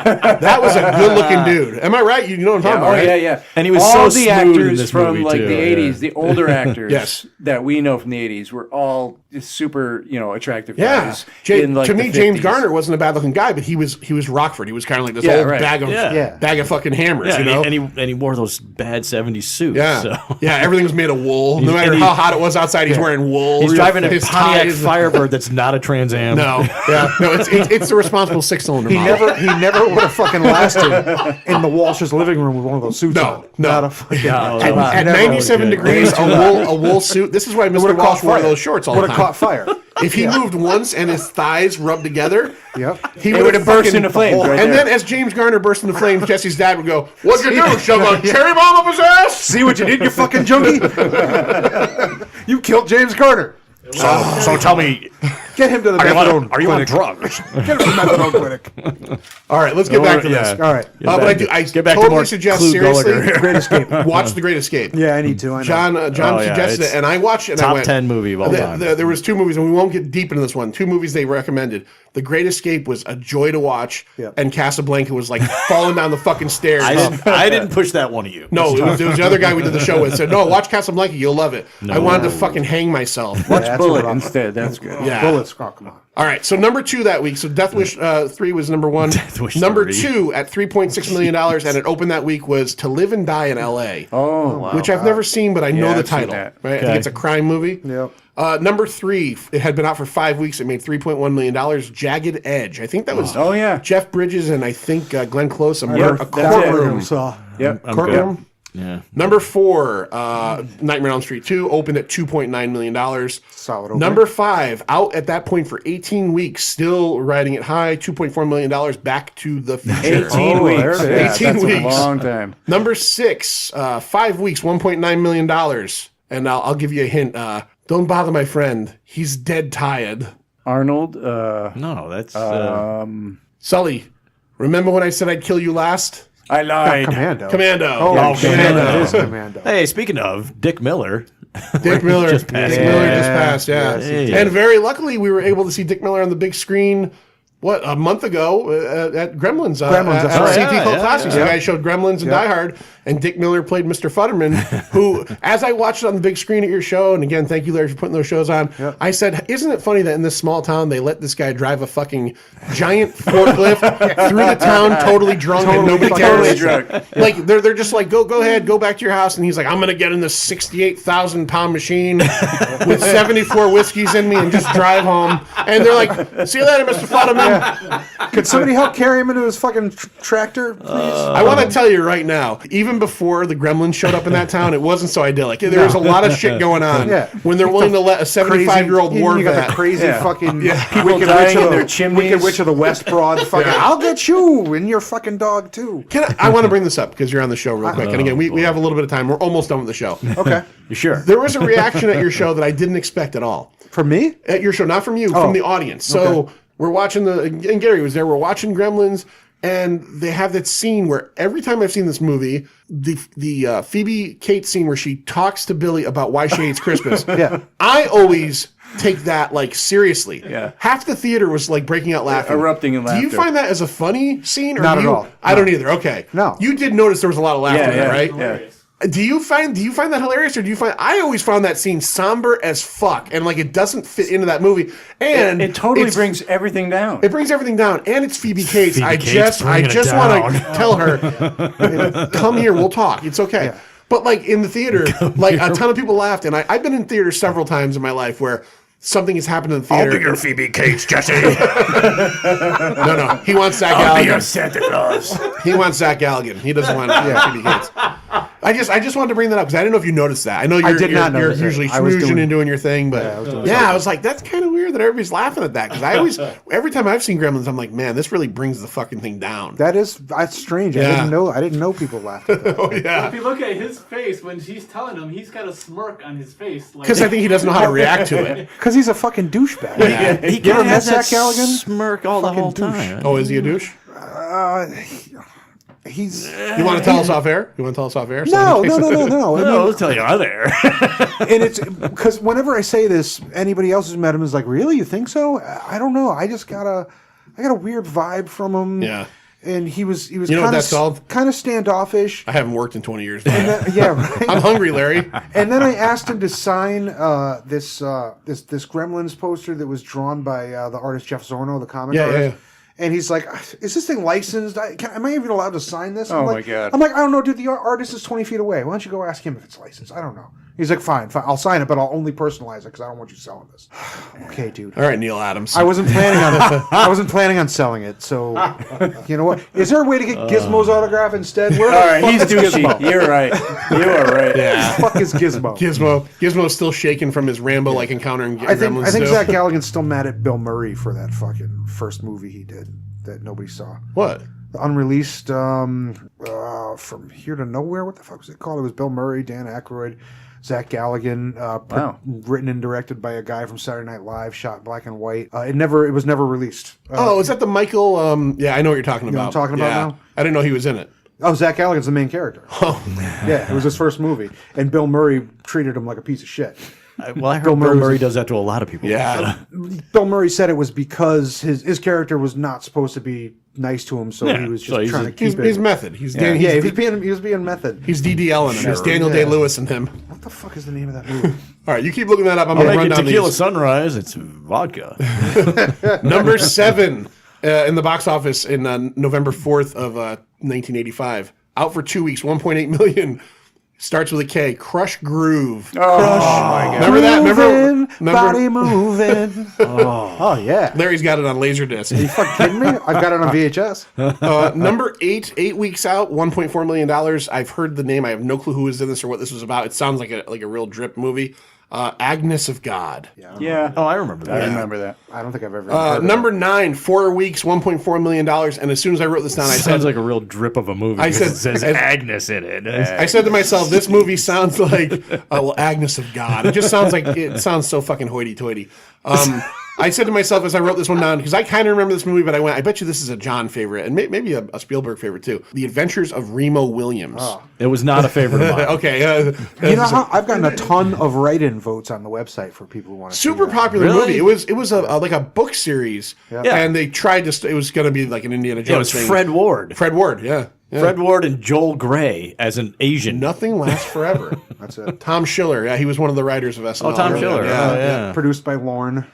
That was a good-looking dude. Am I right? You know what I'm talking about, right? yeah. And he was all so the smooth in actors this from movie, like too, the yeah. 80s, the older actors Yes. that we know from the 80s were all just super, attractive Yeah. guys. To the me, James 50s. Garner wasn't a bad-looking guy, but he was Rockford. He was kind of like this Yeah, old right. bag of Yeah. bag of fucking hammers, Yeah, you know? and he wore those bad '70s suits. Yeah, So. yeah. Everything was made of wool. No matter and how hot it was outside, he's wearing wool. He's driving a His Pontiac ties- Firebird that's not a Trans Am. No, yeah, no. It's the responsible 6-cylinder model. He never would have fucking lasted in the Walsh's living room with one of those suits No, on. no. Not a fucking. No, At never 97 would. degrees, a wool suit. This is why Mr. Would've Walsh caught wore fire. those shorts all the Would time. have caught fire. If he moved once and his thighs rubbed together, Yep. he It would have burst fucking- into flames right And there. then as James Garner burst into flames, Jesse's dad would go, "What'd you do? Shove a cherry bomb up his ass?" See what you did, you fucking junkie? You killed James Garner. So tell me, Get him to the methadone are you on clinic. drugs? Get him to the methadone clinic. All right, let's get back to this. All right. But I Get back to totally more suggest Clue seriously Gulager. Great Escape. watch The Great Escape. Yeah, I need to. I know. John Oh, yeah, suggested it's it, and I watched it. And I top went, 10 movie of all time. There was 2 movies, and we won't get deep into this one. 2 movies they recommended. The Great Escape was a joy to watch, Yep. and Casablanca was like falling down the fucking stairs. I didn't push that one of you. No, it was the other guy we did the show with said, "No, watch Casablanca, you'll love it." I wanted to fucking hang myself. Watch That's Bullet what I'm- instead. That's good. Yeah. Bullets. Oh, come on. All right, so number 2 that week. So Death Wish 3 was number 1. Wish Number 3. 2 at $3.6 million, and it opened that week was To Live and Die in L.A. Oh, wow. Which I've never seen, but I know the I've seen title. that. Right? I Okay. think it's a crime movie. Yep. Number 3, it had been out for 5 weeks. It made $3.1 million. Jagged Edge. I think that was Oh, yeah. Jeff Bridges and I think Glenn Close. A Yep, that's it. courtroom. Yep. Courtroom. Yeah. Number 4, Nightmare on Elm Street 2 opened at $2.9 million. Solid opening. Number 5, out at that point for 18 weeks, still riding it high, $2.4 million. Back to the Future. 18 weeks. there it is. Yeah, 18 that's weeks. a long time. Number 6, 5 weeks, $1.9 million. And I'll give you a hint. Don't bother my friend. He's dead tired. Arnold. No, that's Sully, remember when I said I'd kill you last? I lied. Commando. Commando. Oh, Yeah, Commando. It is Commando. Hey, speaking of Dick Miller, Dick Miller. Just passed. Dick Miller just passed, yeah. Yes, And very luckily, we were able to see Dick Miller on the big screen, a month ago at Gremlins. Gremlins, at that's right. CT Cult Yeah, Classics. yeah. The guy showed Gremlins and Die Hard, and Dick Miller played Mr. Futterman, who, as I watched it on the big screen at your show, and again, thank you, Larry, for putting those shows on, I said, isn't it funny that in this small town, they let this guy drive a fucking giant forklift through the town, totally drunk, and nobody cares? Like, they're just like, go ahead, go back to your house, and he's like, I'm going to get in this 68,000-pound machine with 74 whiskeys in me and just drive home. And they're like, see you later, Mr. Futterman. Could somebody help carry him into his fucking tractor, please? I want to tell you right now, even even before the Gremlins showed up in that town, it wasn't so idyllic. There was a lot of shit going on. When they're willing to let a 75-year-old war You got vet. the crazy fucking People dying in their chimneys. Wicked Witch of the West Broad. Fucking, I'll get you and your fucking dog too. I want to bring this up because you're on the show real quick. And again, we have a little bit of time. We're almost done with the show. Okay. You sure? There was a reaction at your show that I didn't expect at all. From me? At your show, not from you, from the audience. So we're watching and Gary was there, we're watching Gremlins, and they have that scene where every time I've seen this movie, the Phoebe Cates scene where she talks to Billy about why she hates Christmas. I always take that like seriously. Half the theater was like breaking out laughing. Erupting in laughter. Do you find that as a funny scene? Or Not at all. I don't either. Okay. No. You did notice there was a lot of laughter there, right? Yeah. Do you find that hilarious, or do you find I always found that scene somber as fuck, and like it doesn't fit into that movie, and It totally brings everything down. it brings everything down, and it's Phoebe Cates. I just want to tell her, come here, we'll talk. It's okay. But like in the theater, like a ton of people laughed, and I've been in theater several times in my life where something has happened in the theater. I'll be your Phoebe Cates, Jesse. No, he wants Zach I'll be Galligan. your Santa Claus. He wants Zach Galligan. He doesn't want Phoebe Cates. I just wanted to bring that up because I didn't know if you noticed that. I know you're usually schmoozing and doing your thing, but I was like, that's kind of weird that everybody's laughing at that because I always, every time I've seen Gremlins, I'm like, man, this really brings the fucking thing down. That's strange. I didn't know people laughed at that. If you look at his face when she's telling him, he's got a smirk on his face. Because I think he doesn't know how to react to it. Because he's a fucking douchebag. He You ever met has Zach that Galligan? smirk all the whole time. Oh, is he a douche? He's. You want to tell us off air? No. I'll tell you on there. And it's because whenever I say this, anybody else who's met him is like, "Really? You think so?" I don't know. I got a weird vibe from him. Yeah. And he was You know what that's called? kind of standoffish. I haven't worked in 20 years. Right. I'm hungry, Larry. And then I asked him to sign this Gremlins poster that was drawn by the artist Jeff Zorno, the comic artist. Yeah. And he's like, "Is this thing licensed? Am I even allowed to sign this?" Oh, I'm my like, God. I'm like, "I don't know, dude. The artist is 20 feet away. Why don't you go ask him if it's licensed? I don't know." He's like, fine. I'll sign it, but I'll only personalize it because I don't want you selling this. Okay, dude. All right, Neil Adams. I wasn't planning on selling it. So, you know what? Is there a way to get Gizmo's autograph instead? All right, he's douchey. You're right. You are right. Yeah. Fuck is Gizmo? Gizmo's still shaking from his Rambo-like encounter in Gremlins. I think too. Zach Galligan's still mad at Bill Murray for that fucking first movie he did that nobody saw. What? The unreleased From Here to Nowhere. What the fuck was it called? It was Bill Murray, Dan Aykroyd, Zach Galligan, written and directed by a guy from Saturday Night Live, shot black and white. It was never released. Is that the Michael? Yeah, I know what you're talking about. You know what I'm talking about now? I didn't know he was in it. Oh, Zach Galligan's the main character. Oh, yeah, it was his first movie, and Bill Murray treated him like a piece of shit. Well, I heard Bill Murray does that to a lot of people. Yeah. Bill Murray said it was because his character was not supposed to be nice to him, so he was just trying to keep it. He's method. He was being method. He's DDL in him. He's Daniel Day-Lewis in him. What the fuck is the name of that movie? All right, you keep looking that up. I'm going to run down Tequila these. Sunrise. It's vodka. Number 7 in the box office in November 4th of 1985. Out for 2 weeks, 1.8 million. Starts with a K. Crush Groove. Oh, my God. Remember that? Remember? Body moving. Oh, yeah. Larry's got it on Laserdisc. Are you fucking kidding me? I've got it on VHS. Number 8 weeks out, $1.4 million. I've heard the name. I have no clue who is in this or what this was about. It sounds like a real drip movie. Agnes of God. Yeah. Oh, I remember that. I remember that. I don't think I've ever heard of Number 9, 4 weeks, $1.4 million. And as soon as I wrote this down, I said, Sounds like a real drip of a movie. I said- it says Agnes in it. I said to myself, this movie sounds like, Agnes of God. It just sounds like, it sounds so fucking hoity-toity. I said to myself as I wrote this one down, because I kind of remember this movie, but I went, I bet you this is a John favorite, and maybe a Spielberg favorite too. The Adventures of Remo Williams. It was not a favorite of mine. Okay. You know how I've gotten a ton of write-in votes on the website for people who want to Super see that. popular Really? movie. It was like a book series, Yeah. and they tried to. It was going to be like an Indiana Jones Yeah, it was thing. Fred Ward. Fred Ward, yeah. Fred Ward and Joel Grey as an Asian. Nothing lasts forever. That's it. Tom Schiller, yeah, he was one of the writers of SNL. Oh, Tom Schiller. Yeah. Oh, yeah. Produced by Lorne.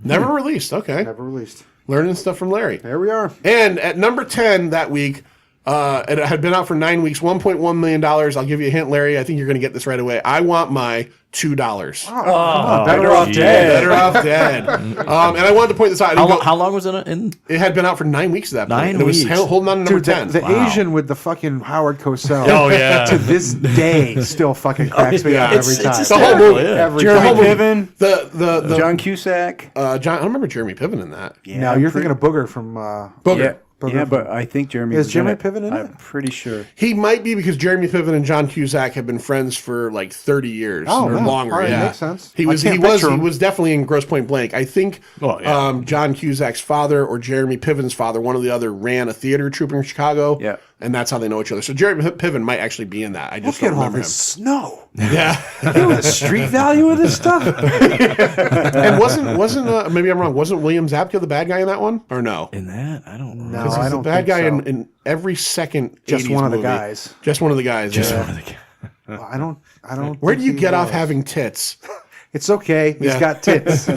Never released. Okay, Never released. learning stuff from Larry. There we are. And at number 10 that week, It had been out for 9 weeks, $1.1 million. I'll give you a hint, Larry. I think you're going to get this right away. I want my $2. Oh, Better off dead. Better off dead. And I wanted to point this out. How long was it in? It had been out for 9 weeks at that point. 9 and it was weeks. holding on to number Dude, 10. the Asian with the fucking Howard Cosell. Oh, yeah. To this day, still fucking cracks me up every time. It's the whole movie. hysterical, Jeremy Piven, The John Cusack. John, I remember Jeremy Piven in that. Now you're thinking of Booger from Booger. Yeah, but I think Jeremy Is was Jeremy in it. Piven in I'm it? pretty sure. He might be because Jeremy Piven and John Cusack have been friends for like 30 years or wow. longer. All right, yeah, makes sense. He I was can't picture him. definitely in Grosse Pointe Blank. I think yeah. John Cusack's father or Jeremy Piven's father, one or the other, ran a theater troupe in Chicago. Yeah. And that's how they know each other. So Jeremy Piven might actually be in that. I just Look don't at all remember him. this snow. Yeah. You know the street value of this stuff? And wasn't maybe I'm wrong. Wasn't William Zabka the bad guy in that one or no? In that, I don't know. No, He's I the don't bad think guy so. in every second. Just 80s one of the movie. guys. Just one of the guys. yeah. Well, I don't. Where do think you he get off was. having tits? It's okay. He's Yeah. got tits. All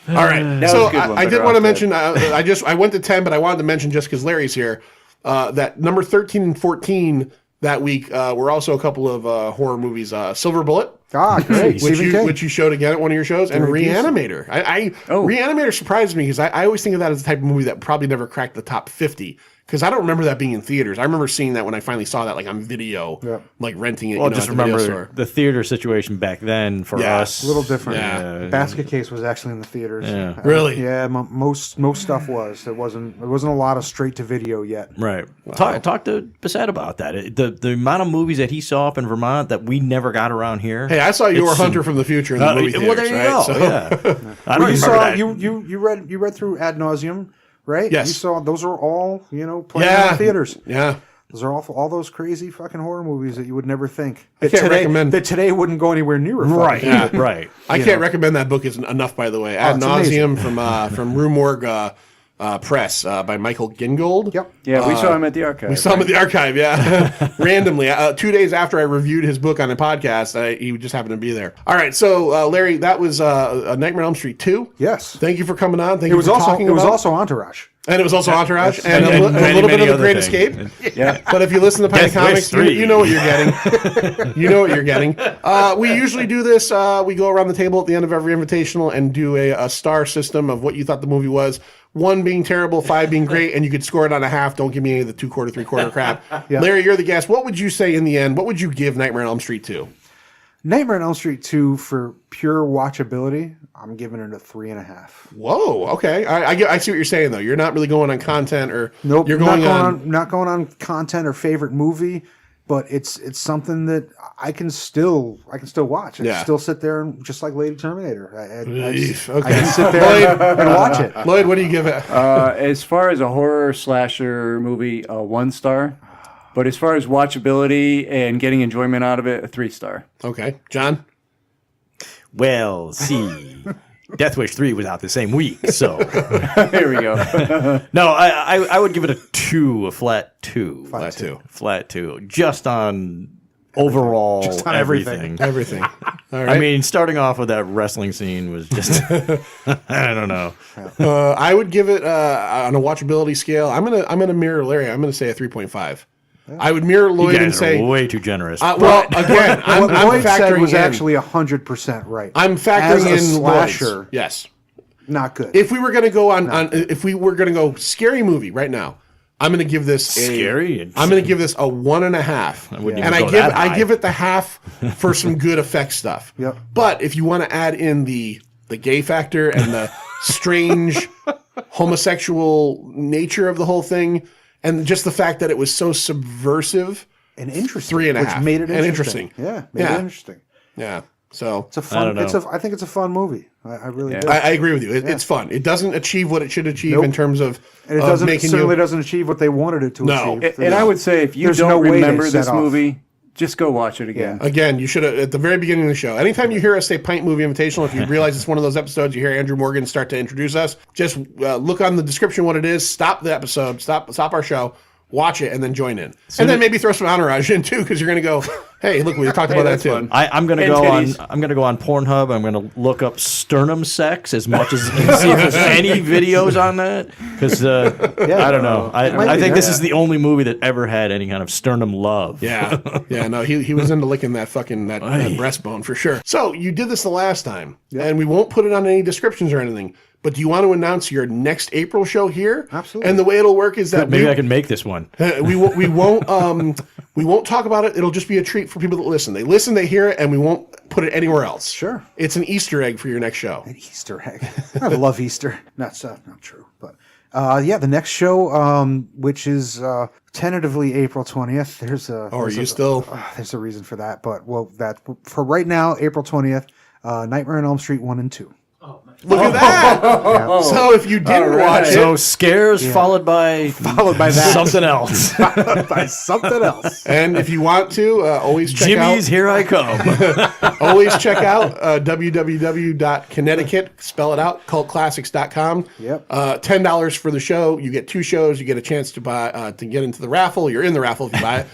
right. was So a good one, I did Better want to Off mention. I went to 10, but I wanted to mention just because Larry's here that number 13 and 14 that week were also a couple of horror movies. Silver Bullet. Great. Which you showed again at one of your shows, and Reanimator. Reanimator surprised me because I always think of that as the type of movie that probably never cracked the top 50. Because I don't remember that being in theaters. I remember seeing that when I finally saw that, like on video, like renting it. Well, you know, just at the video remember store. the theater situation back then for us. A little different. Yeah. Basket Case was actually in the theaters. Yeah. Really? Yeah. Most stuff was. There wasn't a lot of straight to video yet. Right. Talk to Bassett about that. The amount of movies that he saw up in Vermont that we never got around here. Hey, I saw Your Hunter from the Future in the movie theaters. Well, there you right? go. So- Yeah. I don't You remember saw that. you read through Ad Nauseum, right? Yes. You saw those are all playing in Yeah. the theaters. Yeah. Those are all those crazy fucking horror movies that you would never think can't today recommend- that today wouldn't go anywhere near a fucking Right. theater. Right. I can't recommend that book enough, by the way. Ad it's Nauseum from Rue Morgue Press by Michael Gingold. Yep. Yeah, we saw him at the archive. We saw him at the archive, yeah. Randomly. 2 days after I reviewed his book on a podcast, he just happened to be there. All right, so Larry, that was Nightmare on Elm Street 2. Yes. Thank you for coming on. Thank It you was for also talking it was about also Entourage. And it was also Entourage, Yes. and, And a many, little bit many of The Great other Escape. things. Yeah. But if you listen to Pint Death Wish Comics, you 3. know what you're getting. You know what you're getting. We usually do this. We go around the table at the end of every invitational and do a star system of what you thought the movie was. 1 being terrible, 5 being great, and you could score it on a half. Don't give me any of the 2/4, 3/4 crap. Yeah. Larry, you're the guest. What would you say in the end? What would you give Nightmare on Elm Street 2? Nightmare on Elm Street 2 for pure watchability, I'm giving it a 3.5. Whoa. Okay. I see what you're saying though. You're not really going on content or Nope. You're going not going on content or favorite movie, but it's something that I can still watch. I Yeah. can still sit there and just like Lady Terminator. I Okay. can sit there and watch it. Lloyd, what do you give it? As far as a horror slasher movie, 1 star. But as far as watchability and getting enjoyment out of it, a 3-star. Okay. John? Well, see, Death Wish 3 was out the same week, so Here we go. no, I would give it a 2, a flat 2. Flat 2. Flat 2. Just on overall Just on everything. Everything. All right. I mean, starting off with that wrestling scene was just I don't know. I would give it on a watchability scale. I'm gonna mirror Larry. I'm gonna say a 3.5. I would mirror Lloyd You and guys say, are way too generous. well, again, I'm What Lloyd said factoring was in. actually 100% right. I'm factoring As a in slasher. Lloyd's. Yes. Not good. If we were gonna go if we were gonna go scary movie right now, I'm gonna give this Scary? I'm gonna give this a 1.5. wouldn't And even go that high. I give it the half for some good effect stuff. Yep. But if you want to add in the gay factor and the strange homosexual nature of the whole thing, and just the fact that it was so subversive, and interesting. 3.5. Which made it And interesting. interesting. Yeah, made it interesting. yeah. So It's a fun. don't know. I think it's a fun movie. I really do. I agree with you. It's fun. It doesn't achieve what it should achieve Nope. in terms of And it certainly doesn't achieve what they wanted it to No. achieve. And I would say if you There's don't no way they remember set this off. movie, just go watch it again. Again, you should have, at the very beginning of the show, anytime you hear us say Pint Movie Invitational, if you realize it's one of those episodes, you hear Andrew Morgan start to introduce us, just look on the description what it is, stop the episode, stop our show, watch it, and then join in. And then maybe throw some Entourage in too, because you're going to go, hey, look, we talked about that too. fun. I'm gonna go on Pornhub. I'm gonna look up sternum sex as much as and see if there's any videos on that. Because I don't know. I think this is the only movie that ever had any kind of sternum love. Yeah, no, he was into licking that fucking that breastbone for sure. So you did this the last time, and we won't put it on any descriptions or anything. But do you want to announce your next April show here? Absolutely. And the way it'll work is that Maybe I can make this one. we won't talk about it. It'll just be a treat for people that listen. They listen, they hear it, and we won't put it anywhere else. Sure. It's an Easter egg for your next show. An Easter egg. I love Easter. That's not true, but the next show, which is tentatively April 20th. There's a reason for that, but for right now, April 20th, Nightmare on Elm Street 1 and 2. Look at that! Yeah. So if you didn't watch it, so scares followed by that something else. by something else. And if you want to, always check Jimmy's out. Here I Come. Always check out www.connecticut, spell it out, cultclassics.com. Yep. $10 for the show. You get 2 shows. You get a chance to buy to get into the raffle. You're in the raffle if you buy it.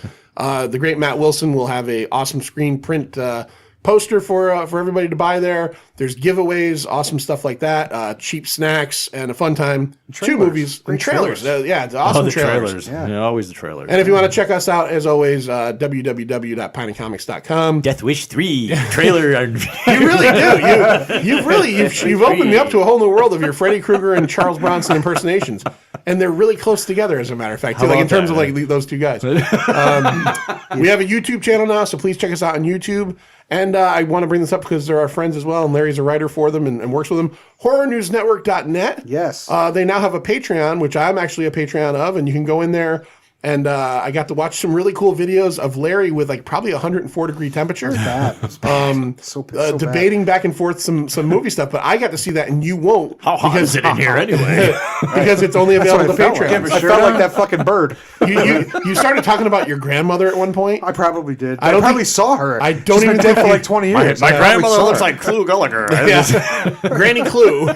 The great Matt Wilson will have a awesome screen print poster for everybody to buy there. There's giveaways, awesome stuff like that, cheap snacks, and a fun time. Trailers. 2 movies and trailers. It's awesome the trailers. Yeah, always the trailers. And if you want to check us out, as always, www.pineycomics.com. Death Wish 3 trailer. You really do. You've opened me up to a whole new world of your Freddy Krueger and Charles Bronson impersonations, and they're really close together, as a matter of fact, too, like in terms of like those 2 guys. We have a YouTube channel now, so please check us out on YouTube. And I want to bring this up because they're our friends as well, and Larry's a writer for them and works with them. HorrorNewsNetwork.net. Yes. They now have a Patreon, which I'm actually a Patreon of, and you can go in there. And I got to watch some really cool videos of Larry with like probably 104-degree temperature. It's bad. So debating back and forth some movie stuff, but I got to see that, and you won't. How hot is it in here anyway? Because it's only available to Patreon. I felt like that fucking bird. You started talking about your grandmother at one point. I probably did. I probably saw her. I don't even think for like 20 years. My grandmother looks like Gulager. Yeah. Granny Clue.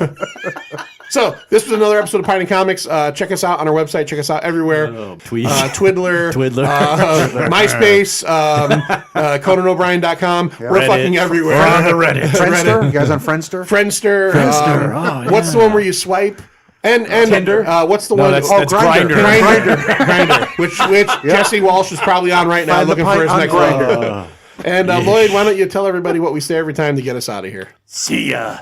So this was another episode of Pint Comics. Check us out on our website. Check us out everywhere. Twiddler, MySpace, ConanO'Brien.com. We're fucking everywhere. We're on the Reddit. Friendster? You guys on Friendster? Friendster. What's the one where you swipe? And Tinder. What's the one? That's Grindr. Grindr. Grindr. Which Jesse Walsh is probably on right now, Find looking for his next Grindr. And Lloyd, why don't you tell everybody what we say every time to get us out of here? See ya.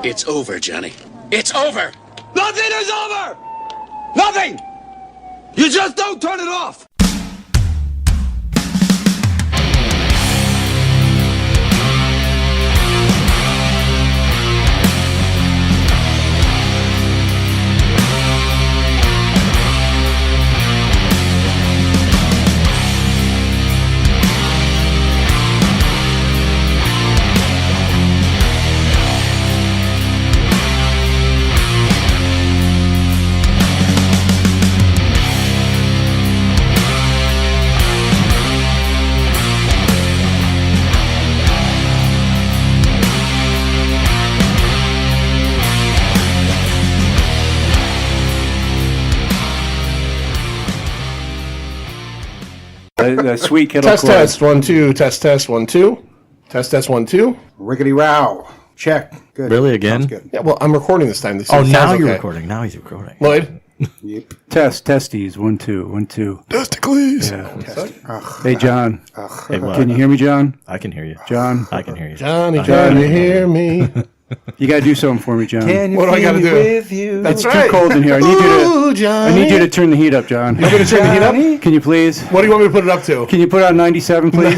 It's over, Johnny. It's over! Nothing is over! Nothing! You just don't turn it off! The sweet kettle Test, corn. test, 1, 2. Test, 1, 2. Test, 1, 2. Rickety row. Check. Good. Really, again? Sounds good. Yeah, well, I'm recording this time. Oh, now you're recording. Now he's recording. Lloyd? Yep. Testes. 1, 2. 1, 2. Testicles. Yeah. Hey, John. Hey, what? Can you hear me, John? I can hear you. John. I can hear you. Johnny, can you hear me? You got to do something for me, John. What do I got to do? With you? That's It's right. too cold in here. I Johnny. need you to turn the heat up, John. You want me to turn the heat up? Can you please? What do you want me to put it up to? Can you put on 97, please?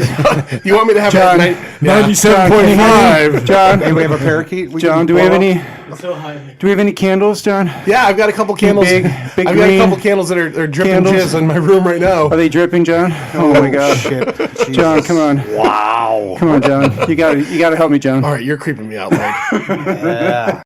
You want me to have John, that 97.5. John, Hey, we have a parakeet. John, do we have any? So high. Do we have any candles, John? Yeah, I've got a couple candles. Big I've got a green couple candles that are dripping candles. jizz in my room right now. Are they dripping, John? Oh my God, Shit. John, come on, Wow. come on, John. You got to help me, John. All right, you're creeping me out, Lloyd.